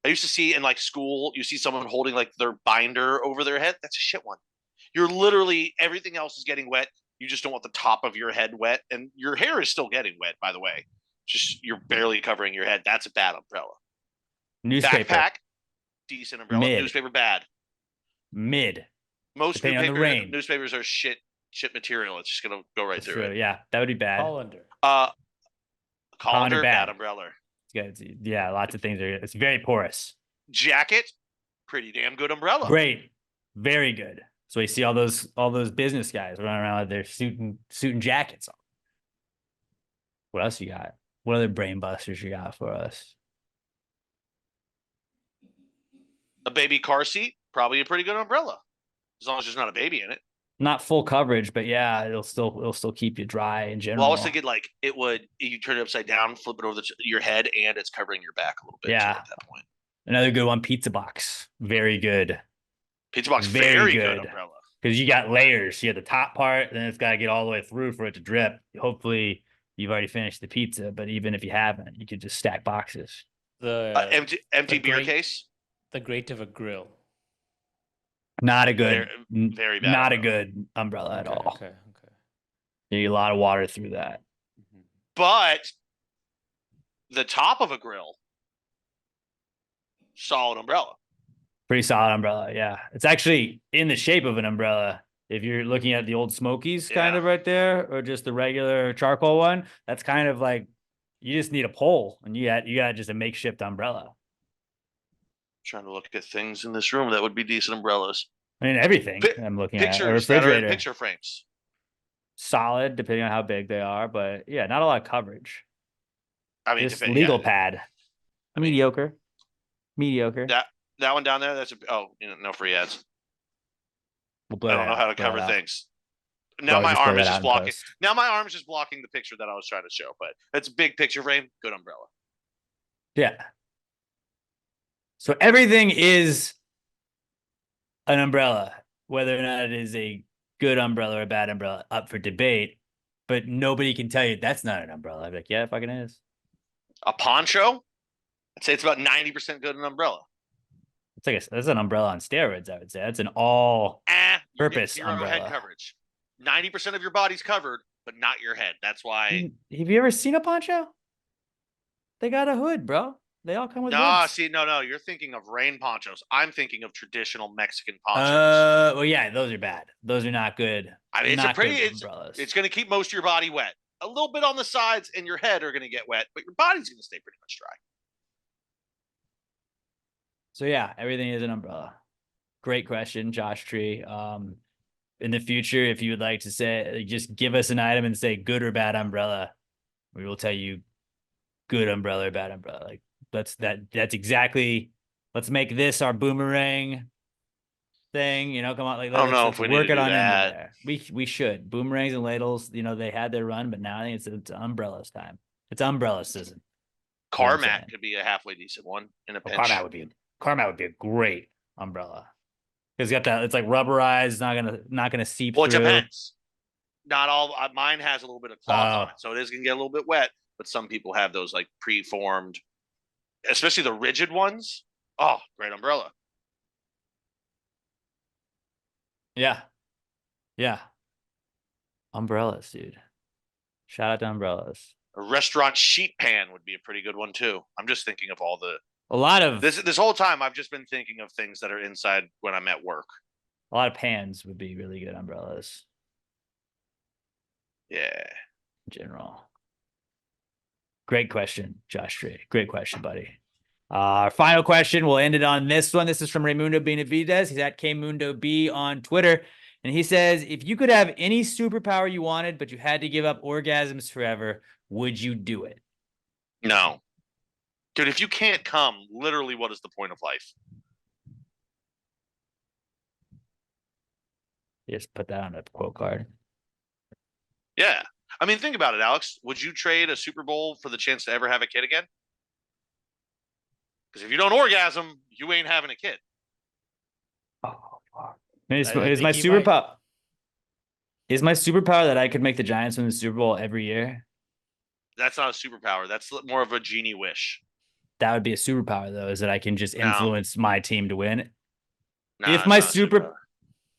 I used to see in like school, you see someone holding like their binder over their head. That's a shit one. You're literally, everything else is getting wet. You just don't want the top of your head wet, and your hair is still getting wet, by the way. Just you're barely covering your head. That's a bad umbrella. Newspaper. Backpack, decent umbrella. Mid. Newspaper, bad. Mid. Most Depending on the rain. newspapers are shit material. It's just gonna go right That's through true. it. Yeah, that would be bad. Colander. Colander, bad. bad umbrella. Yeah, lots of things are. It's very porous. Jacket, pretty damn good umbrella. Great, very good. So you see all those business guys running around with their suit and jackets on. What else you got? What other brain busters you got for us? A baby car seat, probably a pretty good umbrella, as long as there's not a baby in it. Not full coverage, but yeah, it'll still keep you dry in general. Well, I was thinking like you turn it upside down, flip it over your head, and it's covering your back a little bit. Yeah. Too at that point. Another good one, pizza box. Very good. Pizza box, very good umbrella. Because you got layers. You have the top part, then it's got to get all the way through for it to drip. Hopefully, you've already finished the pizza, but even if you haven't, you could just stack boxes. The empty beer grate- case. The grate of a grill. Not a good, Very bad not umbrella. a good umbrella at all. Okay. You need a lot of water through that. But the top of a grill, solid umbrella. Pretty solid umbrella, yeah. It's actually in the shape of an umbrella. If you're looking at the old Smokies kind of right there, or just the regular charcoal one, that's kind of like you just need a pole and you got just a makeshift umbrella. Trying to look at things in this room that would be decent umbrellas. I mean, everything I'm looking at. A Pictures that are in refrigerator, picture frames. solid depending on how big they are, but yeah, not a lot of coverage. I mean, Just legal yeah. pad. Mediocre. That one down there. That's no free ads. We'll I don't know how to cover things. Now Well, my just blur arm is that out just in blocking. post. Now my arm is just blocking the picture that I was trying to show. But it's a big picture frame. Good umbrella. Yeah. So everything is an umbrella, whether or not it is a good umbrella or a bad umbrella, up for debate. But nobody can tell you that's not an umbrella. I'd be like, yeah, it fucking is. A poncho. I'd say it's about 90% good an umbrella. That's an umbrella on steroids, I would say. That's an all-purpose Zero head umbrella. coverage. 90% of your body's covered, but not your head. That's why. Have you ever seen a poncho? They got a hood, bro. They all come with hoods. No. You're thinking of rain ponchos. I'm thinking of traditional Mexican ponchos. Well, yeah, those are bad. Those are not good. I mean, not good it's umbrellas. It's going to keep most of your body wet. A little bit on the sides and your head are going to get wet, but your body's going to stay pretty much dry. So yeah, everything is an umbrella. Great question, Josh Tree. In the future, if you would like to say, just give us an item and say good or bad umbrella, we will tell you good umbrella or bad umbrella. Like that's exactly. Let's make this our boomerang thing. Come on, like I don't know let's if we need work to it do on into that. there. We should. Boomerangs and ladles. They had their run, but now I think it's umbrellas time. It's umbrella season. You know what I'm Carmack saying? could be a halfway decent one in a Oh, pinch. Carmack would be a great umbrella. It's got that. It's like rubberized. Not gonna seep Well, it through. depends. Not all. Mine has a little bit of cloth on Oh. it, so it is gonna get a little bit wet. But some people have those like preformed, especially the rigid ones. Oh, great umbrella. Yeah. Yeah. Umbrellas, dude. Shout out to umbrellas. A restaurant sheet pan would be a pretty good one too. I'm just thinking of all the A lot of this whole time. I've just been thinking of things that are inside when I'm at work. pans would be really good umbrellas Yeah. in general. Great question, Josh Tree. Great question, buddy. Our final question, we'll end it on this one. This is from Raymundo Benavides. He's at Kmundo B on Twitter. And he says, if you could have any superpower you wanted, but you had to give up orgasms forever, would you do it? No. Dude, if you can't come, literally, what is the point of life? Just put that on a quote card. Yeah. I mean, think about it, Alex. Would you trade a Super Bowl for the chance to ever have a kid again? Because if you don't orgasm, you ain't having a kid. Oh, fuck. Is I my think he might. superpower? Is my superpower that I could make the Giants win the Super Bowl every year? That's not a superpower. That's more of a genie wish. That would be a superpower, though, is that I can just No. influence my team to win. Nah, If it's my not a superpower.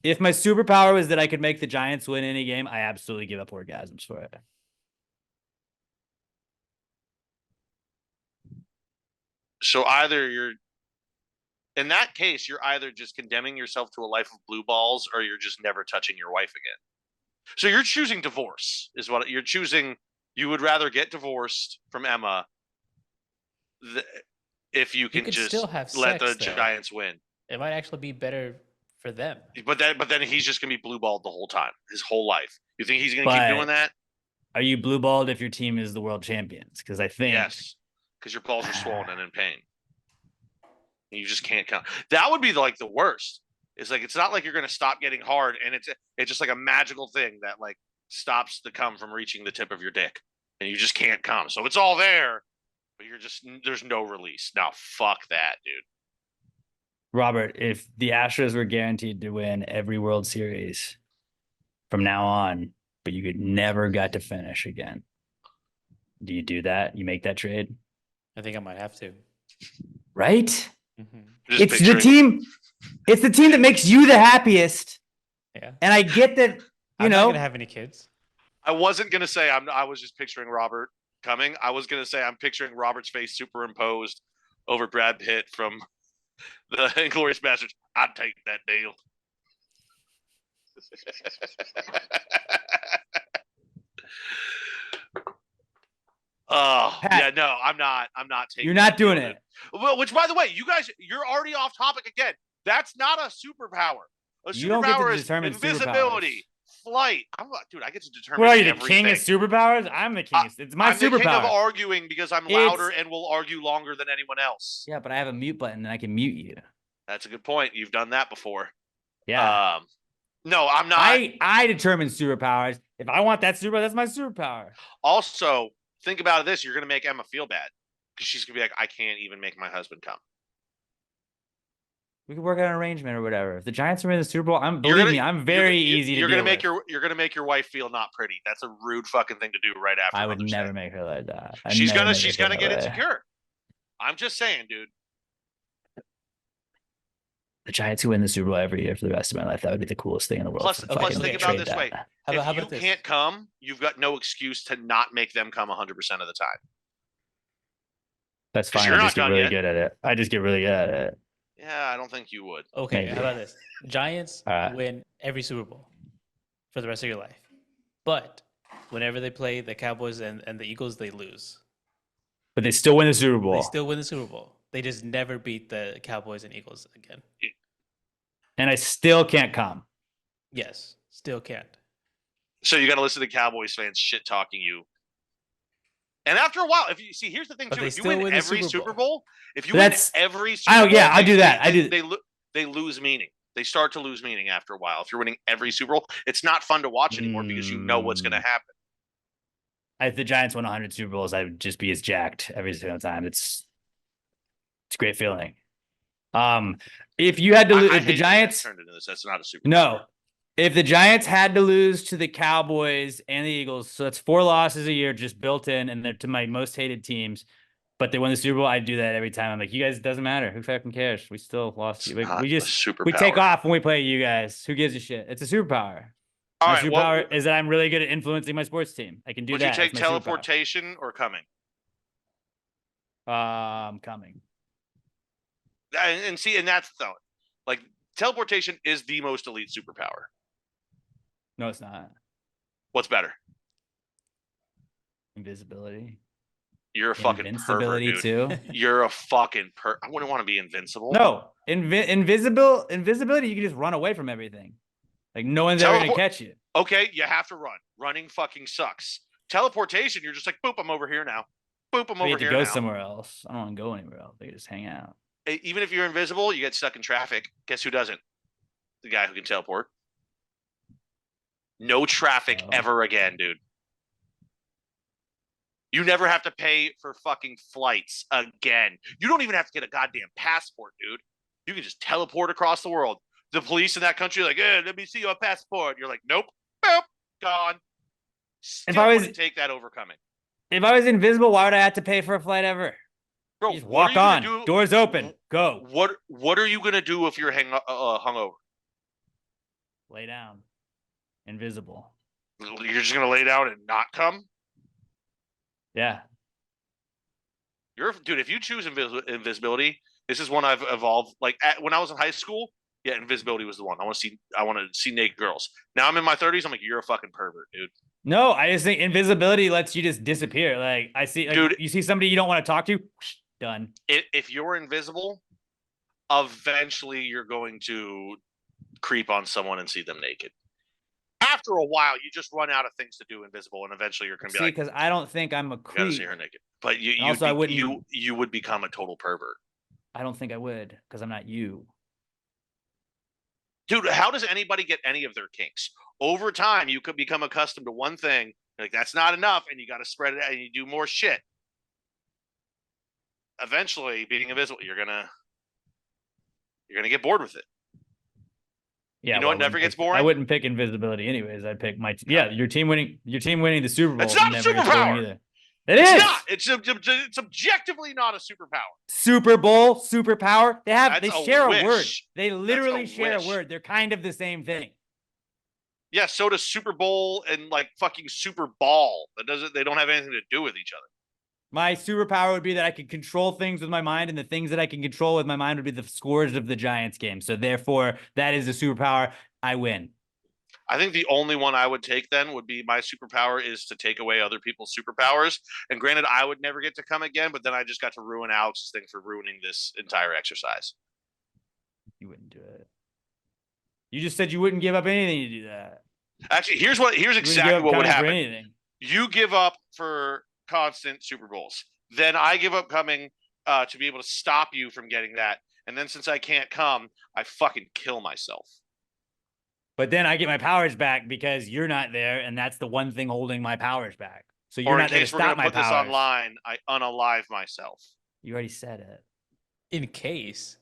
If my superpower was that I could make the Giants win any game, I absolutely give up orgasms for it. So either you're, in that case, you're either just condemning yourself to a life of blue balls, or you're just never touching your wife again. So you're choosing divorce, is what you're choosing. You would rather get divorced from Emma if you can could just still have let the sex, though. Giants win. It might actually be better for them. But then he's just gonna be blue balled the whole time, his whole life. You think he's gonna keep But doing that? Are you blue balled if your team is the world champions? Because I think Yes, because your balls are swollen and in pain. And you just can't come. That would be like the worst. It's like it's not like you're gonna stop getting hard, and it's just like a magical thing that like stops the cum from reaching the tip of your dick, and you just can't come. So it's all there, but there's no release. Now fuck that, dude. Robert, if the Astros were guaranteed to win every World Series from now on, but you could never got to finish again, do you do that? You make that trade? I think I might have to. Right? Mm-hmm. Just It's the picturing- team. It's the team that makes you the happiest. Yeah. And I get that, I'm not gonna have any kids. I wasn't gonna say I was just picturing Robert coming. I was gonna say I'm picturing Robert's face superimposed over Brad Pitt from the Inglourious Bastards. I'd take that deal. Oh Pat, yeah, no, I'm not taking. you're not that deal, doing dude. it. Well, which, by the way, you guys, you're already off topic again. That's not a superpower. A You don't get to superpower is determine invisibility, flight. Dude, I get to determine. What are you, the everything. king of superpowers? I'm the king. It's my I'm the king of superpower. arguing because I'm louder and will argue longer than anyone else. Yeah, but I have a mute button and I can mute you. That's a good point. You've done that before. Yeah. No, I'm not. I determine superpowers. If I want that superpower, that's my superpower. Also, think about this. You're going to make Emma feel bad because she's going to be like, I can't even make my husband come. We could work out an arrangement or whatever. If the Giants are in the Super Bowl, I'm You're believe gonna- me, I'm very easy to You're deal gonna make with. you're gonna make your wife feel not pretty. That's a rude fucking thing to do right after. I would Mother's never Day. make her like that. I'd She's never gonna make her feel get that way. insecure. I'm just saying, dude. The Giants who win the Super Bowl every year for the rest of my life. That would be the coolest thing in the world. Plus, So plus fucking think about it trade this way: that. How if you about this? can't come, you've got no excuse to not make them come 100% of the time. That's 'Cause fine. you're I not just get done really yet. good at it. I just get really good at it. Yeah, I don't think you would. Okay, Maybe. how about this? Giants All right. win every Super Bowl for the rest of your life. But whenever they play the Cowboys and the Eagles, they lose. But they still win the Super Bowl. They still win the Super Bowl. They just never beat the Cowboys and Eagles again. And I still can't come. Yes, still can't. So you got to listen to Cowboys fans shit talking you. And after a while, if you see, here's the thing But too: they if you still win win the every Super Super Bowl. Bowl, if you But win that's- every Super Oh, Bowl, yeah, I do that. I do- They lose meaning. They start to lose meaning after a while. If you're winning every Super Bowl, it's not fun to watch anymore because you know what's going to happen. If the Giants won 100 Super Bowls, I would just be as jacked every single time. It's a great feeling. If you had to, I if the hate that Giants turned into this, that's not a Super. no, if the Giants had to lose to the Cowboys and the Eagles, so that's 4 losses a year just built in, and they're to my most hated teams. But they won the Super Bowl. I do that every time. I'm like, you guys, it doesn't matter. Who fucking cares? We still lost. It's We not a just we take superpower. off when we play you guys. Who gives a shit? It's a superpower. All My right, superpower is that I'm really good at influencing my sports team. I can do would that. you take It's my superpower. teleportation or coming? Coming. And see, and that's the like teleportation is the most elite superpower. No, it's not. What's better? Invisibility. You're a fucking pervert, Invincibility dude. too. You're a fucking I wouldn't want to be invincible. No, invisibility. You can just run away from everything. Like no one's ever gonna catch you. Okay, you have to run. Running fucking sucks. Teleportation, you're just like, boop, I'm over here now. Boop, I'm We over have to here go now. somewhere else. I don't want to go anywhere else. They can just hang out. Even if you're invisible, you get stuck in traffic. Guess who doesn't? The guy who can teleport. No traffic Oh. ever again, dude. You never have to pay for fucking flights again. You don't even have to get a goddamn passport, dude. You can just teleport across the world. The police in that country are like, hey, let me see your passport. You're like, nope, boop, gone. Still I was- wouldn't take that overcoming. If I was invisible, why would I have to pay for a flight ever? Bro, You just what are walk you gonna on. do- Doors open. Go. What are you gonna do if you're hungover? Lay down. Invisible. You're just gonna lay down and not come? Yeah. Dude, if you choose invisibility, this is one I've evolved. Like when I was in high school, yeah, invisibility was the one. I want to see naked girls. Now I'm in my 30s. I'm like, you're a fucking pervert, dude. No, I just think invisibility lets you just disappear. Like I see, like, Dude, you see somebody you don't want to talk to, done. If you're invisible, eventually you're going to creep on someone and see them naked. After a while, you just run out of things to do invisible, and eventually you're going to be See, like, because I don't think I'm a you got to see creep. her naked. But Also, I wouldn't- you would become a total pervert. I don't think I would because I'm not you. Dude, how does anybody get any of their kinks? Over time, you could become accustomed to one thing. Like, that's not enough, and you got to spread it out, and you do more shit. Eventually, being invisible, you're gonna get bored with it. Yeah, You know what never gets boring? I wouldn't pick invisibility anyways. I'd pick my yeah. Your team winning the Super Bowl. That's not a never gets boring superpower. either. It It's is not. It's objectively not a superpower. Super Bowl superpower. They That's a share a word. wish. They literally a share wish. a word. They're kind of the same thing. Yeah, so does Super Bowl and like fucking Super Ball. They don't have anything to do with each other. My superpower would be that I could control things with my mind, and the things that I can control with my mind would be the scores of the Giants game. So therefore, that is a superpower. I win. I think the only one I would take then would be my superpower is to take away other people's superpowers. And granted, I would never get to come again, but then I just got to ruin Alex's thing for ruining this entire exercise. You wouldn't do it. You just said you wouldn't give up anything to do that. Actually, here's exactly what would happen. You give up for constant Super Bowls. Then I give up coming to be able to stop you from getting that. And then since I can't come, I fucking kill myself. But then I get my powers back because you're not there, and that's the one thing holding my powers back. So you're Or in not there to case we're stop going to my put this powers. online, I unalive myself. You already said it. In case.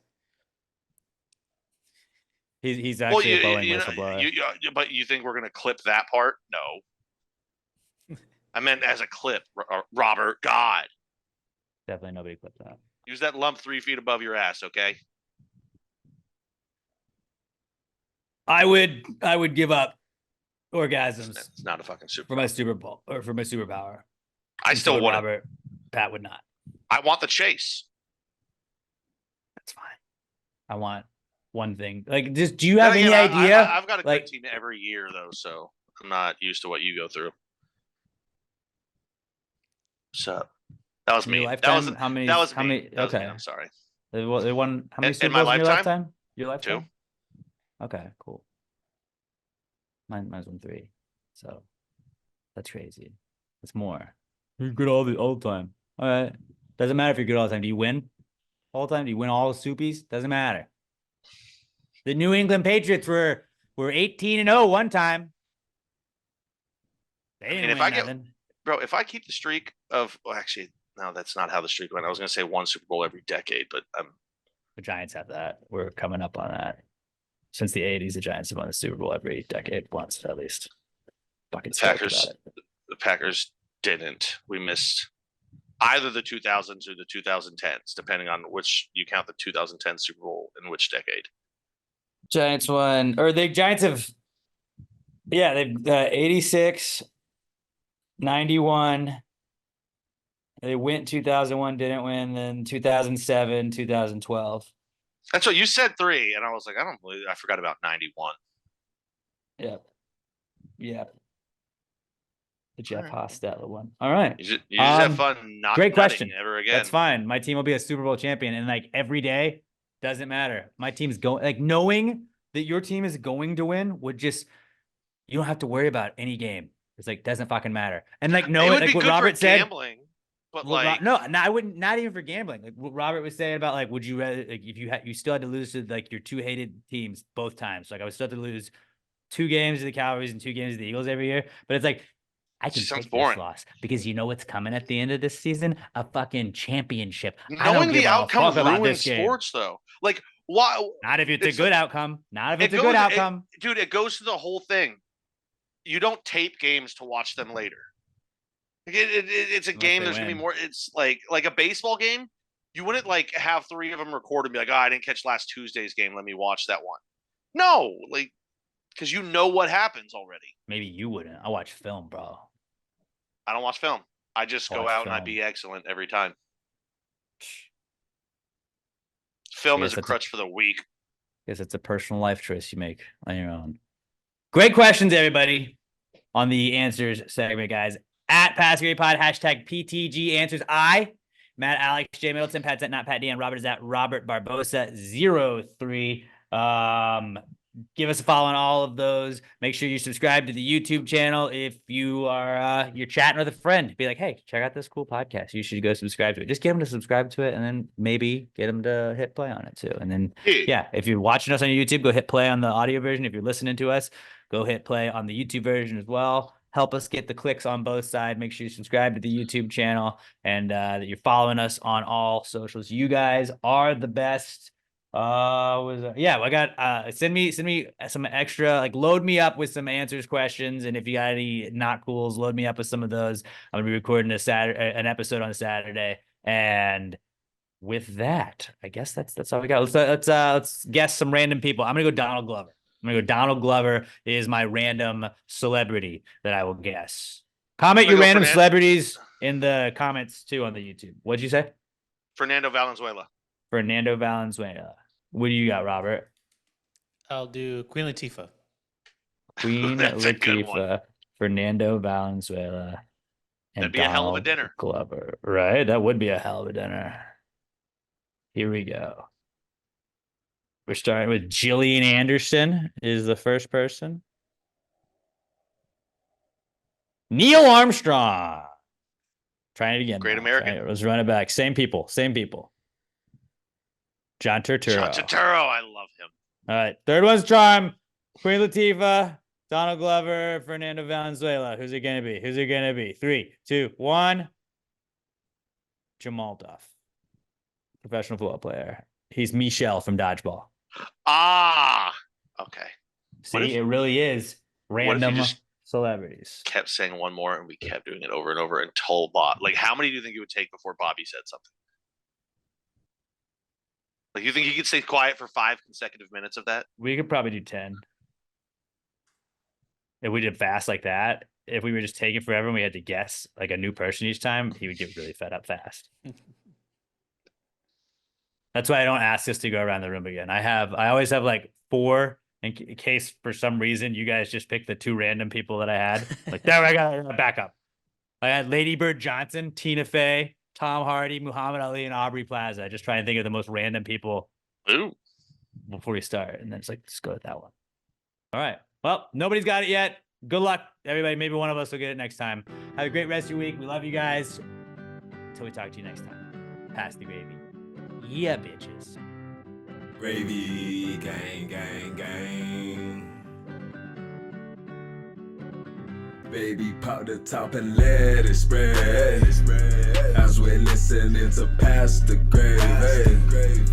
He's actually a Boeing you whistleblower. but you think we're going to clip that part? No. I meant as a clip, Robert. God. Definitely nobody clipped that. Use that lump 3 feet above your ass, okay? I would give up orgasms It's not a fucking super. for my Super Bowl or for my superpower. I And still so would want it. Robert. Pat would not. I want the chase. That's fine. I want one thing. Like, just do you have Then any again, idea? I've got a like- good team every year, though, so I'm not used to what you go through. So that was In your me. lifetime, That was how many? That was how me. many? That was me. Okay. I'm sorry. They won how many In Super my Bowls in your lifetime? lifetime? Your lifetime? 2. Okay, cool. Mine's won 3. So that's crazy. That's more. You're good all the time. All right. Doesn't matter if you're good all the time. Do you win all the time? Do you win all the Soupies? Doesn't matter. The New England Patriots were 18-0 one time. They didn't if win I get- nothing. bro, if I keep the streak of, well, actually, no, that's not how the streak went. I was going to say one Super Bowl every decade, but The Giants have that. We're coming up on that. Since the 80s, the Giants have won the Super Bowl every decade, once at least. Fucking stoked about it. The Packers didn't. We missed either the 2000s or the 2010s, depending on which you count the 2010 Super Bowl in which decade. Giants won, or the Giants have, yeah, they've 86, 91. They went 2001, didn't win, then 2007, 2012. And so you said 3, and I was like, I don't believe I forgot about 91. Yep. Yep. The Jeff All right. Hostetler one. All right. You just have fun not great nutting question. ever again. That's fine. My team will be a Super Bowl champion, and like every day doesn't matter. My team's going, like, knowing that your team is going to win would just, you don't have to worry about any game. It's like, doesn't fucking matter. And like, knowing, like what Robert said, gambling, but well, like, no, I wouldn't, not even for gambling. Like what Robert was saying about, like, would you rather, like, if you still had to lose to like your two hated teams both times. Like I would still have to lose 2 games to the Cowboys and 2 games to the Eagles every year. But it's like, I can sounds take boring. this loss because you know what's coming at the end of this season? A fucking championship. knowing the outcome ruins sports, though. Like, why? Not if it's a good outcome. Not if it's a goes- good outcome. Dude, it goes to the whole thing. You don't tape games to watch them later. It's a game. There's gonna be more. It's like a baseball game. You wouldn't like have 3 of them record and be like, "Oh, I didn't catch last Tuesday's game. Let me watch that one." No, like, because you know what happens already. Maybe you wouldn't. I watch film, bro. I don't watch film. I just go Watch out and I film. be excellent every time. Film is a crutch for the weak. Guess it's a personal life choice you make on your own. Great questions, everybody, on the answers segment, guys. At PassGreatPod, hashtag PTG answers. Matt, Alex, J Middleton, Pat's at not Pat Dan, Robert is at Robert Barbosa 03. Give us a follow on all of those. Make sure you subscribe to the YouTube channel. If you are you're chatting with a friend, be like, hey, check out this cool podcast. You should go subscribe to it. Just get them to subscribe to it, and then maybe get them to hit play on it too. And then yeah, if you're watching us on YouTube, go hit play on the audio version. If you're listening to us, go hit play on the YouTube version as well. Help us get the clicks on both sides. Make sure you subscribe to the YouTube channel and that you're following us on all socials. You guys are the best. Yeah, I got send me some extra, like, load me up with some answers questions, and if you got any not cools, load me up with some of those. I'm gonna be recording an episode on Saturday, and with that, I guess that's all we got. Let's guess some random people. I'm gonna go Donald Glover. Donald Glover is my random celebrity that I will guess. Comment your random celebrities in the comments too on the YouTube. What'd you say? Fernando Valenzuela. Fernando Valenzuela. What do you got, Robert? I'll do Queen Latifah. Queen Latifah, Fernando Valenzuela, and that'd be a hell of a dinner. Glover, right? That would be a hell of a dinner. Here we go. We're starting with Gillian Anderson is the first person. Neil Armstrong. Trying it again. Great American. Let's run it back. Same people. John Turturro. I love him. All right. Third one's Charm. Queen Latifah, Donald Glover, Fernando Valenzuela. Who's it going to be? 3, 2, 1. Jamal Duff. Professional football player. He's Michelle from Dodgeball. Okay. See, it really is random celebrities. Kept saying one more and we kept doing it over and over until like, how many do you think it would take before Bobby said something? Like, you think he could stay quiet for 5 consecutive minutes of that? We could probably do 10. If we did fast like that, if we were just taking forever and we had to guess like a new person each time, he would get really fed up fast. That's why I don't ask us to go around the room again. I always have like 4 in case for some reason you guys just pick the 2 random people that I had. Like, there I got backup. I had Lady Bird Johnson, Tina Fey, Tom Hardy, Muhammad Ali, and Aubrey Plaza. I just try and think of the most random people before we start. And then it's like, let's go with that one. All right. Well, nobody's got it yet. Good luck, everybody. Maybe one of us will get it next time. Have a great rest of your week. We love you guys. Until we talk to you next time. Pass the gravy. Yeah, bitches. Gravy, gang, gang, gang. Baby, pop the top and let it spread. As we're listening to Past the Grave. Hey.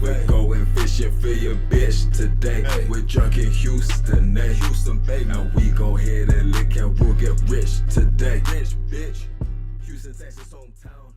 We're going fishing for your bitch today. We're drunk in Houston, eh? And we go ahead and lick and we'll get rich today. Rich, bitch. Houston, Texas, hometown.